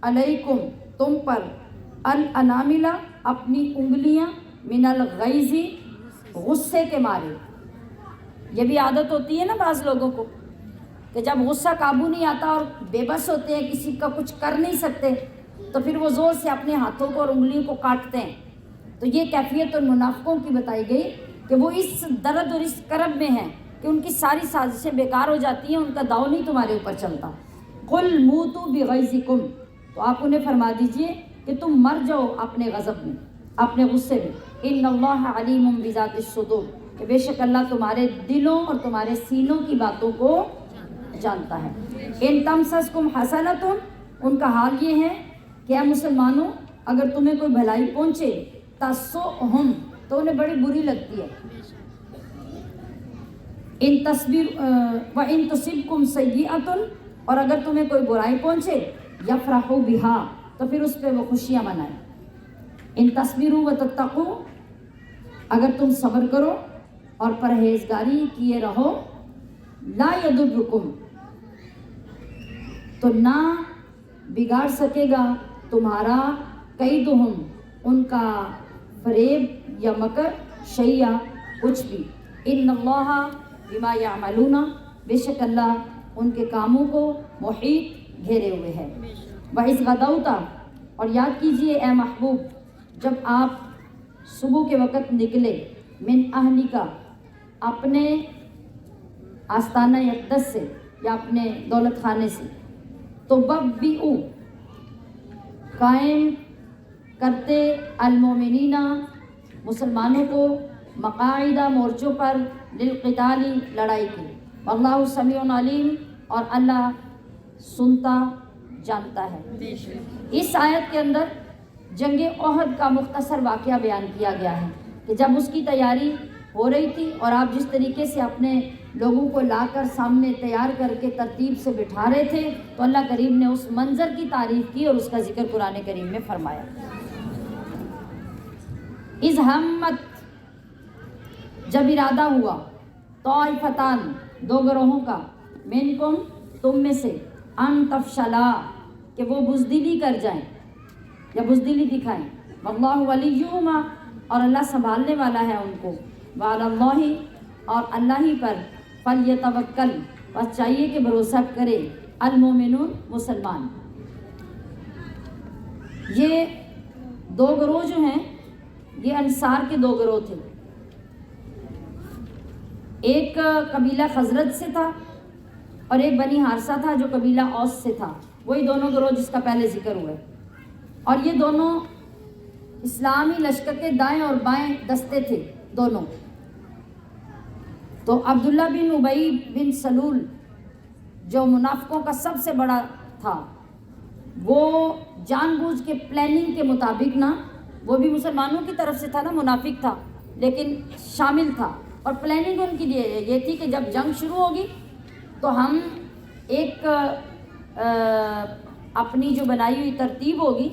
علیکم، تم پر، الانامل، اپنی انگلیاں، من الغیظ، غصے کے مارے۔ یہ بھی عادت ہوتی ہے نا بعض لوگوں کو کہ جب غصہ قابو نہیں آتا اور بے بس ہوتے ہیں، کسی کا کچھ کر نہیں سکتے، تو پھر وہ زور سے اپنے ہاتھوں کو اور انگلیوں کو کاٹتے ہیں۔ تو یہ کیفیت ان منافقوں کی بتائی گئی کہ وہ اس درد اور اس کرب میں ہیں کہ ان کی ساری سازشیں بیکار ہو جاتی ہیں، ان کا داؤ نہیں تمہارے اوپر چلتا۔ قل موتوا بغیظکم، تو آپ انہیں فرما دیجئے کہ تم مر جاؤ اپنے غضب میں، اپنے غصے میں۔ ان اللہ علیم بذات الصدور، کہ بے شک اللہ تمہارے دلوں اور تمہارے سینوں کی باتوں کو جانتا ہے۔ ان تمسسکم حسنۃ، ان کا حال یہ ہے کہ اے مسلمانوں، اگر تمہیں کوئی بھلائی پہنچے، تسؤہم، تو انہیں بڑی بری لگتی ہے۔ وَإِن تُصِبْكُمْ سَيِّئَةٌ، اور اگر تمہیں کوئی برائی پہنچے، یفرحوا بہا، تو پھر اس پہ وہ خوشیاں منائیں۔ ان تصبروا وتتقوا، اگر تم صبر کرو اور پرہیزگاری کیے رہو، لا یضرکم، تو نہ بگاڑ سکے گا تمہارا، کیدہم، ان کا فریب یا مکر، شیئا، کچھ بھی، ان اللہ بما یعملون، بے شک اللہ ان کے کاموں کو محیط گھیرے ہوئے ہے۔ وَإِذْ غَدَوْتَ، اور یاد کیجئے اے محبوب، جب آپ صبح کے وقت نکلے، من اہلک، اپنے آستانہ اقدس سے یا اپنے دولت خانے سے، تو ببئو، قائم کرتے المومنین مسلمانوں کو مقاعدہ مورچوں پر للقتال لڑائی کی، واللہ سمیع علیم اور اللہ سنتا جانتا ہے۔ اس آیت کے اندر جنگ احد کا مختصر واقعہ بیان کیا گیا ہے کہ جب اس کی تیاری ہو رہی تھی اور آپ جس طریقے سے اپنے لوگوں کو لا کر سامنے تیار کر کے ترتیب سے بٹھا رہے تھے تو اللہ کریم نے اس منظر کی تعریف کی اور اس کا ذکر قرآن کریم میں فرمایا۔ اذ ہمت، جب ارادہ ہوا، طائفتان، دو گروہوں کا، منکم، تم میں سے، ان تفشلا، کہ وہ بزدلی کر جائیں یا بزدلی دکھائیں، واللہ ولیہما، اور اللہ سنبھالنے والا ہے ان کو، وعلی اللہ، اور اللہ ہی پر، فلیتوکل، بس چاہیے کہ بھروسہ کرے، المومنون، مسلمان۔ یہ دو گروہ جو ہیں یہ انصار کے دو گروہ تھے، ایک قبیلہ خزرج سے تھا اور ایک بنی حارثہ تھا جو قبیلہ اوس سے تھا، وہی دونوں گروہ جس کا پہلے ذکر ہوا ہے، اور یہ دونوں اسلامی لشکر کے دائیں اور بائیں دستے تھے دونوں۔ تو عبداللہ بن ابی بن سلول جو منافقوں کا سب سے بڑا تھا، وہ جان بوجھ کے پلاننگ کے مطابق نا، وہ بھی مسلمانوں کی طرف سے تھا نا، منافق تھا لیکن شامل تھا، اور پلاننگ ان کی یہ تھی کہ جب جنگ شروع ہوگی تو ہم ایک اپنی جو بنائی ہوئی ترتیب ہوگی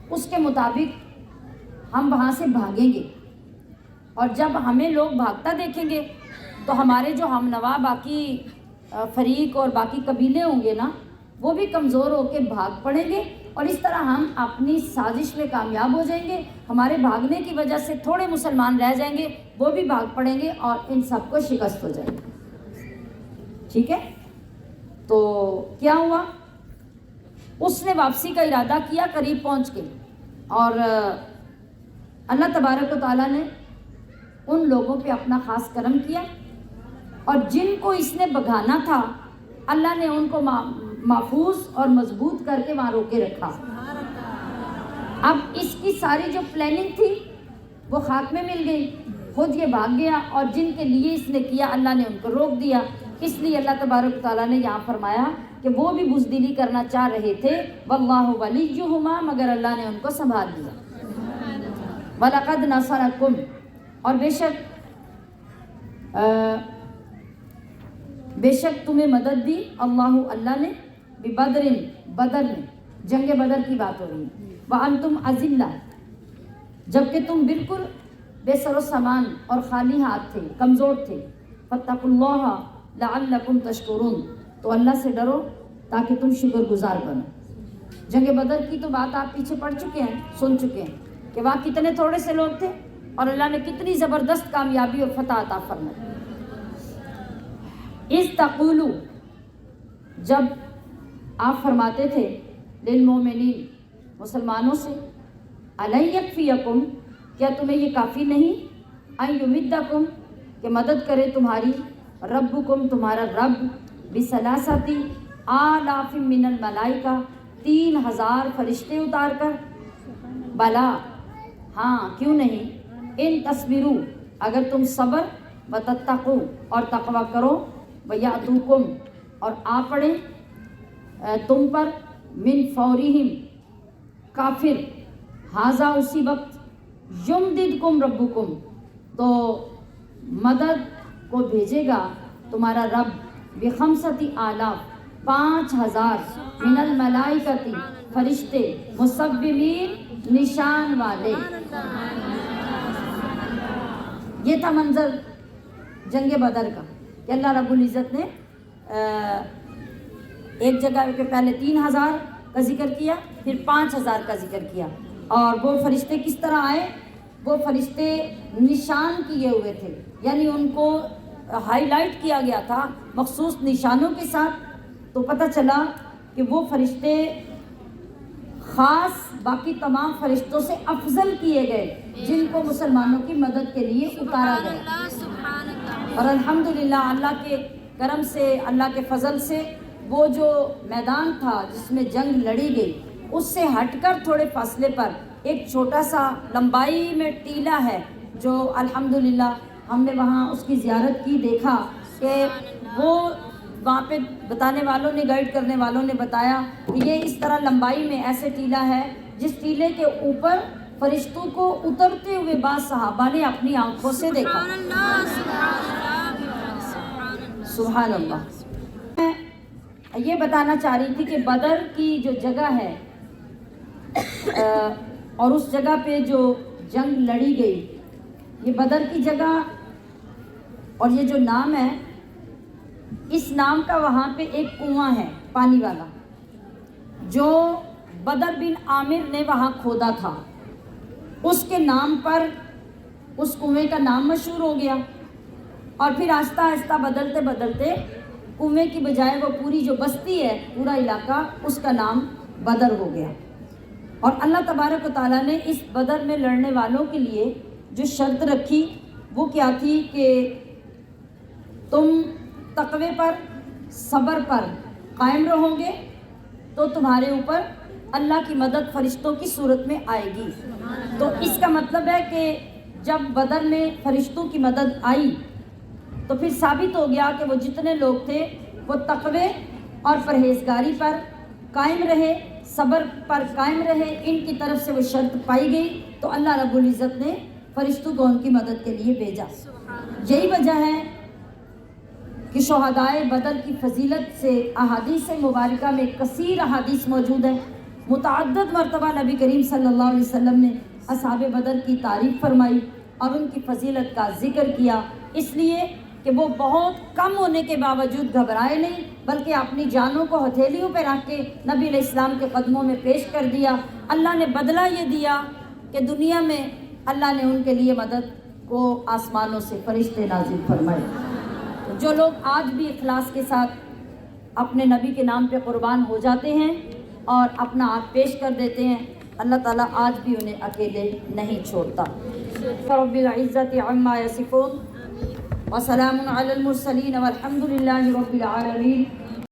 اس کے مطابق ہم وہاں سے بھاگیں گے، اور جب ہمیں لوگ بھاگتا دیکھیں گے تو ہمارے جو ہم نوا باقی فریق اور باقی قبیلے ہوں گے نا، وہ بھی کمزور ہو کے بھاگ پڑیں گے، اور اس طرح ہم اپنی سازش میں کامیاب ہو جائیں گے۔ ہمارے بھاگنے کی وجہ سے تھوڑے مسلمان رہ جائیں گے، وہ بھی بھاگ پڑیں گے اور ان سب کو شکست ہو جائے گی۔ ٹھیک ہے، تو کیا ہوا، اس نے واپسی کا ارادہ کیا قریب پہنچ کے، اور اللہ تبارک و تعالیٰ نے ان لوگوں پہ اپنا خاص کرم کیا، اور جن کو اس نے بھگانا تھا اللہ نے ان کو محفوظ اور مضبوط کر کے وہاں روکے رکھا۔ اب اس کی ساری جو پلاننگ تھی وہ خاک میں مل گئی، خود یہ بھاگ گیا، اور جن کے لیے اس نے کیا اللہ نے ان کو روک دیا۔ اس لیے اللہ تبارک تعالیٰ نے یہاں فرمایا کہ وہ بھی بزدلی کرنا چاہ رہے تھے، واللہ ولیہما، مگر اللہ نے ان کو سنبھال دیا۔ وَلَقَدْ نَصَرَكُمْ، اور بے شک تمہیں مدد دی اللہ نے، ببدر، بدر میں، جنگ بدر کی بات ہو رہی ہے، وَأَنْتُمْ أَذِلَّةٌ، جبکہ تم بالکل بے سر و سامان اور خالی ہاتھ تھے، کمزور تھے، فَاتَّقُوا اللَّهَ لَعَلَّكُمْ تَشْكُرُونَ، تو اللہ سے ڈرو تاکہ تم شکر گزار بنو۔ جنگ بدر کی تو بات آپ پیچھے پڑ چکے ہیں، سن چکے ہیں کہ وہاں کتنے تھوڑے سے لوگ تھے اور اللہ نے کتنی زبردست کامیابی اور فتح عطا فرمائی۔ اذ تقولوا، جب آپ فرماتے تھے، للمومنین، مسلمانوں سے، الن یکفیکم، کیا تمہیں یہ کافی نہیں، ان یمدکم، کہ مدد کرے تمہاری، ربکم، تمہارا رب، بثلاثۃ آلاف من الملائکہ، 3000 فرشتے اتار کر، بلا، ہاں کیوں نہیں، ان تصبروا، اگر تم صبر، وتتقوا، اور تقوی کرو، ویأتوکم، اور آ پڑے تم پر، من فورہم، کافر، ہاذا، اسی وقت، یمددکم ربکم، تو مدد کو بھیجے گا تمہارا رب، بخمسۃ آلاف، 5000 من الملائکۃ، فرشتے، مصومین، نشان والے۔ یہ تھا منظر جنگ بدر کا کہ اللہ رب العزت نے ایک جگہ پہ پہلے 3000 کا ذکر کیا، پھر 5000 کا ذکر کیا، اور وہ فرشتے کس طرح آئے، وہ فرشتے نشان کیے ہوئے تھے، یعنی ان کو ہائی لائٹ کیا گیا تھا مخصوص نشانوں کے ساتھ، تو پتہ چلا کہ وہ فرشتے خاص باقی تمام فرشتوں سے افضل کیے گئے، جن کو مسلمانوں کی مدد کے لیے اتارا گیا۔ اور الحمدللہ اللہ کے کرم سے، اللہ کے فضل سے، وہ جو میدان تھا جس میں جنگ لڑی گئی، اس سے ہٹ کر تھوڑے فاصلے پر ایک چھوٹا سا لمبائی میں ٹیلا ہے جو الحمدللہ ہم نے وہاں اس کی زیارت کی، دیکھا کہ وہ وہاں پہ بتانے والوں نے، گائیڈ کرنے والوں نے بتایا کہ یہ اس طرح لمبائی میں ایسے ٹیلا ہے جس ٹیلے کے اوپر فرشتوں کو اترتے ہوئے بعض صحابہ نے اپنی آنکھوں سے دیکھا۔ سبحان اللہ۔ میں یہ بتانا چاہ رہی تھی کہ بدر کی جو جگہ ہے اور اس جگہ پہ جو جنگ لڑی گئی، یہ بدر کی جگہ اور یہ جو نام ہے، اس نام کا وہاں پہ ایک کنواں ہے پانی والا جو بدر بن عامر نے وہاں کھودا تھا، اس کے نام پر اس کنویں کا نام مشہور ہو گیا، اور پھر آہستہ آہستہ بدلتے بدلتے کنویں کی بجائے وہ پوری جو بستی ہے، پورا علاقہ، اس کا نام بدر ہو گیا۔ اور اللہ تبارک و تعالیٰ نے اس بدر میں لڑنے والوں کے لیے جو شرط رکھی وہ کیا تھی کہ تم تقوی پر، صبر پر قائم رہو گے تو تمہارے اوپر اللہ کی مدد فرشتوں کی صورت میں آئے گی۔ تو اس کا مطلب ہے کہ جب بدر میں فرشتوں کی مدد آئی تو پھر ثابت ہو گیا کہ وہ جتنے لوگ تھے وہ تقوی اور پرہیزگاری پر قائم رہے، صبر پر قائم رہے، ان کی طرف سے وہ شرط پائی گئی تو اللہ رب العزت نے فرشتوں کو ان کی مدد کے لیے بھیجا۔ یہی وجہ ہے کہ شہدائے بدر کی فضیلت سے احادیث مبارکہ میں کثیر احادیث موجود ہیں۔ متعدد مرتبہ نبی کریم صلی اللہ علیہ وسلم نے اصحاب بدر کی تعریف فرمائی اور ان کی فضیلت کا ذکر کیا، اس لیے کہ وہ بہت کم ہونے کے باوجود گھبرائے نہیں، بلکہ اپنی جانوں کو ہتھیلیوں پہ رکھ کے نبی علیہ السلام کے قدموں میں پیش کر دیا۔ اللہ نے بدلہ یہ دیا کہ دنیا میں اللہ نے ان کے لیے مدد کو آسمانوں سے فرشتے نازل فرمائے۔ جو لوگ آج بھی اخلاص کے ساتھ اپنے نبی کے نام پہ قربان ہو جاتے ہیں اور اپنا آپ پیش کر دیتے ہیں، اللہ تعالیٰ آج بھی انہیں اکیلے نہیں چھوڑتا۔ رب العزت عما یصفون وسلام علی المرسلین والحمد للہ رب العالمین۔